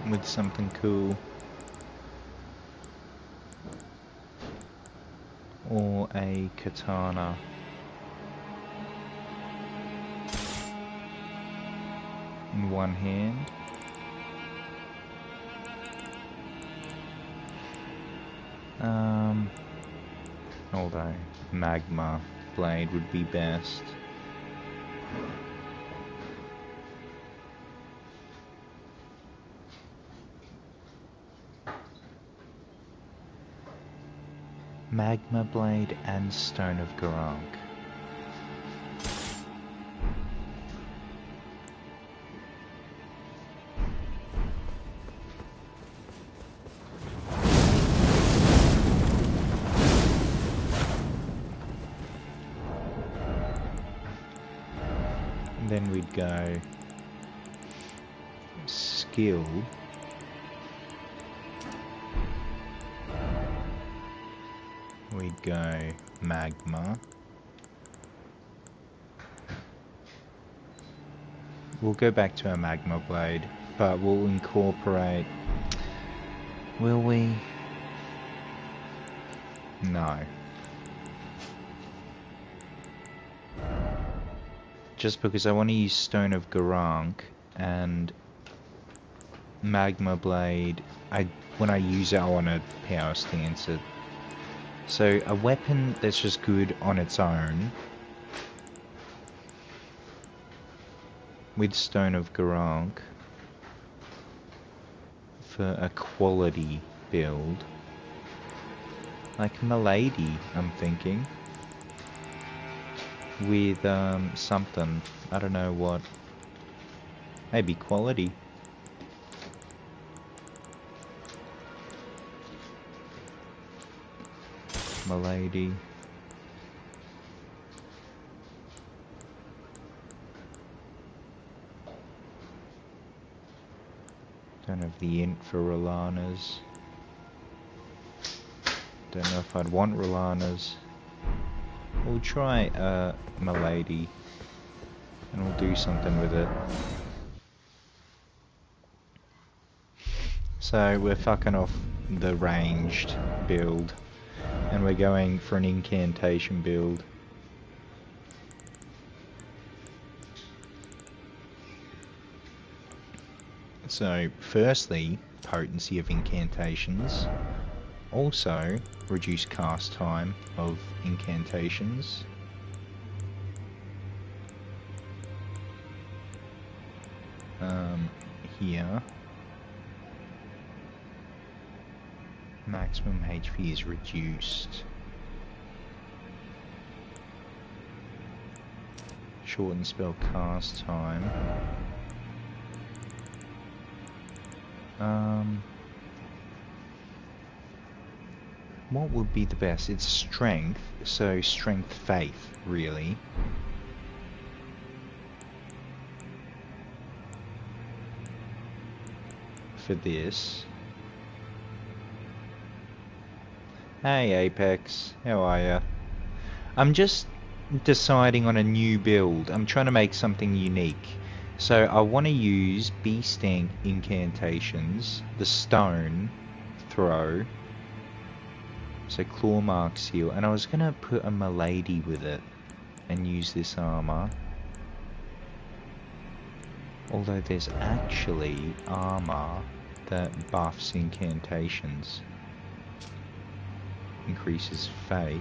S1: with something cool, or a katana. In one hand. Although Magma blade would be best. Magma blade and Stone of Garank. Then we'd go skill, we'd go magma, we'll go back to our magma blade, but we'll incorporate, will we? No. Just because I want to use Stone of Garank and Magma Blade, when I use it I want to power stance it. So a weapon that's just good on its own with Stone of Garank for a quality build. Like Milady, I'm thinking. With something, I don't know what, maybe quality. Milady. Don't have the int for Rolanas. Don't know if I'd want Rolanas. We'll try Milady, and we'll do something with it. So we're fucking off the ranged build, and we're going for an incantation build. So firstly, potency of incantations. Also, reduce cast time of incantations. Here. Maximum HP is reduced. Shorten spell cast time. What would be the best? It's strength, so strength faith, really. For this. Hey Apex, how are ya? I'm just deciding on a new build. I'm trying to make something unique. So I want to use beast incantations, the stone throw, so claw mark seal, and I was going to put a milady with it and use this armor. Although there's actually armor that buffs incantations, increases faith.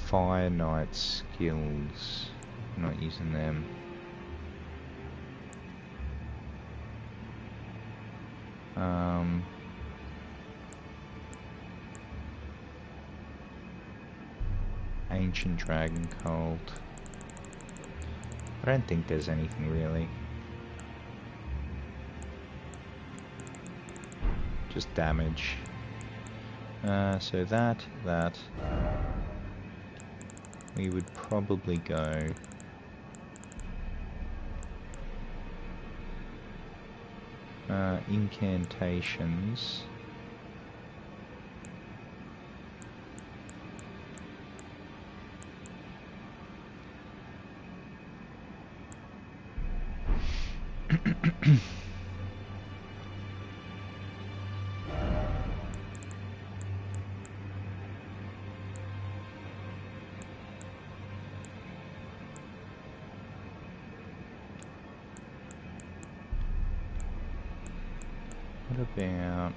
S1: Fire Knight skills, I'm not using them. Ancient Dragon Cult. I don't think there's anything really. Just damage. So that. We would probably go incantations. What about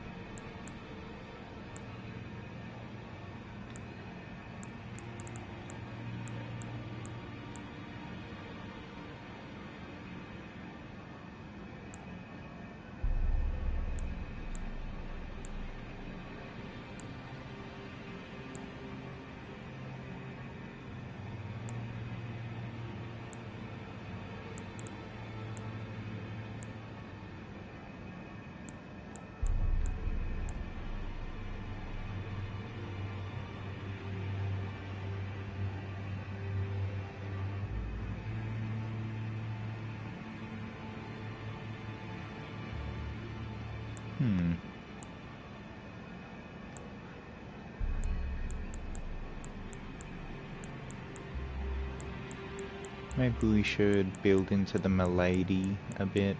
S1: maybe we should build into the milady a bit.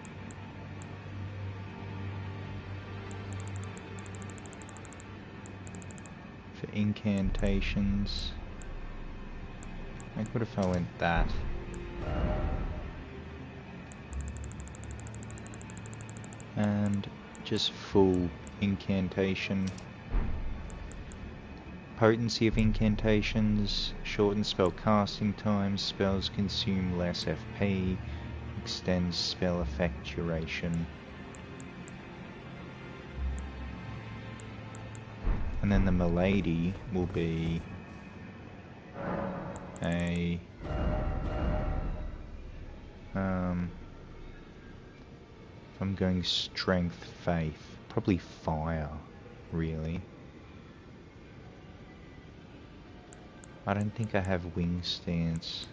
S1: For incantations. Like, what if I went that? And just full incantation. Potency of incantations, shorten spell casting times, spells consume less FP, extends spell effect duration. And then the milady will be a if I'm going strength, faith, probably fire, really. I don't think I have wing stance.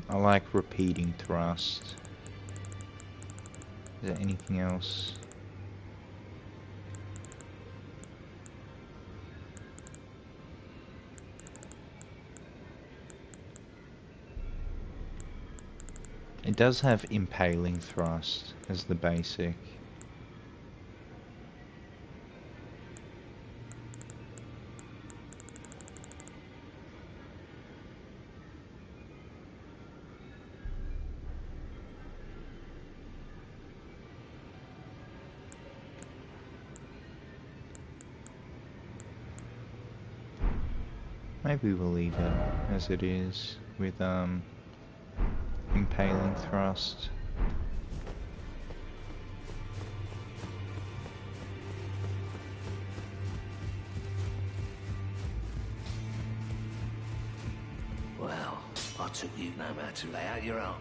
S1: I like repeating thrust. Is there anything else? It does have impaling thrust as the basic. Maybe we'll leave it as it is with impaling thrust.
S4: Well, I took you no matter to lay out your own.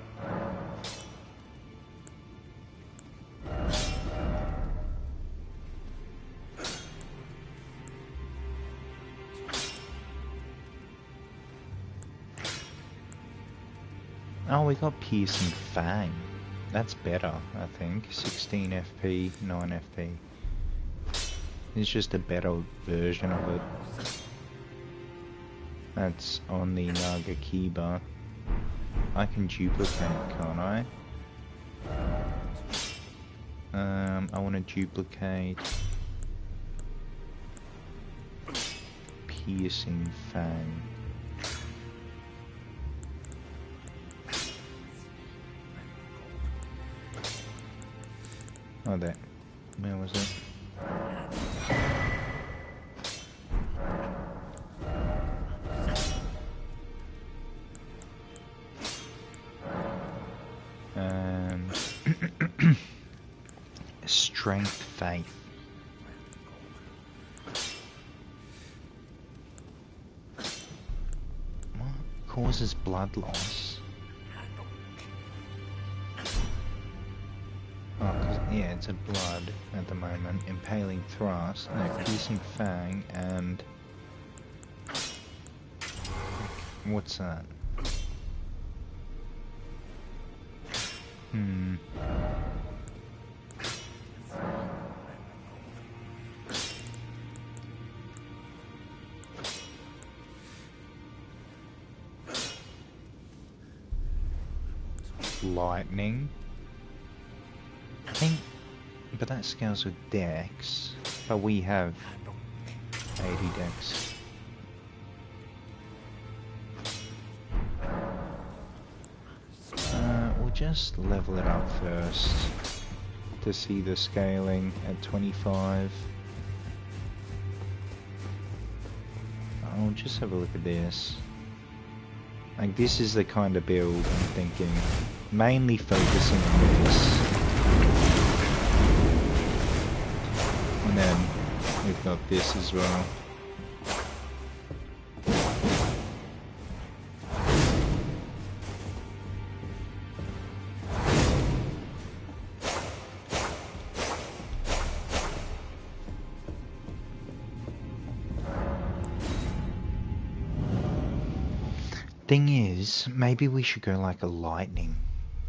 S1: Oh, we got Piercing Fang. That's better, I think. 16 FP, 9 FP. It's just a better version of it. That's on the Nagakiba. I can duplicate, can't I? I want to duplicate Piercing Fang. Oh, there. Where was it? Strength Faith. What causes blood loss? Oh, cause, yeah, it's a blood at the moment. Impaling Thrust, no, Piercing Fang, and... what's that? Lightning. I think, but that scales with Dex. But we have 80 Dex. We'll just level it up first to see the scaling at 25. I'll just have a look at this. Like, this is the kind of build I'm thinking. Mainly focusing on this. And then we've got this as well. Thing is, maybe we should go like a lightning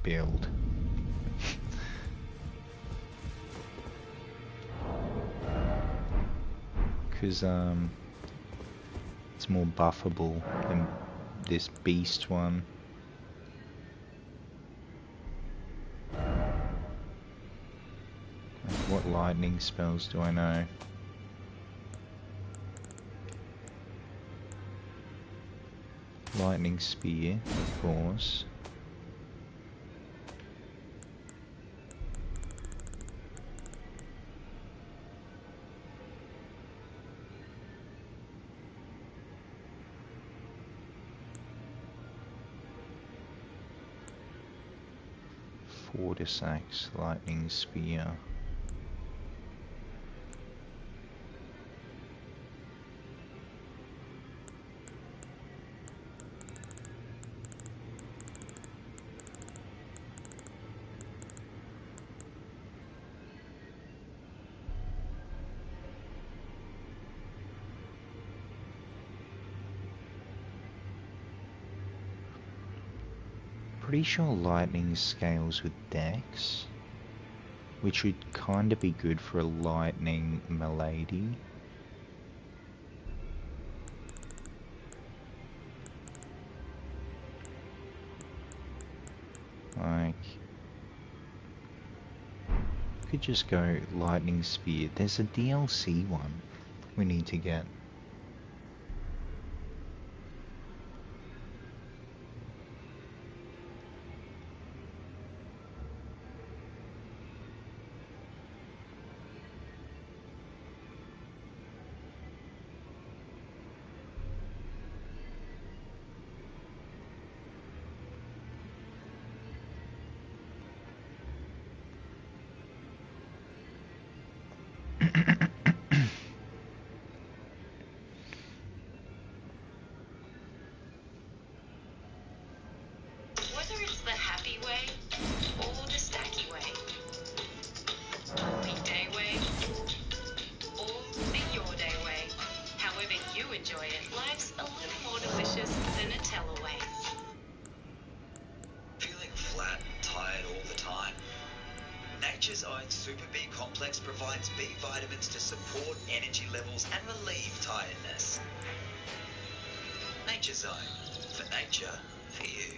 S1: build. Because it's more buffable than this beast one. What lightning spells do I know? Lightning Spear, of course. Fortis Axe, Lightning Spear. Pretty sure lightning scales with Dex, which would kind of be good for a lightning milady. Like, could just go lightning spear. There's a DLC one we need to get.
S9: Super B complex provides provides B vitamins to support energy levels and relieve tiredness. Nature Zone. For nature, for you.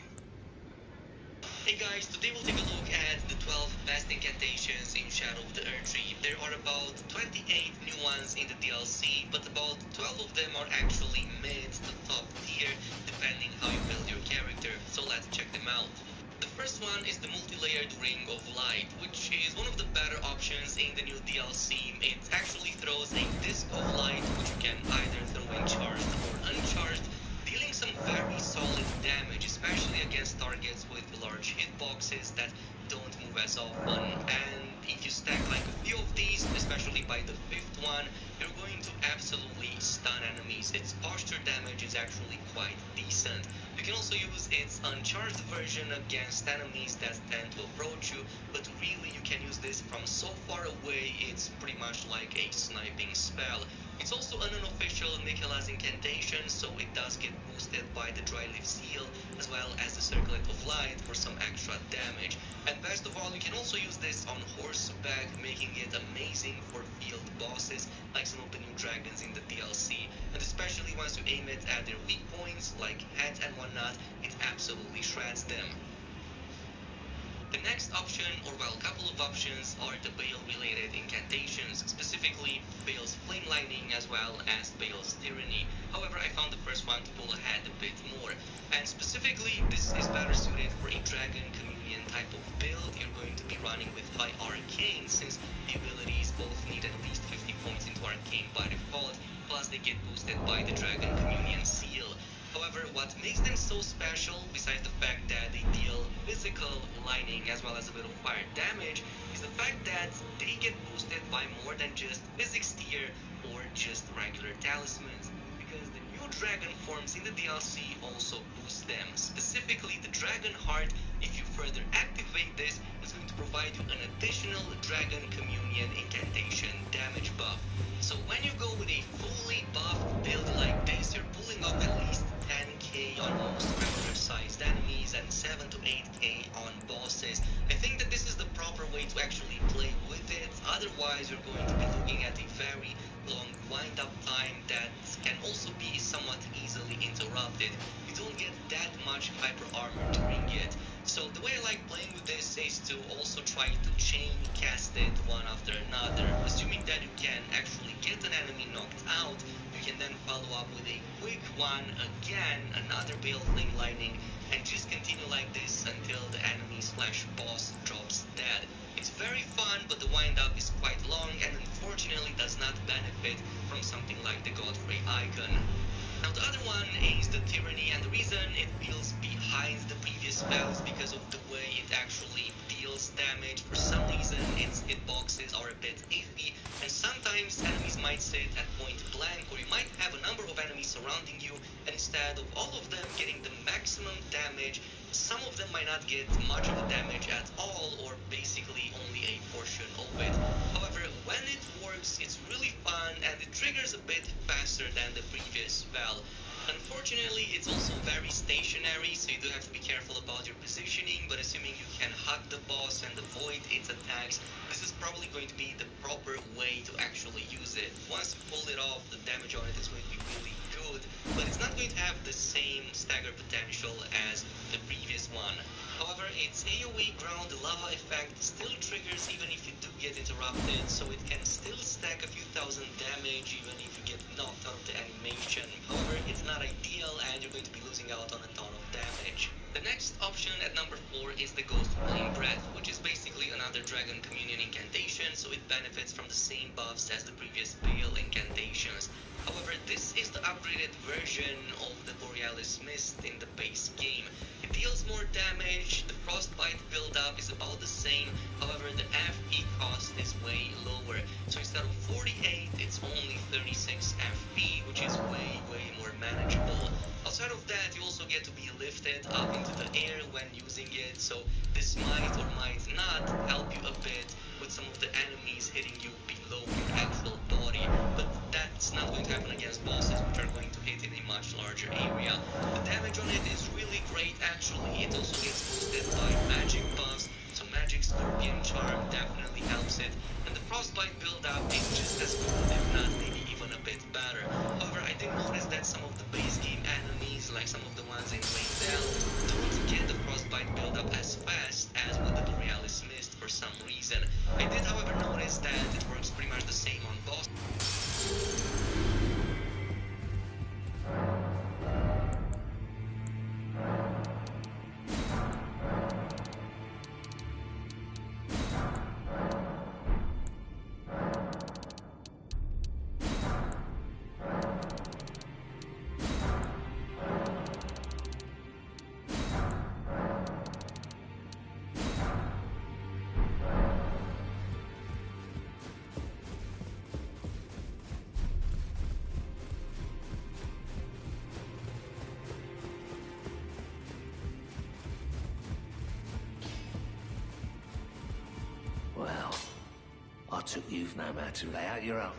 S10: Hey guys, today we'll take a look at the 12 best incantations in Shadow of the Erdtree. There are about 28 new ones in the DLC, but about 12 of them are actually mid to top tier, depending how you build your character, so let's check them out. The first one is the multi-layered Ring of Light, which is one of the better options in the new DLC. It actually throws a disc of light, which you can either throw in charged or uncharged, dealing some very solid damage, especially against targets with large hitboxes that don't move as often. And if you stack like a few of these, especially by the 5th one, you're going to absolutely stun enemies. Its posture damage is actually quite decent. You can also use its uncharged version against enemies that tend to approach you, but really you can use this from so far away, it's pretty much like a sniping spell. It's also an unofficial Nicholas incantation, so it does get boosted by the Dry Leaf Seal, as well as the Circlet of Light for some extra damage. And best of all, you can also use this on horseback, making it amazing for field bosses, like some of the new dragons in the DLC. And especially once you aim it at their weak points, like head and whatnot, it absolutely shreds them. The next option, or well, couple of options, are the Bale-related incantations, specifically Bale's Flame Lightning as well as Bale's Tyranny. However, I found the first one to pull ahead a bit more. And specifically, this is better suited for a Dragon Communion type of build. You're going to be running with high Arcane, since the abilities both need at least 50 points into Arcane by default, plus they get boosted by the Dragon Communion Seal. However, what makes them so special, besides the fact that they deal physical lightning as well as a bit of fire damage, is the fact that they get boosted by more than just physics tier or just regular talismans, because the new dragon forms in the DLC also boost them. Specifically, the Dragon Heart, if you further activate this, is going to provide you an additional Dragon Communion incantation damage buff. So when you go with a fully buffed build like this, you're pulling up at least 10k on most regular sized enemies and 7 to 8k on bosses. I think that this is the proper way to actually play with it, otherwise you're going to be looking at a very long wind up time that can also be somewhat easily interrupted. You don't get that much hyper armor during it. So the way I like playing with this is to also try to chain cast it one after another, assuming that you can actually get an enemy knocked out. You can then follow up with a quick one again, another Bale Flame Lightning, and just continue like this until the enemy slash boss drops dead. It's very fun, but the wind up is quite long and unfortunately does not benefit from something like the Godfrey icon. Now the other one is the Tyranny, and the reason it feels behind the previous spell is because of the way it actually deals damage. For some reason its hitboxes are a bit iffy, and sometimes enemies might sit at point blank, or you might have a number of enemies surrounding you, and instead of all of them getting the maximum damage, some of them might not get much of the damage at all, or basically only a portion of it. However, when it works, it's really fun, and it triggers a bit faster than the previous spell. Unfortunately, it's also very stationary, so you do have to be careful about your positioning, but assuming you can hug the boss and avoid its attacks, this is probably going to be the proper way to actually use it. Once you pull it off, the damage on it is going to be really good, but it's not going to have the same stagger potential as the previous one. However, its AoE ground lava effect still triggers even if you do get interrupted, so it can still stack a few thousand damage even if you get knocked out of the animation. However, it's not ideal and you're going to be losing out on a ton of damage. The next option at number 4 is the Ghost Flame Breath, which is basically another Dragon Communion incantation, so it benefits from the same buffs as the previous Bale incantations. However, this is the upgraded version of the Borealis Mist in the base game. It deals more damage, the Frostbite build-up is about the same, however the FP cost is way lower. So instead of 48, it's only 36 FP, which is way more manageable. Outside of that, you also get to be lifted up into the air when using it, so this might or might not help you a bit with some of the enemies hitting you below your actual body, but that's not going to happen against bosses, which are going to hit in a much larger area. The damage on it is really great actually. It also gets boosted by magic buffs, so Magic Scorpion Charm definitely helps it, and the frostbite build-up is just as good, if not maybe even a bit better. However, I did notice that some of the base game enemies, like some of the ones in Lane don't get the frostbite build-up as fast as what the Borealis missed for some reason. I did, however, notice that it works pretty much the same on boss.
S4: Well, I took you've no man to lay out your own.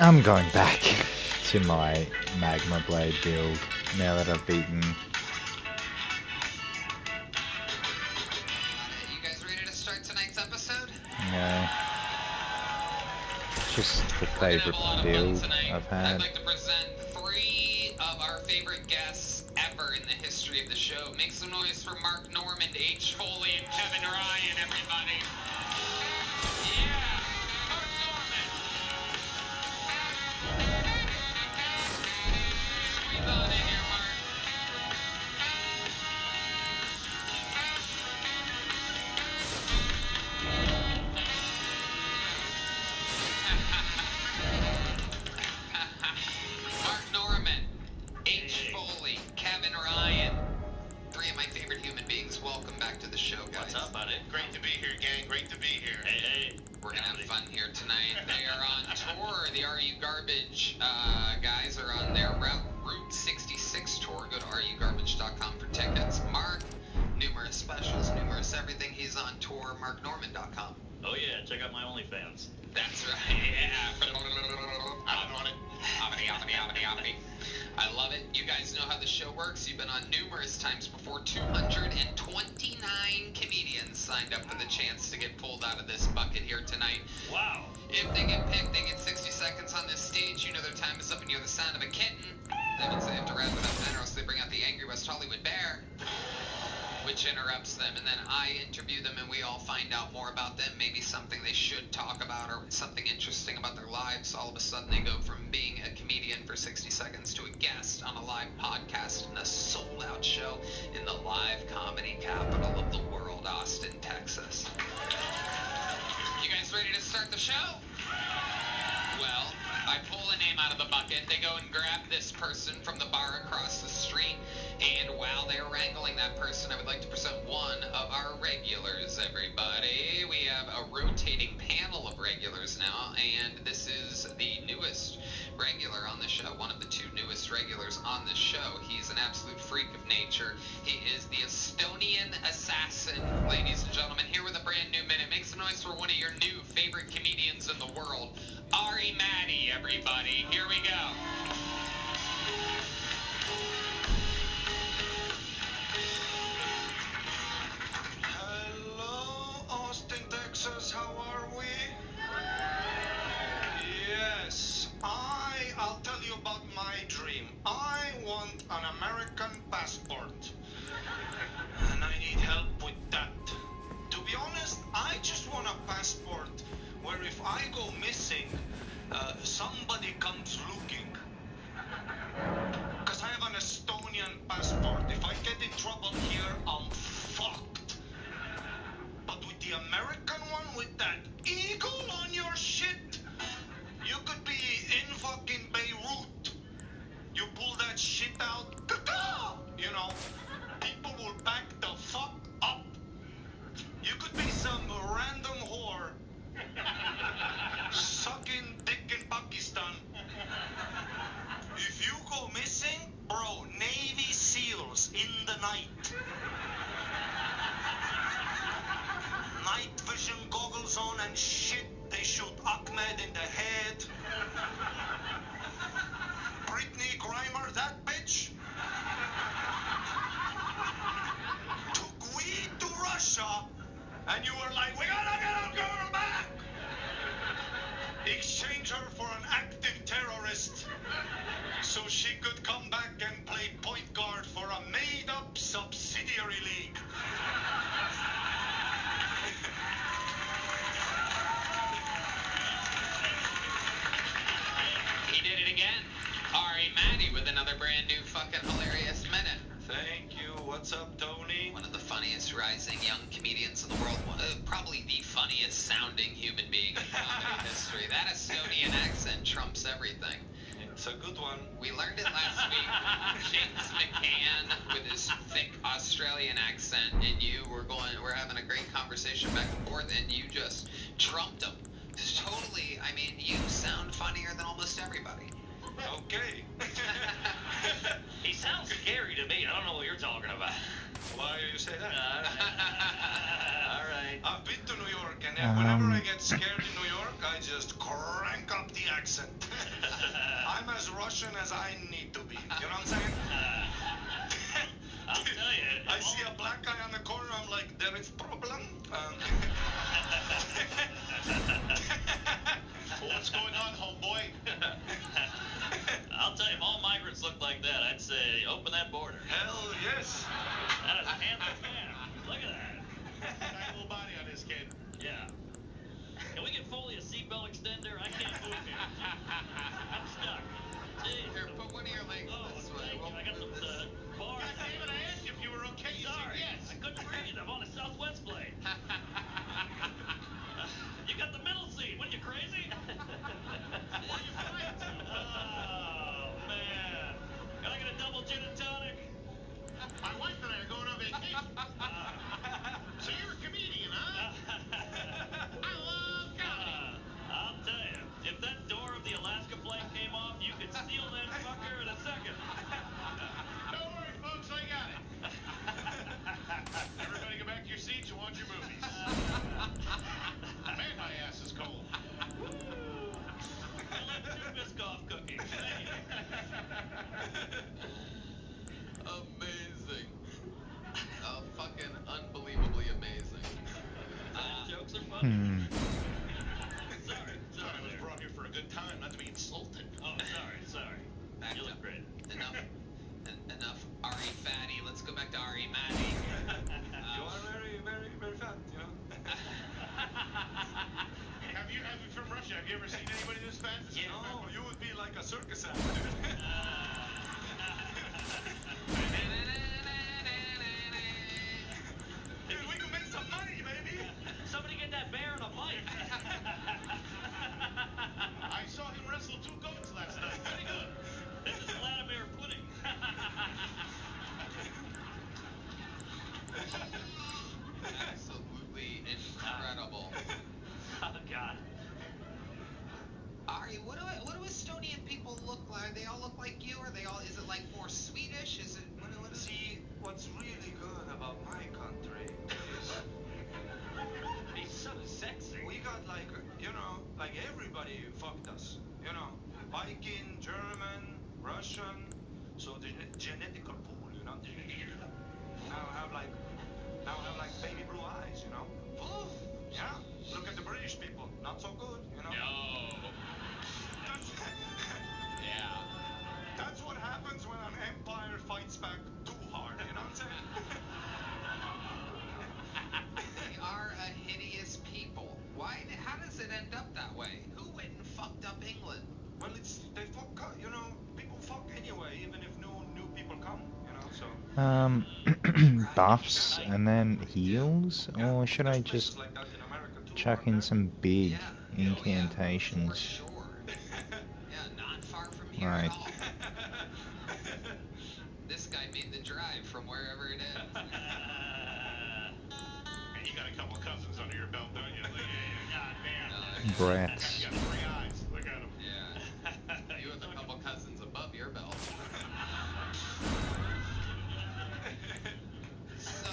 S1: I'm going back to my Magma Blade build now that I've beaten.
S11: You guys ready to start tonight's episode?
S1: Yeah. It's just the favourite build I've had.
S11: I'd like to present 3 of our favorite guests ever in the history of the show. Make some noise for Mark Normand, H. Foley, and Kevin Ryan, everybody. Yeah, Mark Normand. Squeeze on in here, Mark. Mark Normand, H. Foley, Kevin Ryan. 3 of my favorite human beings. Welcome back to the show, guys.
S4: What's up, buddy? Great to be here, gang. Great to be here. Hey, hey.
S11: We're gonna have fun here tonight. They are on tour. The Are You Garbage guys are on their Route 66 tour. Go to RUGarbage.com for tickets. Mark, numerous specials, numerous everything. He's on tour. MarkNorman.com.
S4: Oh, yeah. Check out my OnlyFans.
S11: That's right. Yeah. I'm on it. Oppity. I love it. You guys know how the show works. You've been on numerous times before. 229 comedians signed up for the chance to get pulled out of this bucket here tonight.
S4: Wow.
S11: If they get picked, they get 60 seconds on this stage. You know their time is up and you're the sound of a kitten. That means they have to wrap it up then, or else they bring out the angry West Hollywood bear, which interrupts them, and then I interview them and we all find out more about them, maybe something they should talk about or something interesting about their lives. All of a sudden they go from being a comedian for 60 seconds to a guest on a live podcast in a sold-out show in the live comedy capital of the world, Austin, Texas. You guys ready to start the show? Well, I pull a name out of the bucket. They go and grab this person from the bar across the street. And while they're wrangling that person, I would like to present one of our regulars, everybody. We have a rotating panel of regulars now. And this is the newest regular on the show. One of the 2 newest regulars on the show. He's an absolute freak of nature. He is the Estonian Assassin, ladies and gentlemen. Here with a brand new minute. Make some noise for one of your new favorite comedians in the world. Ari Maddie, everybody. Here we go.
S12: Hello, Austin, Texas. How are we? Yes, I'll tell you about my dream. I want an American passport. And I need help with that. To be honest, I just want a passport where if I go missing, somebody comes looking. Because I have an Estonian passport. If I get in trouble here, I'm fucked. But with the American one, with that eagle on your shit, you could be in fucking Beirut. You pull that shit out, you know, people will back the fuck up. You could be some random whore sucking dick in Pakistan. If you go missing, bro, Navy SEALs in the night. Night vision goggles on and shit. They shoot Ahmed in the head. Brittany Grimer, that bitch, took weed to Russia, and you were like, we gotta get our girl back. Exchange her for an active terrorist so she could come back and play point guard for a made-up subsidiary league.
S11: He did it again. Ari Maddie with another brand new fucking hilarious minute.
S12: Thank you. What's up, Tony?
S11: One of the funniest rising young comedians in the world. Probably the funniest sounding human being in comedy history. That Estonian accent trumps everything.
S12: It's a good one.
S11: We learned it last week. James McCann with his thick Australian accent, and we're having a great conversation back and forth, and you just trumped him. Totally, I mean, you sound funnier than almost everybody.
S12: Okay.
S4: He sounds scary to me. I don't know what you're talking about.
S12: Why do you say that?
S4: All right.
S12: I've been to New York, and whenever I get scared in New York, I just crank pick up the accent. I'm as Russian as I need to be. You know what I'm saying?
S6: I'll tell you.
S12: I see a black guy on the corner, I'm like, there is problem.
S6: What's going on, homeboy? I'll tell you, if all migrants look like that, I'd say open that border.
S12: Hell yes.
S6: That is a handsome man. Look at that.
S12: Nice little body on this kid.
S6: Yeah. Can we get Foley a seatbelt extender? I can't move here. I'm stuck. Jeez.
S11: Here, put one of your legs this way.
S6: Thank you. I got some bars.
S12: God damn it, I asked you if you were okay. You said
S6: Sorry.
S12: yes.
S6: I couldn't breathe. I'm on a Southwest plane. You got the middle seat. What, you crazy?
S12: Where you flying to?
S6: Oh, man. Can I get a double gin and tonic?
S12: My wife and I are going on vacation. So you're a comedian, huh? I love comedy.
S6: I'll tell you, if that door of the Alaska plane came off, you could steal that fucker in a second.
S12: Don't worry, folks, I got it. Everybody go back to your seats and watch your movies. Man, my ass is cold.
S6: Two Biscoff cookies.
S11: Amazing. Fucking unbelievably amazing.
S6: Jokes are funny. Sorry.
S12: I was brought here for a good time, not to be insulted.
S6: Oh, sorry. You look great.
S11: Enough. Ari fatty. Let's go back to Ari Matty.
S12: You are very, very, very fat, you know? Have you from Russia? Have you ever seen anybody this fat?
S6: Yeah.
S12: No, you would be like a circus act. Dude, we can make some money, baby.
S6: Somebody get that bear in a mic.
S12: I saw him wrestle 2 goats last night. Very good.
S6: This is Vladimir pudding.
S11: Absolutely incredible.
S6: Oh, God.
S11: Ari, what do Estonian people look like? They all look like you, or is it like more Swedish? Is it what is
S12: See, what's really good about my country is
S6: He's so sexy.
S12: we got like, you know, like everybody fucked us. You know, Viking, German, Russian. So the genetical pool, you know. Now I have like baby blue eyes, you know.
S11: Oof.
S12: Yeah. Look at the British people, not so good, you know.
S6: No.
S11: Yeah.
S12: That's what happens when an empire fights back too hard, you know what I'm saying?
S11: They are a hideous people. Why? How does it end up that way? Who went and fucked up England?
S12: Well, they fuck, you know, people fuck anyway, even if no new people come, you know, so.
S1: Buffs and then heals, or should I just
S12: Like that in America too,
S1: chuck in some big incantations?
S11: Sure. Yeah, not far from here
S1: Right.
S11: at all. This guy made the drive from wherever it is.
S12: And you got a couple cousins under your belt, don't you? Like, God, man.
S1: Brats.
S12: You got 3 eyes. Look at them.
S11: Yeah. You with a couple cousins above your belt. So,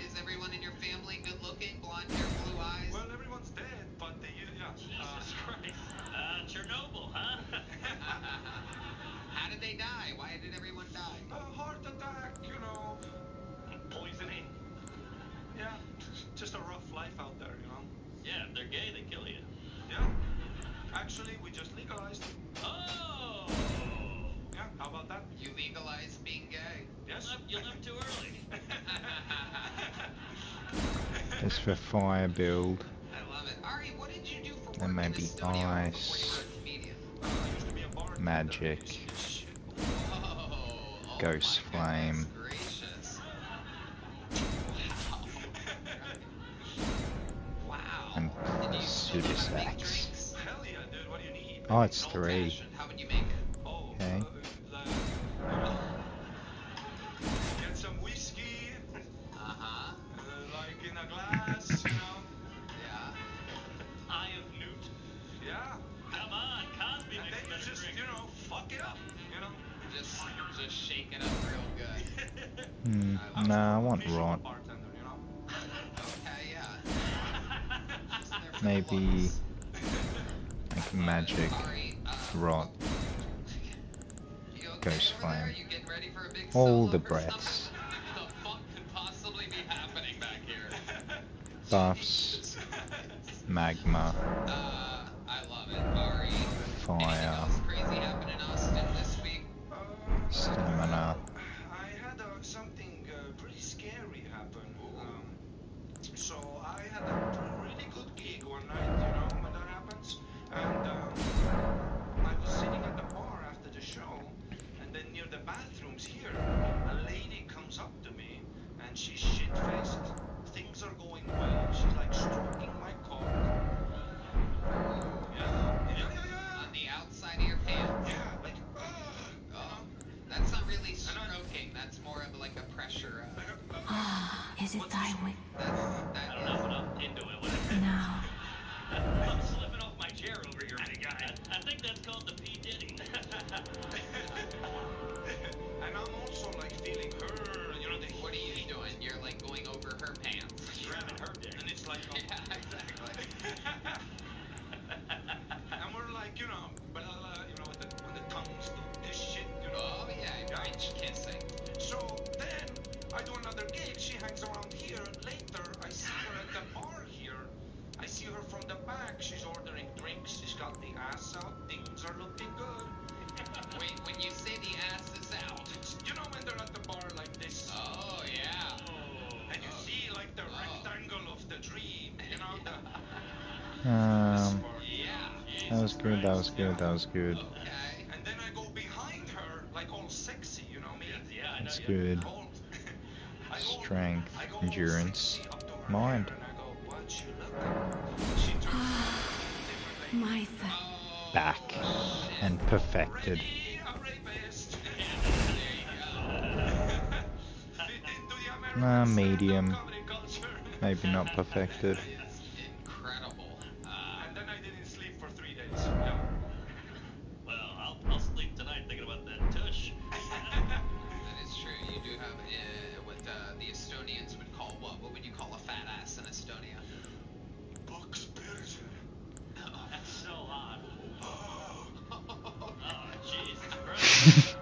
S11: is everyone in your family good looking? Blonde hair, blue eyes?
S12: Well, everyone's dead, but they, yeah.
S6: Jesus Christ. Chernobyl, huh?
S11: How did they die? Why did everyone die?
S12: Heart attack, you know.
S6: Poisoning.
S12: Yeah. Just a rough life out there, you know.
S6: Yeah, if they're gay, they kill you.
S12: Yeah. Actually, we just legalized.
S6: Oh!
S12: Yeah, how about that?
S11: You legalized being gay?
S12: Yes.
S6: You left too early.
S1: Just for fire build.
S11: I love it. Ari, what did you do for work
S1: And maybe
S11: in Estonia
S1: ice.
S11: before you were a comedian?
S12: I used to be a bartender.
S1: Magic.
S11: Oh,
S1: Ghost
S11: my
S1: flame.
S11: goodness gracious. Wow.
S1: And
S11: And do you still know how to make
S1: Sudisax.
S11: drinks?
S12: Hell yeah, dude. What do you need?
S1: Oh, it's
S11: Old
S1: 3.
S11: fashioned. How would you make it?
S12: Oh,
S1: Okay.
S12: Get some whiskey,
S11: Uh-huh.
S12: like in a glass, you know.
S11: Yeah.
S6: Eye of Newt.
S12: Yeah.
S6: Come on, Cosby
S12: And
S6: makes
S12: then you
S6: better
S12: just,
S6: drink.
S12: you know, fuck it up, you know.
S11: Just shake it up real good.
S1: No, I want
S12: Official
S1: rot.
S12: bartender, you know.
S11: Okay, yeah. Just there for the
S1: Maybe
S11: looks.
S1: like magic, rot, ghost flame, all the breaths,
S11: What the fuck could possibly be happening back here?
S1: buffs, magma,
S11: I love it. Ari, anything
S1: fire,
S11: else crazy happen in Austin this week?
S1: stamina.
S12: I had something pretty scary happen. So I had a really good gig one night, you know, when that happens. And I was sitting at the bar after the show, and then near the bathrooms here, a lady comes up to me, and she's shit-faced. Things are going well. She's like stroking my cock. Yeah.
S11: On the outside of your pants?
S12: Yeah, like,
S11: that's not really stroking. That's more of like a pressure.
S8: Is it time we...
S13: I don't know, but I'm into it. What is it?
S8: Now.
S13: I'm slipping off my chair over here, big guy. I think that's called the P. Diddy.
S12: And I'm also like feeling her, you know,
S11: what are you doing? You're like going over her pants.
S13: Grabbing her dick.
S12: And it's like,
S11: yeah, exactly.
S12: And we're like, you know, but you know, when the tongues do this shit, you know.
S11: Oh yeah, French kissing.
S12: So then I do another gig. She hangs around here. Later, I see her at the bar here. I see her from the back. She's ordering drinks. She's got the ass out. Things are looking good.
S11: Wait, when you say the ass is out,
S12: you know when they're at the bar like this.
S11: Oh yeah.
S12: And you see like the rectangle of the dream. You know the.
S1: That was good. That was good. That was good.
S11: Okay.
S12: And then I go behind her like all sexy. You know me.
S13: Yeah, I know.
S1: That's good. Strength, endurance, mind.
S8: My
S1: Back and perfected. Medium. Maybe not perfected.
S11: Incredible.
S12: And then I didn't sleep for 3 days. Yeah.
S13: Well, I'll sleep tonight thinking about that tush.
S11: That is true. You do have what the Estonians would call what? What would you call a fat ass in Estonia?
S12: Buckspit.
S13: That's so hot. Oh, Jesus Christ.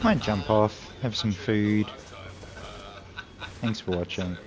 S1: Might jump off, have some food. Thanks for watching.